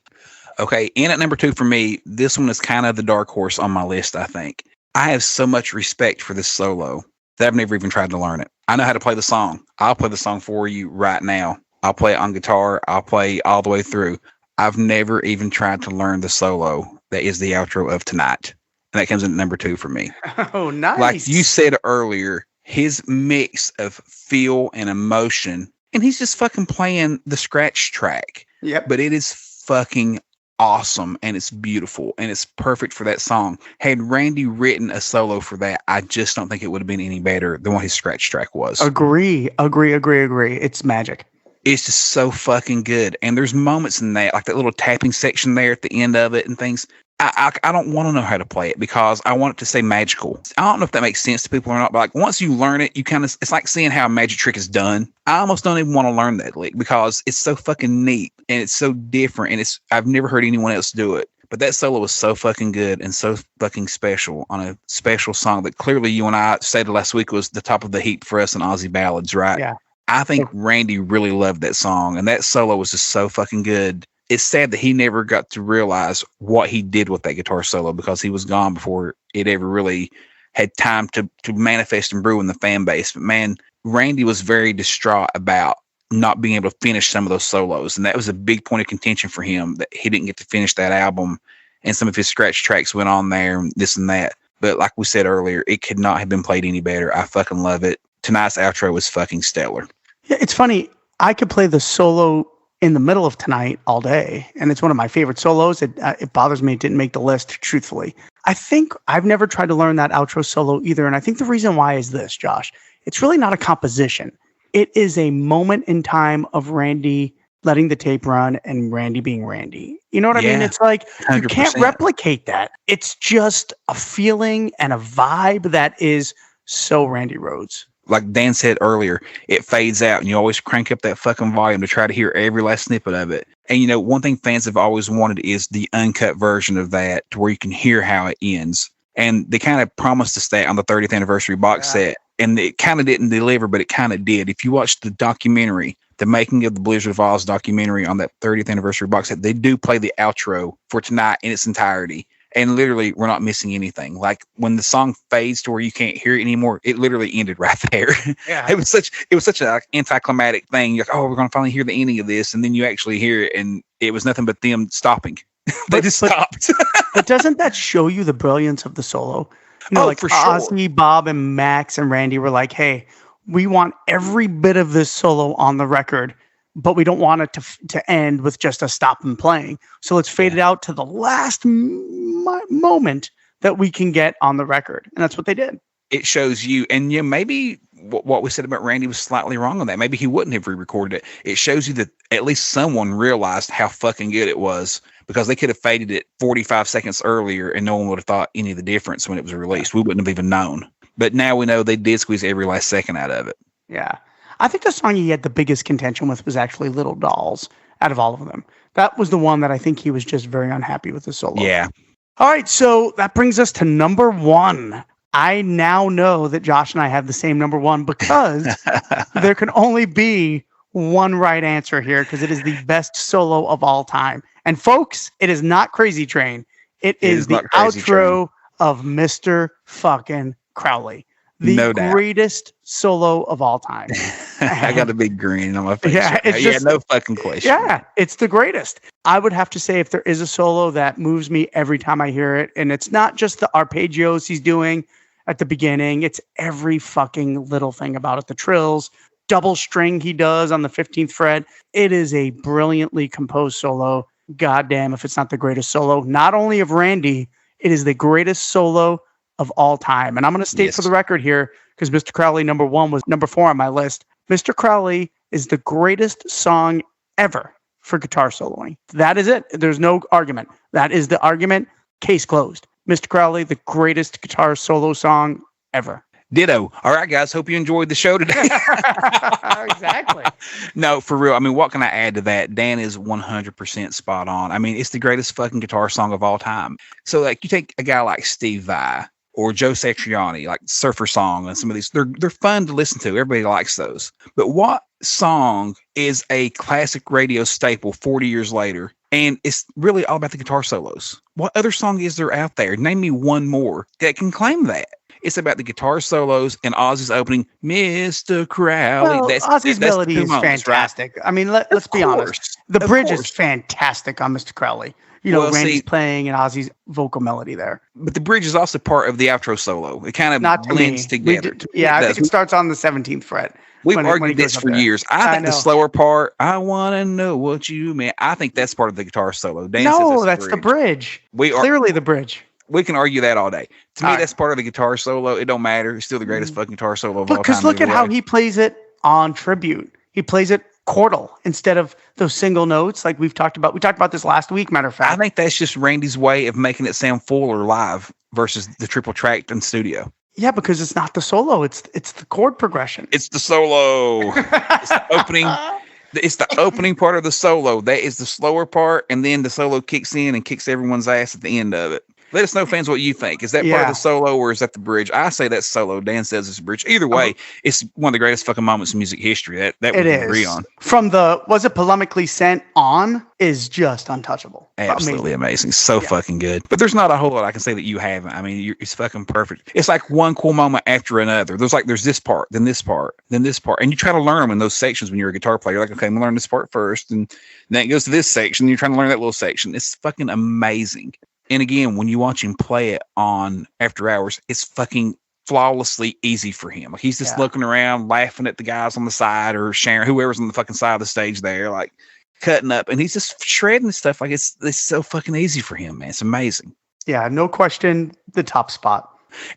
Okay, in at number 2 for me, this one is kind of the dark horse on my list, I think. I have so much respect for this solo that I've never even tried to learn it. I know how to play the song. I'll play the song for you right now. I'll play it on guitar. I'll play all the way through. I've never even tried to learn the solo that is the outro of Tonight. And that comes in at number 2 for me. Oh, nice. Like you said earlier, his mix of feel and emotion, and he's just fucking playing the scratch track. Yep. But it is fucking awesome, and it's beautiful, and it's perfect for that song. Had Randy written a solo for that, I just don't think it would have been any better than what his scratch track was. Agree. It's magic. It's just so fucking good. And there's moments in that, like that little tapping section there at the end of it and things. I don't want to know how to play it because I want it to stay magical. I don't know if that makes sense to people or not, but like once you learn it, you kind of, it's like seeing how a magic trick is done. I almost don't even want to learn that lick because it's so fucking neat and it's so different and I've never heard anyone else do it. But that solo was so fucking good and so fucking special on a special song that clearly you and I stated last week was the top of the heap for us in Ozzy ballads, right? Yeah. I think Randy really loved that song and that solo was just so fucking good. It's sad that he never got to realize what he did with that guitar solo because he was gone before it ever really had time to manifest and brew in the fan base. But man, Randy was very distraught about not being able to finish some of those solos. And that was a big point of contention for him that he didn't get to finish that album and some of his scratch tracks went on there and this and that. But like we said earlier, it could not have been played any better. I fucking love it. Tonight's outro was fucking stellar. Yeah, it's funny. I could play the solo in the middle of Tonight all day, and it's one of my favorite solos. It bothers me it didn't make the list, truthfully. I think I've never tried to learn that outro solo either, and I think the reason why is this, Josh. It's really not a composition. It is a moment in time of Randy letting the tape run and Randy being Randy. You know what I mean? It's like 100%. You can't replicate that. It's just a feeling and a vibe that is so Randy Rhoads. Like Dan said earlier, it fades out and you always crank up that fucking volume to try to hear every last snippet of it. And you know, one thing fans have always wanted is the uncut version of that to where you can hear how it ends. And they kind of promised us that on the 30th anniversary box set. And it kind of didn't deliver, but it kind of did. If you watch the documentary, the Making of the Blizzard of Oz documentary on that 30th anniversary box set, they do play the outro for Tonight in its entirety. And literally, we're not missing anything. Like when the song fades to where you can't hear it anymore, it literally ended right there. Yeah. It was such an anticlimactic thing. You're like, oh, we're going to finally hear the ending of this. And then you actually hear it. And it was nothing but them stopping. They just stopped. But doesn't that show you the brilliance of the solo? Like for sure. Ozzy, Bob, and Max and Randy were like, hey, we want every bit of this solo on the record, but we don't want it to end with just a stop and playing. So let's fade it out to the last moment that we can get on the record. And that's what they did. It shows you, and maybe what we said about Randy was slightly wrong on that. Maybe he wouldn't have re-recorded it. It shows you that at least someone realized how fucking good it was, because they could have faded it 45 seconds earlier and no one would have thought any of the difference when it was released. We wouldn't have even known. But now we know they did squeeze every last second out of it. Yeah. I think the song he had the biggest contention with was actually Little Dolls out of all of them. That was the one that I think he was just very unhappy with the solo. Yeah. All right. So that brings us to number one. I now know that Josh and I have the same number one because there can only be one right answer here, because it is the best solo of all time. And folks, it is not Crazy Train. It is the outro of Mr. fucking Crowley. The greatest solo of all time. I got a big grin on my face. Yeah, it's just, no fucking question. Yeah, it's the greatest. I would have to say, if there is a solo that moves me every time I hear it, and it's not just the arpeggios he's doing at the beginning, it's every fucking little thing about it. The trills, double string he does on the 15th fret. It is a brilliantly composed solo. Goddamn if it's not the greatest solo, not only of Randy, it is the greatest solo of all time. And I'm going to state for the record here, because Mr. Crowley number one was number 4 on my list. Mr. Crowley is the greatest song ever for guitar soloing. That is it. There's no argument. That is the argument. Case closed. Mr. Crowley, the greatest guitar solo song ever. Ditto. All right, guys. Hope you enjoyed the show today. Exactly. No, for real. I mean, what can I add to that? Dan is 100% spot on. I mean, it's the greatest fucking guitar song of all time. So, like, you take a guy like Steve Vai or Joe Satriani, like Surfer Song, and some of these, they're fun to listen to. Everybody likes those. But what song is a classic radio staple 40 years later? And it's really all about the guitar solos. What other song is there out there? Name me one more that can claim that. It's about the guitar solos and Ozzy's opening, Mr. Crowley. Well, Ozzy's melody is fantastic. Right? I mean, let's be honest. The bridge is fantastic on Mr. Crowley. You know, Randy's playing and Ozzy's vocal melody there. But the bridge is also part of the outro solo. It kind of blends together. I think it starts on the 17th fret. We've argued this for years. I think the slower part, I want to know what you mean. I think that's part of the guitar solo. Dan says that's the bridge. Clearly the bridge. We can argue that all day. To me, that's part of the guitar solo. It don't matter. It's still the greatest fucking guitar solo of all time. Because look at how he plays it on Tribute. He plays it chordal instead of those single notes like we've talked about. We talked about this last week, matter of fact. I think that's just Randy's way of making it sound fuller live versus the triple tracked in studio. Yeah, because it's not the solo. It's the chord progression. It's the solo. It's the opening. It's the opening part of the solo. That is the slower part, and then the solo kicks in and kicks everyone's ass at the end of it. Let us know, fans, what you think. Is that part of the solo, or is that the bridge? I say that's solo. Dan says it's a bridge. Either way, it's one of the greatest fucking moments in music history. That we agree on. From the Was It Polemically Sent on is just untouchable. Absolutely amazing. So fucking good. But there's not a whole lot I can say that you haven't. I mean, it's fucking perfect. It's like one cool moment after another. There's this part, then this part, then this part. And you try to learn them in those sections when you're a guitar player. You're like, okay, I'm going to learn this part first. And then it goes to this section. You're trying to learn that little section. It's fucking amazing. And again, when you watch him play it on After Hours, it's fucking flawlessly easy for him. Like he's just looking around, laughing at the guys on the side or sharing whoever's on the fucking side of the stage there, like cutting up, and he's just shredding stuff. Like it's so fucking easy for him, man. It's amazing. Yeah, no question, the top spot.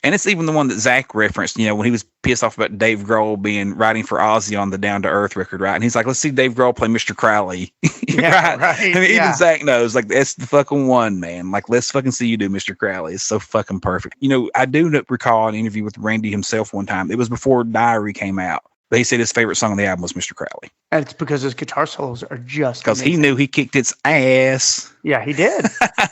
And it's even the one that Zach referenced, you know, when he was pissed off about Dave Grohl writing for Ozzy on the Down to Earth record, right? And he's like, let's see Dave Grohl play Mr. Crowley. Right? I mean, even Zach knows, like, that's the fucking one, man. Like, let's fucking see you do Mr. Crowley. It's so fucking perfect. You know, I do recall an interview with Randy himself one time. It was before Diary came out. But he said his favorite song on the album was Mr. Crowley. And it's because his guitar solos are just because he knew he kicked its ass. Yeah, he did.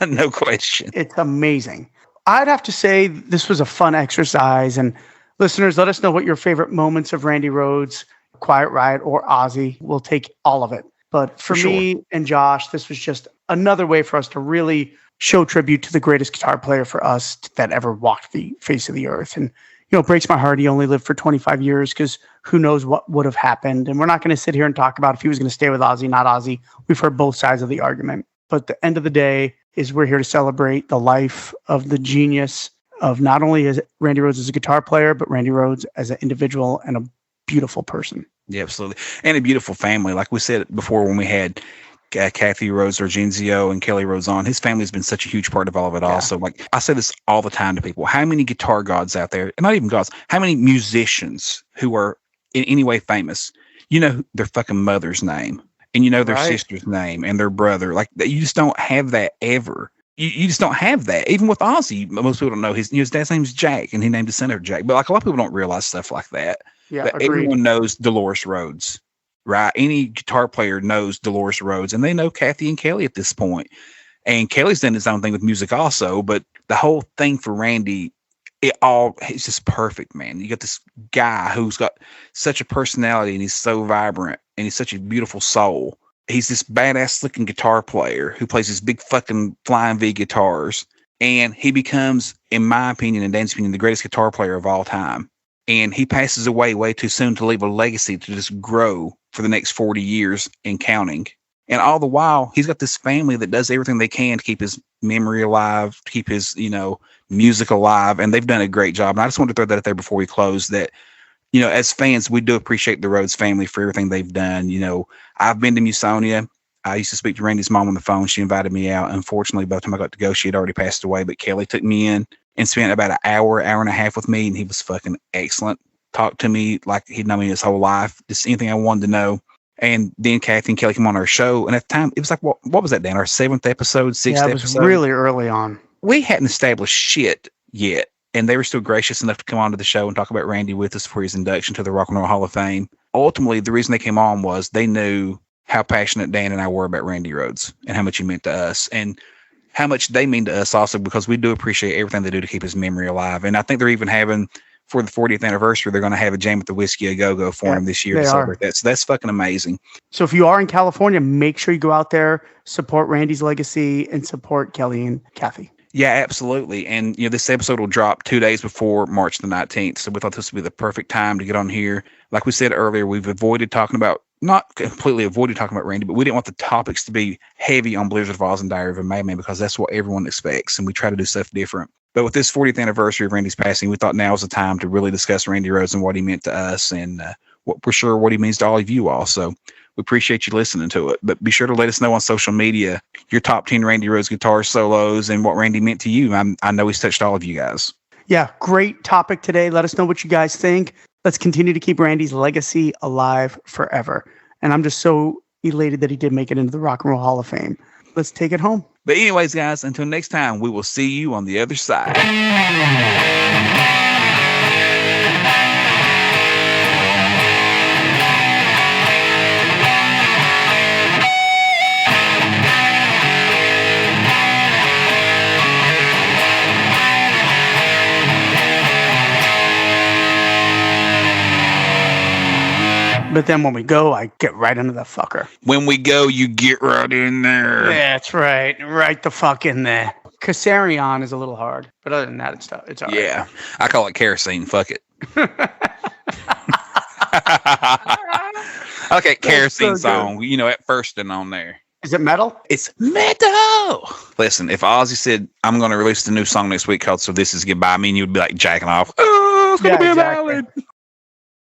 No question. It's amazing. I'd have to say this was a fun exercise. And listeners, let us know what your favorite moments of Randy Rhoads, Quiet Riot, or Ozzy. We'll take all of it. But for me and Josh, this was just another way for us to really show tribute to the greatest guitar player for us that ever walked the face of the earth. And, you know, it breaks my heart he only lived for 25 years because who knows what would have happened. And we're not going to sit here and talk about if he was going to stay with Ozzy, not Ozzy. We've heard both sides of the argument. But at the end of the day is we're here to celebrate the life of the genius of not only as Randy Rhoads as a guitar player, but Randy Rhoads as an individual and a beautiful person. Yeah, absolutely. And a beautiful family. Like we said before when we had Kathy Rhoads, Argenzio, and Kelly Rhoads on, his family has been such a huge part of all of it also. Like I say this all the time to people. How many guitar gods out there, not even gods, how many musicians who are in any way famous, you know their fucking mother's name and you know their sister's name and their brother. Like you just don't have that ever. You just don't have that. Even with Ozzy, most people don't know his dad's name's Jack and he named his son after Jack. But like a lot of people don't realize stuff like that. Yeah, everyone knows Dolores Rhoads, right? Any guitar player knows Dolores Rhoads, and they know Kathy and Kelly at this point. And Kelly's done his own thing with music also, but the whole thing for Randy, it's just perfect, man. You got this guy who's got such a personality and he's so vibrant and he's such a beautiful soul. He's this badass looking guitar player who plays these big fucking flying V guitars. And he becomes, in my opinion and Dan's opinion, the greatest guitar player of all time. And he passes away way too soon to leave a legacy to just grow for the next 40 years and counting. And all the while, he's got this family that does everything they can to keep his memory alive, to keep his, music alive. And they've done a great job. And I just wanted to throw that out there before we close that, as fans, we do appreciate the Rhoads family for everything they've done. I've been to Musonia. I used to speak to Randy's mom on the phone. She invited me out. Unfortunately, by the time I got to go, she had already passed away. But Kelly took me in and spent about an hour and a half with me. And he was fucking excellent. Talked to me like he'd known me his whole life. Just anything I wanted to know. And then Kathy and Kelly came on our show. And at the time, it was like, what was that, Dan? Our 7th episode, 6th episode? Yeah, it was really early on. We hadn't established shit yet. And they were still gracious enough to come on to the show and talk about Randy with us for his induction to the Rock and Roll Hall of Fame. Ultimately, the reason they came on was they knew how passionate Dan and I were about Randy Rhoads and how much he meant to us and how much they mean to us also because we do appreciate everything they do to keep his memory alive. And I think they're even having, for the 40th anniversary, they're going to have a Jam with the Whiskey A Go-Go for him this year to celebrate that. So that's fucking amazing. So if you are in California, make sure you go out there, support Randy's legacy, and support Kelly and Kathy. Yeah, absolutely. And, this episode will drop 2 days before March the 19th. So we thought this would be the perfect time to get on here. Like we said earlier, we've not completely avoided talking about Randy, but we didn't want the topics to be heavy on Blizzard of Oz and Diary of a Madman because that's what everyone expects. And we try to do stuff different. But with this 40th anniversary of Randy's passing, we thought now was the time to really discuss Randy Rhoads and what he meant to us and what he means to all of you all. So we appreciate you listening to it. But be sure to let us know on social media your top 10 Randy Rhoads guitar solos and what Randy meant to you. I know he's touched all of you guys. Yeah, great topic today. Let us know what you guys think. Let's continue to keep Randy's legacy alive forever. And I'm just so elated that he did make it into the Rock and Roll Hall of Fame. Let's take it home. But anyways, guys, until next time, we will see you on the other side. But then when we go, I get right into the fucker. When we go, you get right in there. That's right. Right the fuck in there. Kassarion is a little hard. But other than that, it's all right. Yeah. I call it kerosene. Fuck it. Okay, kerosene so song. Good. At first and on there. Is it metal? It's metal. Listen, if Ozzy said, I'm going to release the new song next week called So This Is Goodbye, me and you would be like jacking off. Oh, it's going to be a ballad.